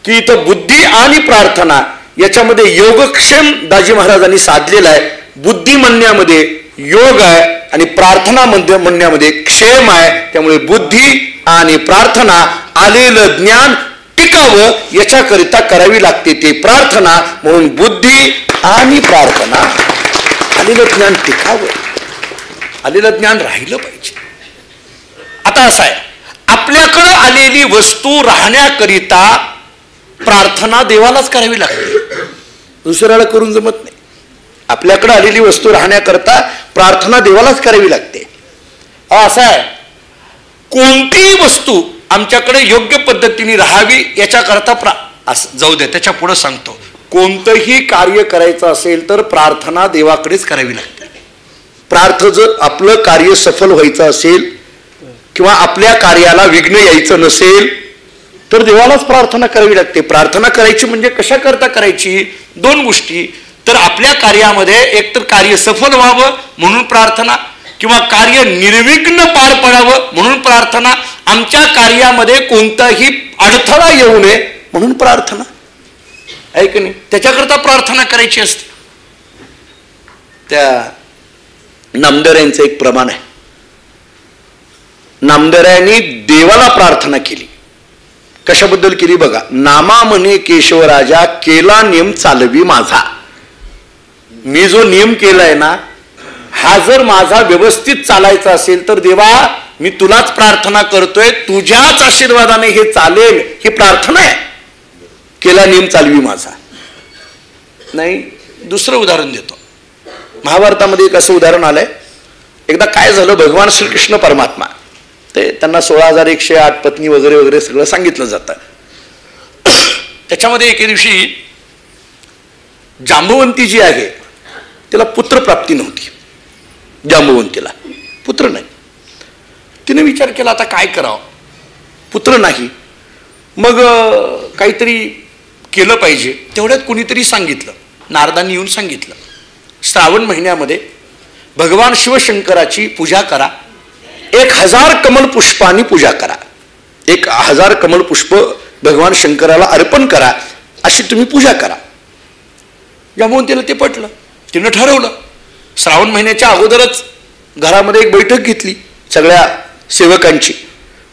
की इथं बुद्धी आणि प्रार्थना याच्यामध्ये योगक्षेम दाजी महाराजांनी साधलेला आहे. बुद्धी म्हणण्यामध्ये योग आहे आणि प्रार्थना म्हणण्यामध्ये क्षेम आहे. त्यामुळे बुद्धी आणि प्रार्थना आलेलं ज्ञान टिकावं याच्याकरिता करावी लागते ते प्रार्थना. म्हणून बुद्धी आणि प्रार्थना, आलेलं ज्ञान टिकावं, आलेलं ज्ञान राहिलं पाहिजे. आता असं आहे, आपल्याकडं आलेली वस्तू राहण्याकरिता प्रार्थना देवालाच करावी लागते, दुसऱ्याला करून जमत नाही. आपल्याकडे आलेली वस्तू राहण्याकरता प्रार्थना देवालाच करावी लागते. असं आहे, कोणतीही वस्तू आमच्याकडे योग्य पद्धतीने राहावी याच्याकरता जाऊ दे, त्याच्या पुढे सांगतो. कोणतंही कार्य करायचं असेल तर प्रार्थना देवाकडेच करावी लागते. जर आपलं कार्य सफल व्हायचं असेल किंवा आपल्या कार्याला विघ्न यायचं नसेल तर देवालाच प्रार्थना करावी लागते. प्रार्थना करायची म्हणजे कशा करता करायची? दोन गोष्टी. तर आपल्या कार्यामध्ये एकतर कार्य सफल व्हावं म्हणून प्रार्थना, किंवा कार्य निर्विघ्न पार पडावं म्हणून प्रार्थना, आमच्या कार्यामध्ये कोणताही अडथळा येऊ नये म्हणून प्रार्थना आहे की नाही. त्याच्याकरता प्रार्थना करायची असते. त्या नामदेवांचं एक प्रमाण आहे. नामदेवांनी देवाला प्रार्थना केली. कशाबद्दल केली बघा. नामा म्हणे केशवराजा केला नियम चालवी माझा. मी जो नियम केलाय ना हा जर माझा व्यवस्थित चालायचा असेल तर देवा मी तुलाच प्रार्थना करतोय, तुझ्याच आशीर्वादाने हे चालेल, ही प्रार्थना आहे. केला नियम चालवी माझा. नाही, दुसरं उदाहरण देतो. महाभारतामध्ये एक असं उदाहरण आलंय. एकदा काय झालं, भगवान श्रीकृष्ण परमात्मा ते त्यांना 16,108 पत्नी वगैरे वगैरे सगळं सांगितलं जातं. त्याच्यामध्ये एके दिवशी जांबवंती जी आहे तिला पुत्रप्राप्ती नव्हती. जांबवंतीला पुत्र नाही. तिने विचार केला आता काय करावं, पुत्र नाही. मग काहीतरी केलं पाहिजे. तेवढ्यात कुणीतरी सांगितलं, नारदांनी येऊन सांगितलं, श्रावण महिन्यामध्ये भगवान शिवशंकराची पूजा करा, 1000 कमल पुष्पांनी पूजा करा, 1000 कमल पुष्प भगवान शंकराला अर्पण करा, अशी तुम्ही पूजा करा. जांबवंतीला ते पटलं. तिनं ठरवलं. श्रावण महिन्याच्या अगोदरच घरामध्ये एक बैठक घेतली सगळ्या सेवकांची.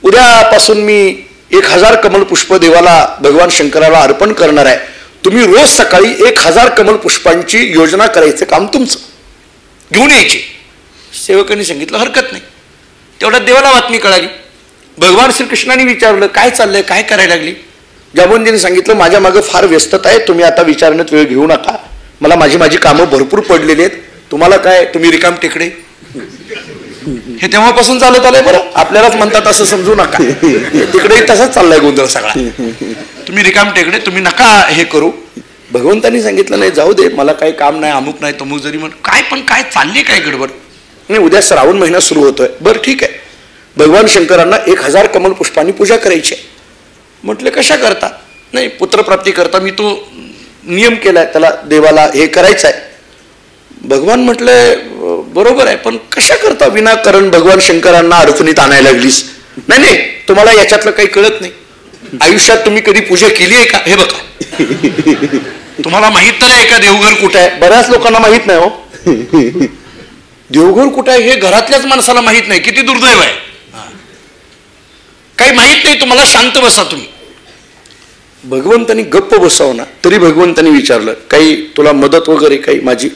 उद्यापासून मी 1000 कमल पुष्प देवाला भगवान शंकराला अर्पण करणार आहे. तुम्ही रोज सकाळी 1000 कमल पुष्पांची योजना करायचं काम तुमचं, घेऊन यायची. सेवकांनी सांगितलं हरकत नाही. तेवढ्यात देवाला बातमी कळाली. भगवान श्रीकृष्णाने विचारलं काय चाललंय, काय करायला लागली. जांबवंतीने सांगितलं माझ्या मागे फार व्यस्तता आहे, तुम्ही आता विचारण्यात वेळ घेऊ नका, मला माझी कामं भरपूर पडलेली आहेत. तुम्हाला काय, तुम्ही रिकाम टेकडे. हे तेव्हापासून चालत आलंय बरं, आपल्यालाच म्हणतात असं समजू नका. तिकडेही तसाच चाललाय गोंधळ सगळा. तुम्ही रिकाम टेकडे, तुम्ही नका हे करू. भगवंतांनी सांगितलं नाही जाऊ दे, मला काही काम नाही, अमुक नाही तमुक जरी म्हण काय, पण काय चालली काय गडबड. नाही, उद्या श्रावण महिना सुरू होतोय. बरं ठीक आहे, भगवान शंकरांना 1000 कमल पुष्पांनी पूजा करायची. म्हटले कशा करता. नाही, पुत्रप्राप्ती करता मी तो नियम केलाय, त्याला देवाला हे करायचं आहे. भगवान म्हटले बरोबर आहे, पण कशा करता विनाकारण भगवान शंकरांना अडचणीत आणायला लागलीस. नाही नाही, तुम्हाला याच्यातलं काही कळत नाही. आयुष्यात तुम्ही कधी पूजा केली आहे का. हे बघा, तुम्हाला माहित तर आहे का देवघर कुठं आहे. बऱ्याच लोकांना माहित नाही हो. देवघर कुठं आहे हे घरातल्याच माणसाला माहित नाही. किती दुर्दैव आहे. काही माहित नाही तुम्हाला, शांत बसा तुम्ही. भगवंतानी गप्प बसावं ना, तरी भगवंतानी विचारलं काही तुला मदत वगैरे काही. माझी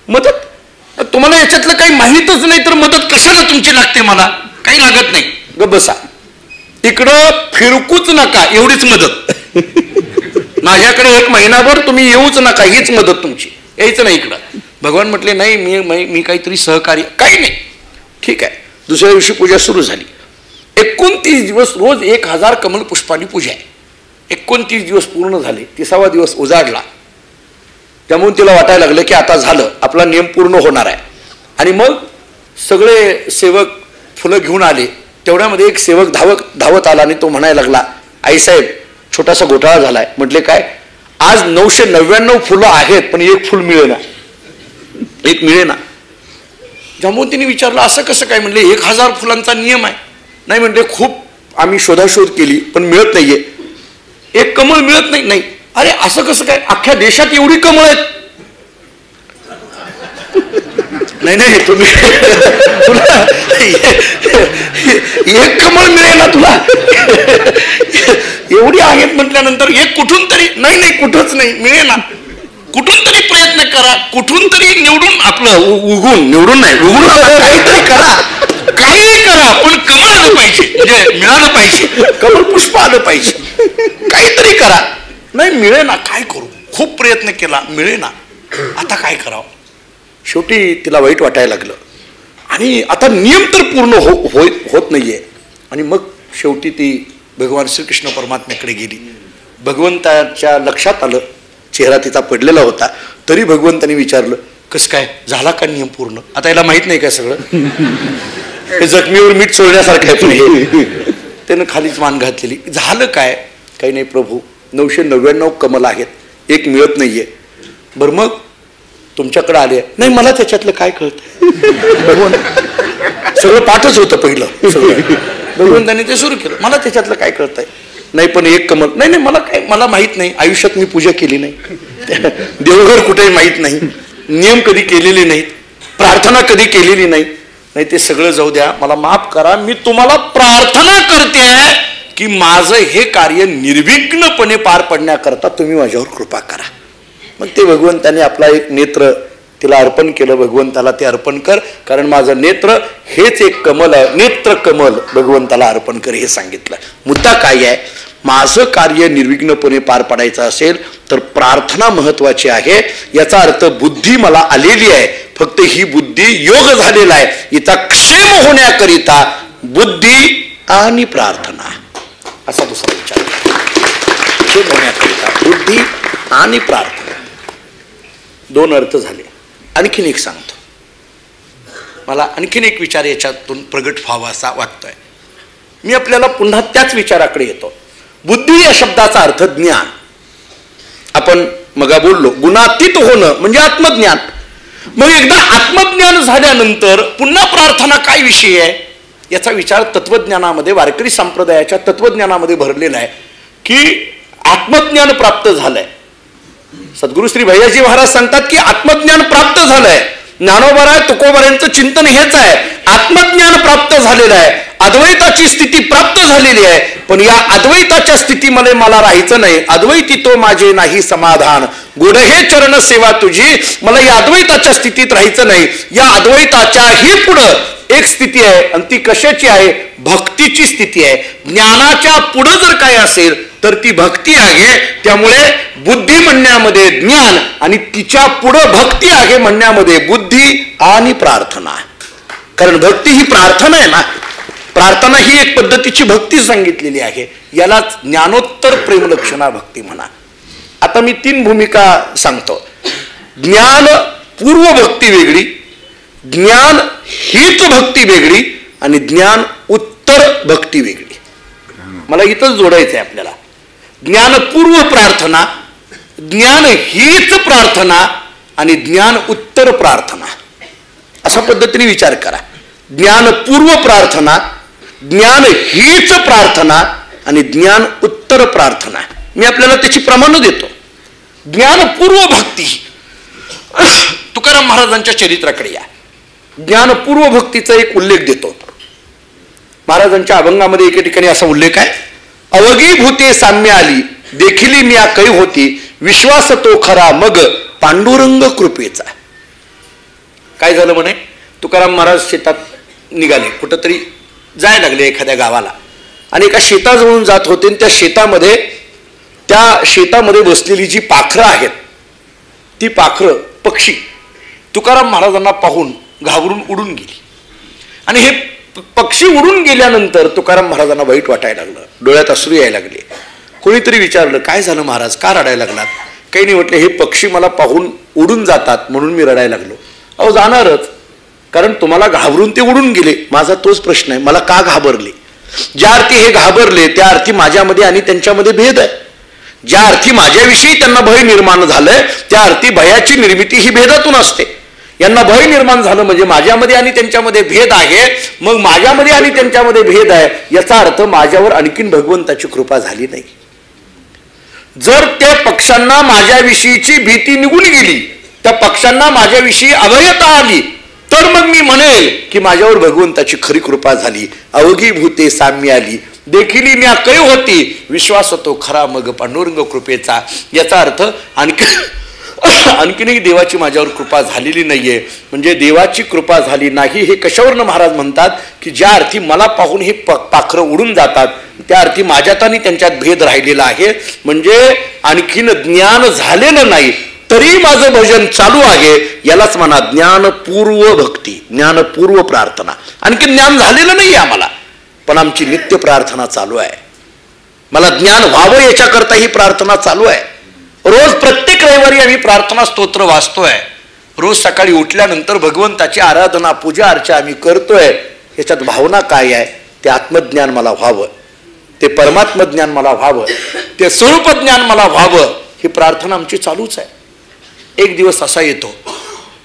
मदत, तुम्हाला याच्यातलं काही माहीतच नाही तर मदत कशाला तुमची लागते. मला काही लागत नाही, गप्प बसा. इकडं फिरकूच नका, एवढीच मदत. माझ्याकडे 1 महिनाभर तुम्ही येऊच नका, हीच मदत तुमची, यायचं नाही इकडं. भगवान म्हटले नाही, मी काहीतरी सहकार्य, काही नाही. ठीक आहे. दुसऱ्या दिवशी पूजा सुरू झाली. 29 दिवस रोज 1000 कमल पुष्पांनी पूजा आहे. 29 दिवस पूर्ण झाले. 30वा दिवस उजाडला. त्यामुळे तिला वाटायला लागलं की आता झालं, आपला नियम पूर्ण होणार आहे. आणि मग सगळे सेवक फुलं घेऊन आले. तेवढ्यामध्ये एक सेवक धावत आला आणि तो म्हणायला लागला आईसाहेब छोटासा घोटाळा झालाय. म्हटले काय. आज 999 फुलं आहेत पण एक फुल मिळेना, एक मिळेना. जांबवंतीने विचारलं असं कसं काय. म्हणले 1000 फुलांचा नियम आहे. नाही म्हणले खूप आम्ही शोधाशोध केली पण मिळत नाहीये, एक कमळ मिळत नाही. नाही, अरे असं कसं काय, अख्ख्या देशात एवढी कमळ आहेत. नाही नाही, तुम्ही तुला एक कमळ मिळेल ना तुला, एवढी आहेत म्हटल्यानंतर एक कुठून तरी. नाही नाही, कुठंच नाही, मिळेना. कुठून तरी प्रयत्न करा, कुठून तरी निवडून, आपलं उगून, निवडून नाही उगून, काहीतरी करा, काही करा, पण कमळ आलं पाहिजे, म्हणजे मिळालं पाहिजे, कमळ पुष्प आलं पाहिजे, काहीतरी करा. नाही मिळेना, काय करू, खूप प्रयत्न केला, मिळेना, आता काय करावं. शेवटी तिला वाईट वाटायला लागलं आणि आता नियम तर पूर्ण होत नाहीये. आणि मग शेवटी ती भगवान श्रीकृष्ण परमात्म्याकडे गेली. भगवंताच्या लक्षात आलं, चेहरा तिचा पडलेला होता, तरी भगवंताने विचारलं कसं काय झाला का नियम पूर्ण. आता याला माहित नाही काय सगळं, हे जखमीवर मीठ चोळण्यासारखं आहे. पण हे त्यानं खालीच मान घातलेली. झालं काय. काही नाही प्रभू, 999 कमल आहेत, एक मिळत नाहीये. बरं मग तुमच्याकडे आले. नाही मला त्याच्यातलं काय कळतं. भगवान सगळं पाठच होतं पहिलं, भगवंताने ते सुरू केलं. मला त्याच्यातलं काय कळतंय. नाही पण एक कमल. नाही नाही, मला काय, मला माहित नाही, आयुष्यात मी पूजा केली नाही, देवघर कुठेही माहित नाही, नियम कधी केलेले नाहीत, प्रार्थना कधी केलेली नाही. नाही ते सगळं जाऊ द्या, मला माफ करा. मी तुम्हाला प्रार्थना करते की माझं हे कार्य निर्विघ्नपणे पार पडण्याकरता तुम्ही माझ्यावर कृपा करा. मग ते भगवंताने आपला एक नेत्र तिला अर्पण केलं. भगवंताला ते अर्पण कर, कारण माझं नेत्र हेच एक कमल आहे, नेत्र कमल भगवंताला अर्पण कर, हे सांगितलं. मुद्दा काय आहे. माझं कार्य निर्विघ्नपणे पार पाडायचं असेल तर प्रार्थना महत्वाची आहे. याचा अर्थ बुद्धी मला आलेली आहे, फक्त ही बुद्धी योग झालेला आहे. हिचा क्षेम होण्याकरिता बुद्धी आणि प्रार्थना असा दुसरा विचार. क्षेम होण्याकरिता बुद्धी आणि प्रार्थना, दोन अर्थ झाले. आणखीन एक सांगतो, मला आणखीन एक विचार याच्यातून प्रगट व्हावा असा वाटतोय. मी आपल्याला पुन्हा त्याच विचाराकडे येतो. बुद्धी या शब्दाचा अर्थ ज्ञान. आपण मगा बोललो गुणातीत होणं म्हणजे आत्मज्ञान. मग एकदा आत्मज्ञान झाल्यानंतर पुन्हा प्रार्थना काय विषय आहे याचा विचार तत्वज्ञानामध्ये, वारकरी संप्रदायाच्या तत्वज्ञानामध्ये भरलेला आहे की आत्मज्ञान प्राप्त झालंय. सद्गुरु श्री भैयाजी महाराज सांगतात की आत्मज्ञान प्राप्त झालंय. ज्ञानोबराय तुकोबरायांचं चिंतन हेच आहे, आत्मज्ञान प्राप्त झालेलं आहे, अद्वैताची स्थिती प्राप्त झालेली आहे. पण या अद्वैताच्या स्थितीमध्ये मला राहायचं नाही. अद्वैती तो माझे नाही समाधान, गुढ हे चरण सेवा तुझी. मला या अद्वैताच्या स्थितीत राहायचं नाही. या अद्वैताच्याही पुढं एक स्थिती आहे आणि ती कशाची आहे? भक्तीची स्थिती आहे. ज्ञानाच्या पुढं जर काय असेल तर ती भक्ती आहे. त्यामुळे बुद्धी म्हणण्यामध्ये ज्ञान आणि तिच्या पुढं भक्ती आहे म्हणण्यामध्ये बुद्धी आणि प्रार्थना. कारण भक्ती ही प्रार्थना आहे ना. प्रार्थना ही एक पद्धतीची भक्ती सांगितलेली आहे. यालाच ज्ञानोत्तर प्रेमलक्षणा भक्ती म्हणा. आता मी 3 भूमिका सांगतो. ज्ञान पूर्व भक्ती वेगळी, ज्ञान हीच भक्ती वेगळी आणि ज्ञान उत्तर भक्ती वेगळी. मला इथंच जोडायचं आहे आपल्याला. ज्ञानपूर्व प्रार्थना, ज्ञान हीच प्रार्थना आणि ज्ञान उत्तर प्रार्थना अशा पद्धतीने विचार करा. ज्ञानपूर्व प्रार्थना, ज्ञान हीच प्रार्थना आणि ज्ञान उत्तर प्रार्थना. मी आपल्याला त्याची प्रमाण देतो. ज्ञानपूर्व भक्ती, तुकाराम महाराजांच्या चरित्राकडे या. ज्ञानपूर्व भक्तीचा एक उल्लेख देतो. महाराजांच्या अभंगामध्ये एके ठिकाणी असा उल्लेख आहे, अवघी भूते साम्य आली, देखिली मी कै होती, विश्वास तो खरा मग पांडुरंग कृपेचा. काय झालं म्हणे? तुकाराम महाराज शेतात निघाले, कुठंतरी जायला लागले एखाद्या गावाला आणि एका शेताजवळून जात होते. आणि त्या शेतामध्ये बसलेली जी पाखरं आहेत ती पाखरं पक्षी तुकाराम महाराजांना पाहून घाबरून उडून गेली. आणि हे पक्षी उडून गेल्यानंतर तुकाराम महाराजांना वाईट वाटायला लागलं, डोळ्यात अश्रू यायला लागले. कोणीतरी विचारलं, काय झालं महाराज, का रडायला लागलात? काही नाही म्हटलं, हे पक्षी मला पाहून उडून जातात म्हणून मी रडायला लागलो. अहो जाणारच, कारण तुम्हाला घाबरून ते उडून गेले. माझा तोच प्रश्न आहे, मला का घाबरले? ज्या अर्थी हे घाबरले त्या अर्थी माझ्यामध्ये आणि त्यांच्यामध्ये भेद आहे. ज्या अर्थी माझ्याविषयी त्यांना भय निर्माण झालंय त्या अर्थी भयाची निर्मिती ही भेदातून असते. यांना भय निर्माण झालं म्हणजे माझ्यामध्ये आणि त्यांच्यामध्ये भेद आहे. मग माझ्यामध्ये आणि त्यांच्यामध्ये भेद आहे याचा अर्थ माझ्यावर आणखीन भगवंताची कृपा झाली नाही. जर त्या पक्ष्यांना माझ्याविषयीची भीती निघून गेली, त्या पक्ष्यांना माझ्याविषयी अभयता आली, तर मग मी म्हणेल की माझ्यावर भगवंताची खरी कृपा झाली. अवघी भूते साम्य आली, देखिली मी कै होती, विश्वास होतो खरा मग पांडुरंग कृपेचा. याचा अर्थ आणखीनही देवाची माझ्यावर कृपा झालेली नाहीये. म्हणजे देवाची कृपा झाली नाही हे कशावरनं महाराज म्हणतात की ज्या अर्थी मला पाहून हे पाखरं उडून जातात त्या अर्थी माझ्यात आणि त्यांच्यात भेद राहिलेला आहे. म्हणजे आणखीन ज्ञान झालेलं नाही तरी माझं भजन चालू आहे. यालाच म्हणा ज्ञानपूर्व भक्ती, ज्ञानपूर्व प्रार्थना. आणखी ज्ञान झालेलं नाही आम्हाला, पण आमची नित्य प्रार्थना चालू आहे. मला ज्ञान व्हावं याच्याकरता ही प्रार्थना चालू आहे. रोज प्रत्येक रविवारी आम्ही प्रार्थना स्तोत्र वाचतोय. रोज सकाळी उठल्यानंतर भगवंताची आराधना पूजा अर्चा आम्ही करतोय. याच्यात भावना काय आहे? ते आत्मज्ञान मला व्हावं, ते परमात्म ज्ञान मला व्हावं, ते स्वरूप ज्ञान मला व्हावं, ही प्रार्थना आमची चालूच आहे. एक दिवस असा येतो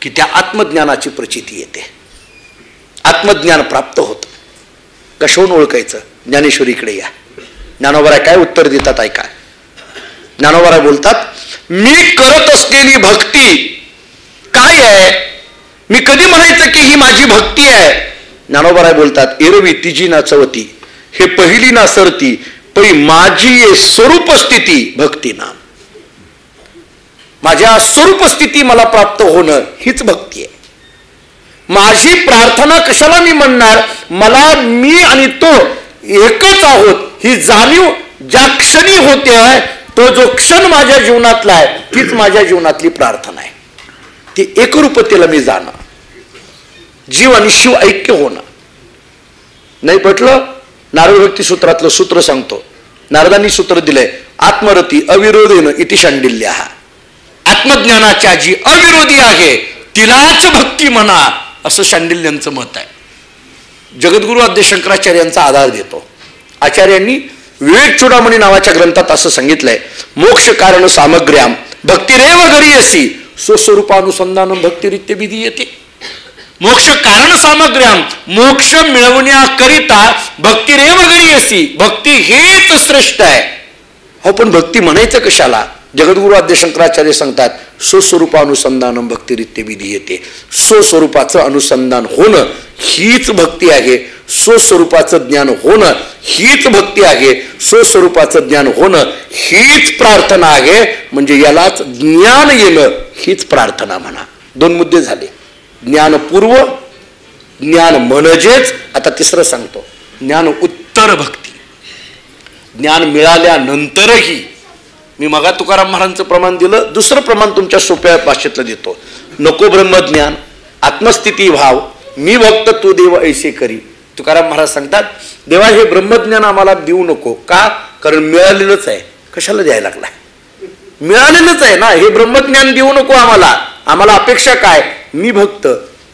की त्या आत्मज्ञानाची प्रचिती येते, आत्मज्ञान प्राप्त होतं. कशावरून ओळखायचं? ज्ञानेश्वरीकडे या. ज्ञानोबराय काय उत्तर देतात ऐका. ज्ञानोबराय बोलतात, मी करत असलेली भक्ती काय आहे? मी कधी म्हणायचं की ही माझी भक्ती आहे? ज्ञानोबराय बोलतात, एरवी तिजी ना चवती, हे पहिली ना सरती, पै माझी ये स्वरूप स्थिती भक्ती नाम. माझ्या स्वरूप स्थिती मला प्राप्त होणं हीच भक्ती आहे. माझी प्रार्थना कशाला मी म्हणणार? मला मी आणि तो एकच आहोत ही जाणीव ज्या क्षणी होते आहे तो जो क्षण माझ्या जीवनातला आहे तीच माझ्या जीवनातली प्रार्थना आहे. ती एकरूपतेला मी जाणं, जीव आणि शिव ऐक्य होणं. नाही पटलं? नारद भक्ती सूत्रातलं सूत्र सांगतो. नारदांनी सूत्र दिलंय, आत्मरती अविरोधेन इति शांडिल्य. आत्मज्ञानाच्या जी अविरोधी आहे तिलाच भक्ती म्हणा, असं शांडिल्यांचं मत आहे. जगद्गुरु आद्य शंकराचार्यांचा आधार देतो. आचार्यांनी विवेक चूडामणी नावाच्या ग्रंथात असं सांगितलंय, मोक्ष कारण सामग्र्याम भक्तिरेव गरीयसी स्वस्वरूपानुसंधान भक्तिरित्य विधीयते. मोक्ष कारण सामग्र्याम, मोक्ष मिळवण्याकरिता भक्तिरेव गरीयसी, भक्ती हेच श्रेष्ठ आहे. हो पण भक्ती म्हणायचं कशाला? जगद्गुरु आद्य शंकराचार्य सांगतात, स्वस्वरूपानुसंधान भक्तिरित्य विधीयते. स्वस्वरूपाचं अनुसंधान होणं हीच भक्ती आहे. स्वस्वरूपाचं ज्ञान होणं हीच भक्ती आहे. स्वस्वरूपाचं ज्ञान होणं हीच प्रार्थना आहे. म्हणजे यालाच ज्ञान येणं हीच प्रार्थना म्हणा. दोन मुद्दे झाले, ज्ञानपूर्व, ज्ञान म्हणजेच. आता तिसरं सांगतो, ज्ञान उत्तर भक्ती. ज्ञान मिळाल्यानंतरही, मी मगा तुकाराम महाराजांचं प्रमाण दिलं, दुसरं प्रमाण तुमच्या सोप्या भाषेतलं देतो. नको ब्रह्मज्ञान, आत्मस्थिती भाव, मी भक्त तू देव ऐसे करी. तुकाराम महाराज सांगतात, देवा हे ब्रह्मज्ञान आम्हाला देऊ नको. का? कारण मिळालेलंच आहे. कशाला द्यायला लागलाय? मिळालेलंच आहे ना. हे ब्रह्मज्ञान देऊ नको आम्हाला. आम्हाला अपेक्षा काय? मी भक्त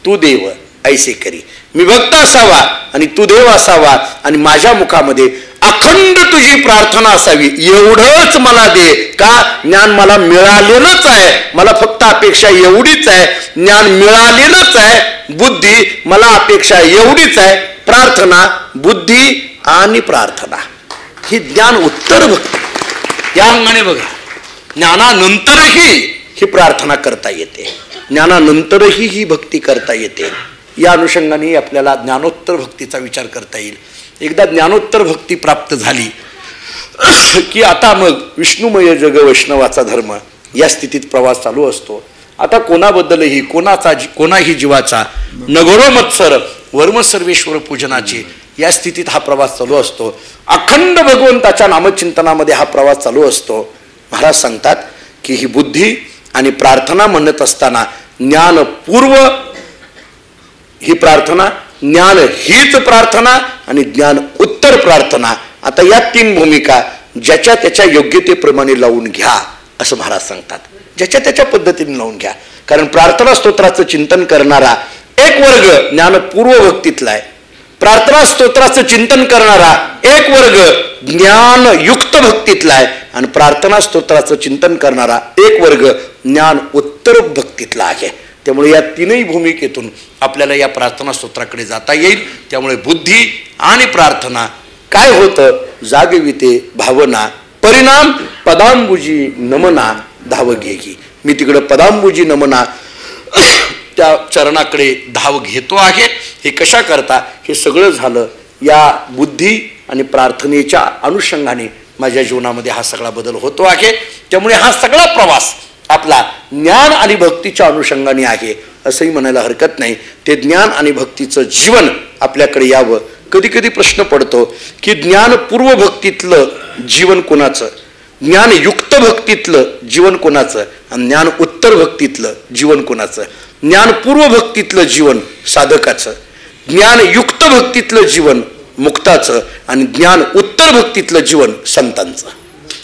तू देव ऐसे करी. मी भक्त असावा आणि तू देव असावा आणि माझ्या मुखामध्ये अखंड तुझी प्रार्थना असावी, एवढंच मला दे. का? ज्ञान मला मिळालेलंच आहे. मला फक्त अपेक्षा एवढीच आहे. ज्ञान मिळालेलंच आहे. बुद्धी मला अपेक्षा एवढीच आहे. प्रार्थना, बुद्धी आणि प्रार्थना ही ज्ञान उत्तर भक्ती. या अंगाने बघा, ज्ञानानंतरही ही प्रार्थना करता येते, ज्ञानानंतरही ही भक्ती करता येते. या अनुषंगाने आपल्याला ज्ञानोत्तर भक्तीचा विचार करता येईल. एकदा ज्ञानोत्तर भक्ती प्राप्त झाली की आता मग विष्णुमय जग वैष्णवाचा धर्म या स्थितीत प्रवास चालू असतो. आता कोणाबद्दलही कोणाही जीवाचा नगरो मत्सर वर्म सर्वेश्वर पूजनाचे या स्थितीत हा प्रवास चालू असतो. अखंड भगवंताच्या नामचिंतनामध्ये हा प्रवास चालू असतो. महाराज सांगतात की ही बुद्धी आणि प्रार्थना म्हणत असताना ज्ञानपूर्व ही प्रार्थना, ज्ञान हीच प्रार्थना आणि ज्ञान उत्तर प्रार्थना. आता या तीन भूमिका ज्याच्या त्याच्या योग्यतेप्रमाणे लावून घ्या असं महाराज सांगतात. ज्याच्या त्याच्या पद्धतीने लावून घ्या. कारण प्रार्थना स्तोत्राचं चिंतन करणारा एक वर्ग ज्ञानपूर्व भक्तीतला आहे. प्रार्थना स्तोत्राचं चिंतन करणारा एक वर्ग ज्ञानयुक्त भक्तीतला आहे आणि प्रार्थना स्तोत्राचं चिंतन करणारा एक वर्ग ज्ञान उत्तर भक्तीतला आहे. त्यामुळे या तीनही भूमिकेतून आपल्याला या प्रार्थना स्तोत्राकडे जाता येईल. त्यामुळे बुद्धी आणि प्रार्थना काय होतं? जागविते भावना, परिणाम पदांबुजी नमना धाव घेगी. मी तिकडं पदांबुजी नमना त्या चरणाकडे धाव घेतो आहे. हे कशा करता? हे सगळं झालं या बुद्धी आणि प्रार्थनेच्या अनुषंगाने माझ्या जीवनामध्ये हा सगळा बदल होतो आहे. त्यामुळे हा सगळा प्रवास आपला ज्ञान आणि भक्तीच्या अनुषंगाने आहे असंही म्हणायला हरकत नाही. ते ज्ञान आणि भक्तीचं जीवन आपल्याकडे यावं. कधी कधी प्रश्न पडतो की ज्ञानपूर्व भक्तीतलं जीवन कोणाचं, ज्ञानयुक्त भक्तीतलं जीवन कोणाचं आणि ज्ञान उत्तर भक्तीतलं जीवन कोणाचं. ज्ञानपूर्व भक्तीतलं जीवन साधकाचं, ज्ञानयुक्त भक्तीतलं जीवन मुक्ताचं आणि ज्ञान उत्तर भक्तीतलं जीवन संतांचं.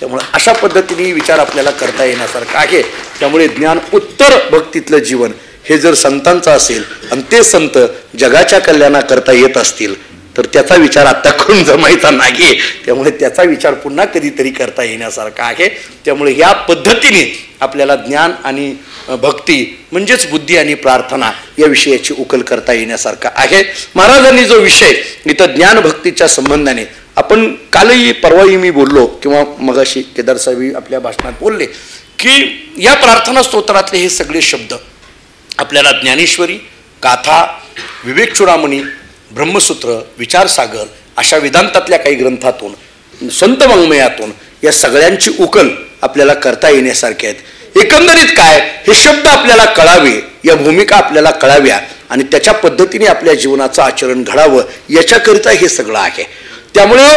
त्यामुळे अशा पद्धतीने विचार आपल्याला करता येण्यासारखा आहे. त्यामुळे ज्ञान उत्तर भक्तीतलं जीवन हे जर संतांचं असेल आणि ते संत जगाच्या कल्याणाकरता येत असतील तर त्याचा विचार आता करून जमायचा नाही. त्यामुळे त्याचा विचार पुन्हा कधीतरी करता येण्यासारखा आहे. त्यामुळे या पद्धतीने आपल्याला ज्ञान आणि भक्ती म्हणजेच बुद्धी आणि प्रार्थना या विषयाची उकल करता येण्यासारखा आहे. महाराजांनी जो विषय इथं ज्ञान भक्तीच्या संबंधाने आपण कालही परवाही मी बोललो किंवा मगाशी केदार साहेब आपल्या भाषणात बोलले की या प्रार्थना स्तोत्रातले हे सगळे शब्द आपल्याला ज्ञानेश्वरी, गाथा, विवेक चूडामणी, ब्रह्मसूत्र, विचारसागर अशा वेदांतातल्या काही ग्रंथातून, संत वाङ्मयातून या सगळ्यांची उकल आपल्याला करता येण्यासारखे आहेत. एकंदरीत काय, हे शब्द आपल्याला कळावे, या भूमिका आपल्याला कळाव्या आणि त्याच्या पद्धतीने आपल्या जीवनाचं आचरण घडावं याच्याकरिता हे सगळं आहे. त्यामुळे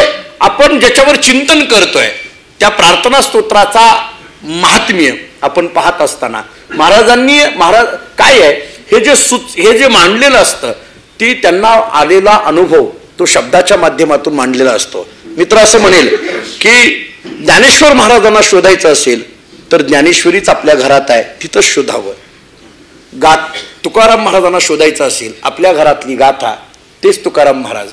आपण ज्याच्यावर चिंतन करतोय त्या प्रार्थना स्तोत्राचा महात्म्य आपण पाहत असताना महाराज काय आहे हे जे मांडलेलं असतं ती त्यांना आलेला अनुभव तो शब्दाच्या माध्यमातून मांडलेला असतो. मित्र असं म्हणेल की ज्ञानेश्वर महाराजांना शोधायचं असेल तर ज्ञानेश्वरीच आपल्या घरात आहे तिथंच शोधावं. तुकाराम महाराजांना शोधायचं असेल आपल्या घरातली गाथा तेच तुकाराम महाराज.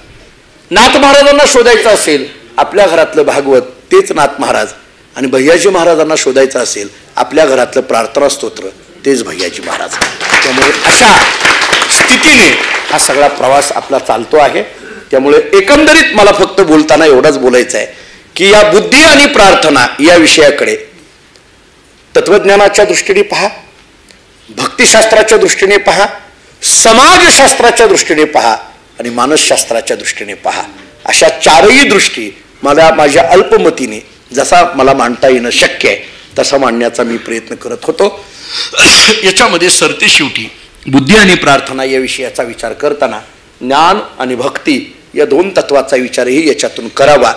नाथ महाराजांना शोधायचं असेल आपल्या घरातलं भागवत तेच नाथ महाराज. आणि भैयाजी महाराजांना शोधायचं असेल आपल्या घरातलं प्रार्थना स्तोत्र तेच भैयाजी महाराज. त्यामुळे अशा स्थितीने हा सगळा प्रवास आपला चालतो आहे. त्यामुळे एकंदरीत मला फक्त बोलताना एवढंच बोलायचं आहे की या बुद्धी आणि प्रार्थना या विषयाकडे तत्वज्ञानाच्या दृष्टीने पहा, भक्तिशास्त्राच्या दृष्टीने पहा, समाजशास्त्राच्या दृष्टीने पहा आणि मानसशास्त्राच्या दृष्टीने पहा. अशा चारही दृष्टी मला माझ्या अल्पमतीने जसा मला मांडता येणं शक्य आहे तसा मांडण्याचा मी प्रयत्न करत होतो. याच्यामध्ये सरते शेवटी बुद्धी आणि प्रार्थना या विषयाचा विचार करताना ज्ञान आणि भक्ती या दोन तत्वाचा विचारही याच्यातून करावा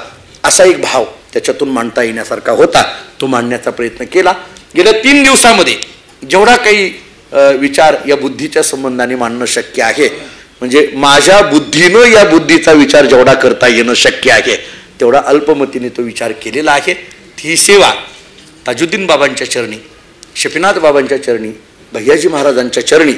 असा एक भाव त्याच्यातून मांडता येण्यासारखा होता. तो मांडण्याचा प्रयत्न केला. गेल्या 3 दिवसामध्ये जेवढा काही विचार या बुद्धीच्या संबंधाने मांडणं शक्य आहे म्हणजे माझ्या बुद्धीनं या बुद्धीचा विचार जेवढा करता येणं शक्य आहे तेवढा अल्पमतीने तो विचार केलेला आहे. ही सेवा ताजुद्दीन बाबांच्या चरणी, शफीनाथ बाबांच्या चरणी, भैयाजी महाराजांच्या चरणी,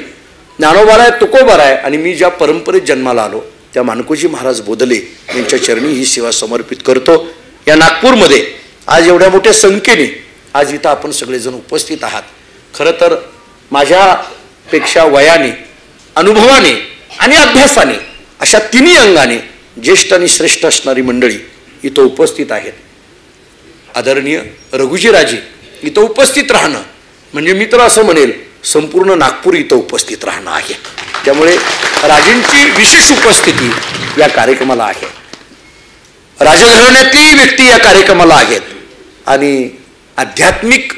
ज्ञानोबाराय तुकोबाराय आणि मी ज्या परंपरेत जन्माला आलो त्या मानकोजी महाराज बोधले यांच्या चरणी ही सेवा समर्पित करतो. या नागपूरमध्ये आज एवढ्या मोठ्या संख्येने आज इथं आपण सगळेजण उपस्थित आहात. खरं तर माझ्यापेक्षा वयाने, अनुभवाने आणि अभ्यासाने अशा तिन्ही अंगाने ज्येष्ठ आणि श्रेष्ठ असणारी मंडळी इथं उपस्थित आहेत. आदरणीय रघुजीराजे इथं उपस्थित राहणं म्हणजे मी तर असं म्हणेल संपूर्ण नागपूर इथं उपस्थित राहणं आहे. त्यामुळे राजेंची विशेष उपस्थिती या कार्यक्रमाला आहे. राजघराण्यातली व्यक्ती या कार्यक्रमाला आहेत आणि आध्यात्मिक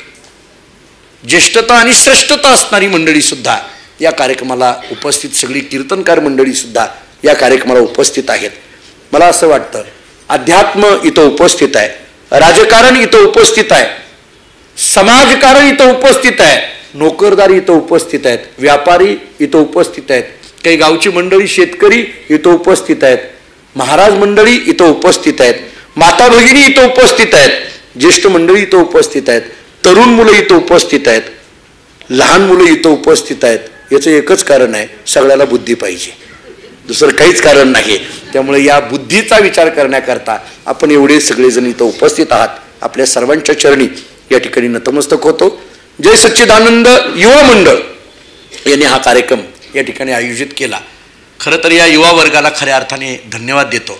ज्येष्ठता आणि श्रेष्ठता असणारी मंडळी सुद्धा या कार्यक्रमाला उपस्थित, सगळी कीर्तनकार मंडळी सुद्धा या कार्यक्रमाला उपस्थित आहेत. मला असं वाटतं अध्यात्म इथं उपस्थित आहे, राजकारण इथं उपस्थित आहे, समाजकारण इथं उपस्थित आहे, नोकरदारी इथं उपस्थित आहेत, व्यापारी इथं उपस्थित आहेत, काही गावची मंडळी शेतकरी इथं उपस्थित आहेत, महाराज मंडळी इथं उपस्थित आहेत, माता भगिनी इथं उपस्थित आहेत, ज्येष्ठ मंडळी इथं उपस्थित आहेत, तरुण मुलं इथं उपस्थित आहेत, लहान मुलं इथं उपस्थित आहेत. याचं एकच कारण आहे सगळ्याला बुद्धी पाहिजे, दुसरं काहीच कारण नाही. त्यामुळे या बुद्धीचा विचार करण्याकरता आपण एवढे सगळेजण इथं उपस्थित आहात. आपल्या सर्वांच्या चरणी या ठिकाणी नतमस्तक होतो. जय सच्चिदानंद युवा मंडळ यांनी हा कार्यक्रम या ठिकाणी आयोजित केला. खरं तर या युवा वर्गाला खऱ्या अर्थाने धन्यवाद देतो.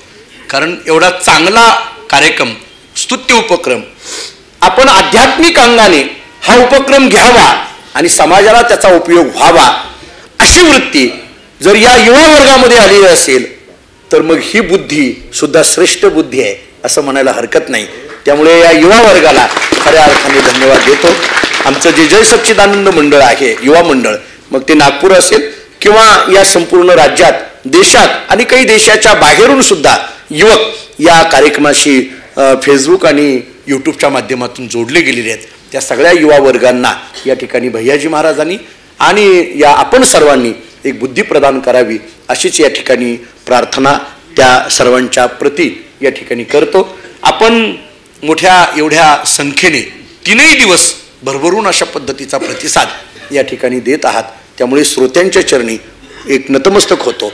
कारण एवढा चांगला कार्यक्रम, स्तुत्य उपक्रम आपण आध्यात्मिक अंगाने हा उपक्रम घ्यावा आणि समाजाला त्याचा उपयोग व्हावा अशी वृत्ती जर या युवा वर्गामध्ये आलेली असेल तर मग ही बुद्धी सुद्धा श्रेष्ठ बुद्धी आहे असं म्हणायला हरकत नाही. त्यामुळे या युवा वर्गाला खऱ्या अर्थाने धन्यवाद देतो. आमचं जे जय सच्चिदानंद मंडळ आहे, युवा मंडळ, मग ते नागपूर असेल किंवा या संपूर्ण राज्यात, देशात आणि काही देशाच्या बाहेरून सुद्धा युवक या कार्यक्रमाशी फेसबुक आणि यूट्यूबच्या माध्यमातून जोडले गेलेले आहेत. त्या सगळ्या युवा वर्गांना या ठिकाणी भैयाजी महाराजांनी आणि या आपण सर्वांनी एक बुद्धी प्रदान करावी अशीच या ठिकाणी प्रार्थना त्या सर्वांच्या प्रती या ठिकाणी करतो. आपण मोठ्या एवढ्या संख्येने 3ही दिवस भरभरून अशा पद्धतीचा प्रतिसाद या ठिकाणी देत आहात. त्यामुळे श्रोत्यांच्या चरणी एक नतमस्तक होतो.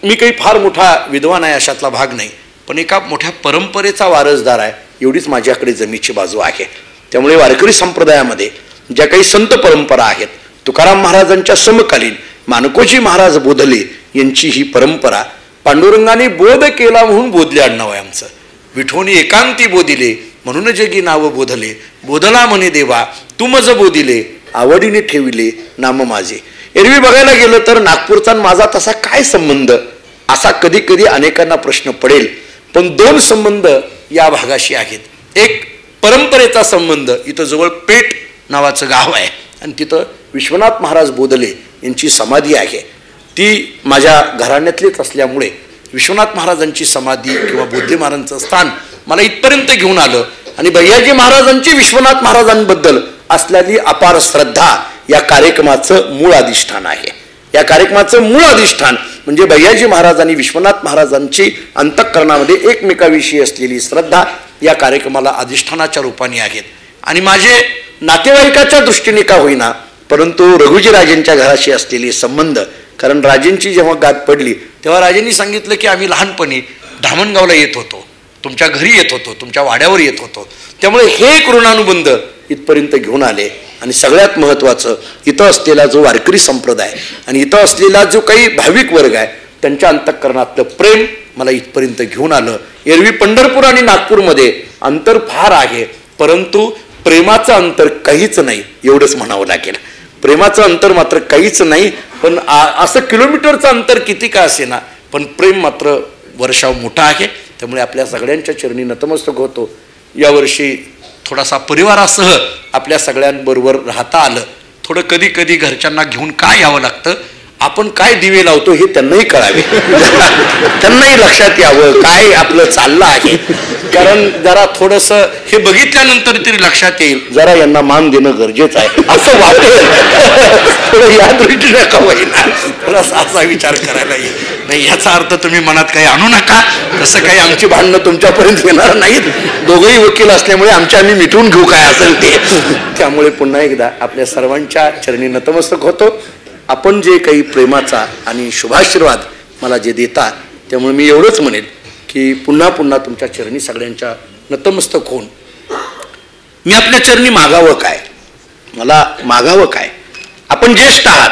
मी काही फार मोठा विद्वान आहे अशातला भाग नाही, पण एका मोठ्या परंपरेचा वारसदार आहे एवढीच माझ्याकडे जमीची बाजू आहे. त्यामुळे वारकरी संप्रदायामध्ये ज्या काही संत परंपरा आहेत, तुकाराम महाराजांच्या समकालीन मानकोजी महाराज बोधले यांची ही परंपरा, पांडुरंगाने बोध केला म्हणून बोधले आडनाव आहे आमचं. विठोनी एकांती बोधिले म्हणून जगी नाव बोधले, बोधला म्हणे देवा तू मज बोधिले, आवडीने ठेविले नाम माझे. एरवी बघायला गेलं तर नागपूरचा माझा तसा काय संबंध असा कधी कधी अनेकांना प्रश्न पडेल. पण 2 संबंध या भागाशी आहेत. एक परंपरेचा संबंध, इथं जवळ पेठ नावाचं गाव आहे आणि तिथं विश्वनाथ महाराज बोधले यांची समाधी आहे. ती माझ्या घराण्यातलीच असल्यामुळे विश्वनाथ महाराजांची समाधी किंवा बोधले महाराजांचं स्थान मला इथपर्यंत घेऊन आलं आणि भैयाजी महाराजांची विश्वनाथ महाराजांबद्दल असलेली अपार श्रद्धा या कार्यक्रमाचं मूळ अधिष्ठान आहे. या कार्यक्रमाचं मूळ अधिष्ठान म्हणजे भैयाजी महाराज आणि विश्वनाथ महाराजांची अंतःकरणामध्ये एकमेकाविषयी असलेली श्रद्धा या कार्यक्रमाला अधिष्ठानाच्या रूपाने आहेत. आणि माझे नातेवाईकाच्या दृष्टीने का होईना परंतु रघुजीराजेंच्या घराशी असलेले संबंध, कारण राजेंची जेव्हा गाठ पडली तेव्हा राजेंनी सांगितलं की आम्ही लहानपणी धामणगावला येत होतो, तुमच्या घरी येत होतो, तुमच्या वाड्यावर येत होतो. त्यामुळे हे एक ऋणानुबंध इथपर्यंत घेऊन आले. आणि सगळ्यात महत्त्वाचं इथं असलेला जो वारकरी संप्रदाय आणि इथं असलेला जो काही भाविक वर्ग आहे त्यांच्या अंतःकरणातलं प्रेम मला इथपर्यंत घेऊन आलं. एरवी पंढरपूर आणि नागपूरमध्ये अंतर फार आहे परंतु प्रेमाचं अंतर काहीच नाही एवढंच म्हणावं लागेल. प्रेमाचं अंतर मात्र काहीच नाही, पण असं किलोमीटरचं अंतर किती का असेना पण प्रेम मात्र वर्षाव मोठा आहे. त्यामुळे आपल्या सगळ्यांच्या चरणी नतमस्तक होतो. यावर्षी थोडासा परिवारासह आपल्या सगळ्यांबरोबर राहता आलं. थोडं कधी कधी घरच्यांना घेऊन काय यावं लागतं, आपण काय दिवे लावतो हे त्यांनाही कळावे, त्यांनाही लक्षात यावं काय आपलं चाललं आहे. कारण जरा थोडंसं हे बघितल्यानंतर तरी लक्षात येईल जरा यांना मान देणं गरजेचं आहे असं वाटेल. थोडं या दृष्टीने का होईना थोडासा असा विचार करायला येईल. नाही याचा अर्थ तुम्ही मनात काही आणू नका, तसं काही आमची भांडणं तुमच्यापर्यंत येणार नाहीत. दोघंही वकील असल्यामुळे आमच्या आम्ही मिटवून घेऊ काय असेल ते. त्यामुळे पुन्हा एकदा आपल्या सर्वांच्या चरणी नतमस्तक होतो. आपण जे काही प्रेमाचा आणि शुभाशीर्वाद मला जे देता त्यामुळे मी एवढंच म्हणेल की पुन्हा पुन्हा तुमच्या चरणी सगळ्यांच्या नतमस्तक होऊन मी आपल्या चरणी मागावं काय, मला मागावं काय. आपण ज्येष्ठ आहात,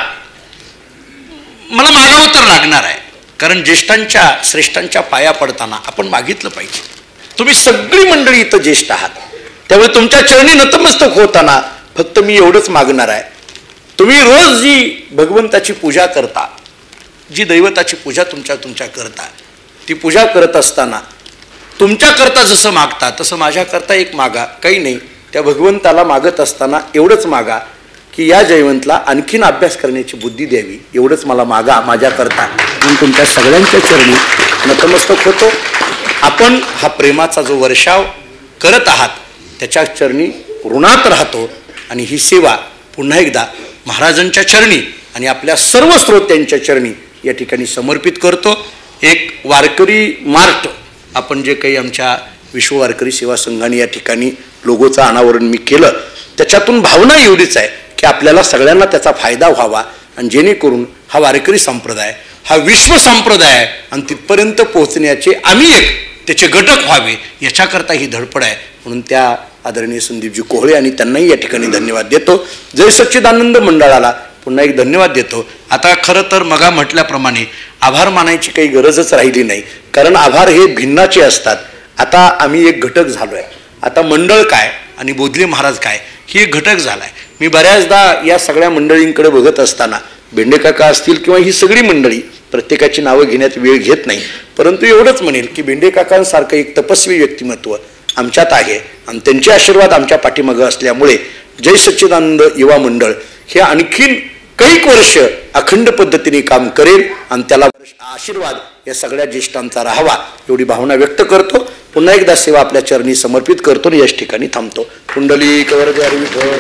मला मागावं तर लागणार आहे, कारण ज्येष्ठांच्या श्रेष्ठांच्या पाया पडताना आपण मागितलं पाहिजे. तुम्ही सगळी मंडळी इथं ज्येष्ठ आहात त्यामुळे तुमच्या चरणी नतमस्तक होताना फक्त मी एवढंच मागणार आहे, तुम्ही रोज जी भगवंताची पूजा करता, जी दैवताची पूजा तुमच्या करता, ती पूजा करत असताना तुमच्याकरता जसं मागता तसं माझ्याकरता एक मागा. काही नाही, त्या भगवंताला मागत असताना एवढंच मागा की या जयवंतला आणखीन अभ्यास करण्याची बुद्धी द्यावी, एवढंच मला मागा माझ्याकरता. म्हणून तुमच्या सगळ्यांच्या चरणी नतमस्तक होतो. आपण हा प्रेमाचा जो वर्षाव करत आहात त्याच्या चरणी ऋणात राहतो आणि ही सेवा पुन्हा एकदा महाराजांच्या चरणी आणि आपल्या सर्व श्रोत्यांच्या चरणी या ठिकाणी समर्पित करतो. एक वारकरी मार्ट आपण जे काही आमच्या विश्व वारकरी सेवा संघाने या ठिकाणी लोगोचं अनावरण मी केलं त्याच्यातून भावना एवढीच आहे की आपल्याला सगळ्यांना त्याचा फायदा व्हावा आणि जेणेकरून हा वारकरी संप्रदाय हा विश्व संप्रदाय आहे आणि तिथपर्यंत पोहोचण्याचे आम्ही एक त्याचे घटक व्हावे याच्याकरता ही धडपड आहे. म्हणून त्या आदरणीय संदीपजी कोहळे आणि त्यांनाही या ठिकाणी धन्यवाद देतो. जय सच्चिदानंद मंडळाला पुन्हा एक धन्यवाद देतो. आता खरं तर मगा म्हटल्याप्रमाणे आभार मानायची काही गरजच राहिली नाही, कारण आभार हे भिन्नाचे असतात. आता आम्ही एक घटक झालो आहे. आता मंडळ काय आणि बोधले महाराज काय ही एक घटक झाला आहे. मी बऱ्याचदा या सगळ्या मंडळींकडे बघत असताना भेंडेकाका असतील किंवा ही सगळी मंडळी प्रत्येकाची नावं घेण्यात वेळ घेत नाही, परंतु एवढंच म्हणेल की भेंडेकाकांसारखं एक तपस्वी व्यक्तिमत्व आमच्यात आहे आणि त्यांचे आशीर्वाद आमच्या पाठीमागं असल्यामुळे जय सच्चिदानंद युवा मंडळ हे आणखीन कैक वर्ष अखंड पद्धतीने काम करेल आणि त्याला आशीर्वाद या सगळ्या ज्येष्ठांचा राहावा एवढी भावना व्यक्त करतो. पुन्हा एकदा सेवा आपल्या चरणी समर्पित करतो आणि याच ठिकाणी थांबतो. कुंडली कवरद्वारी विठ्ठल.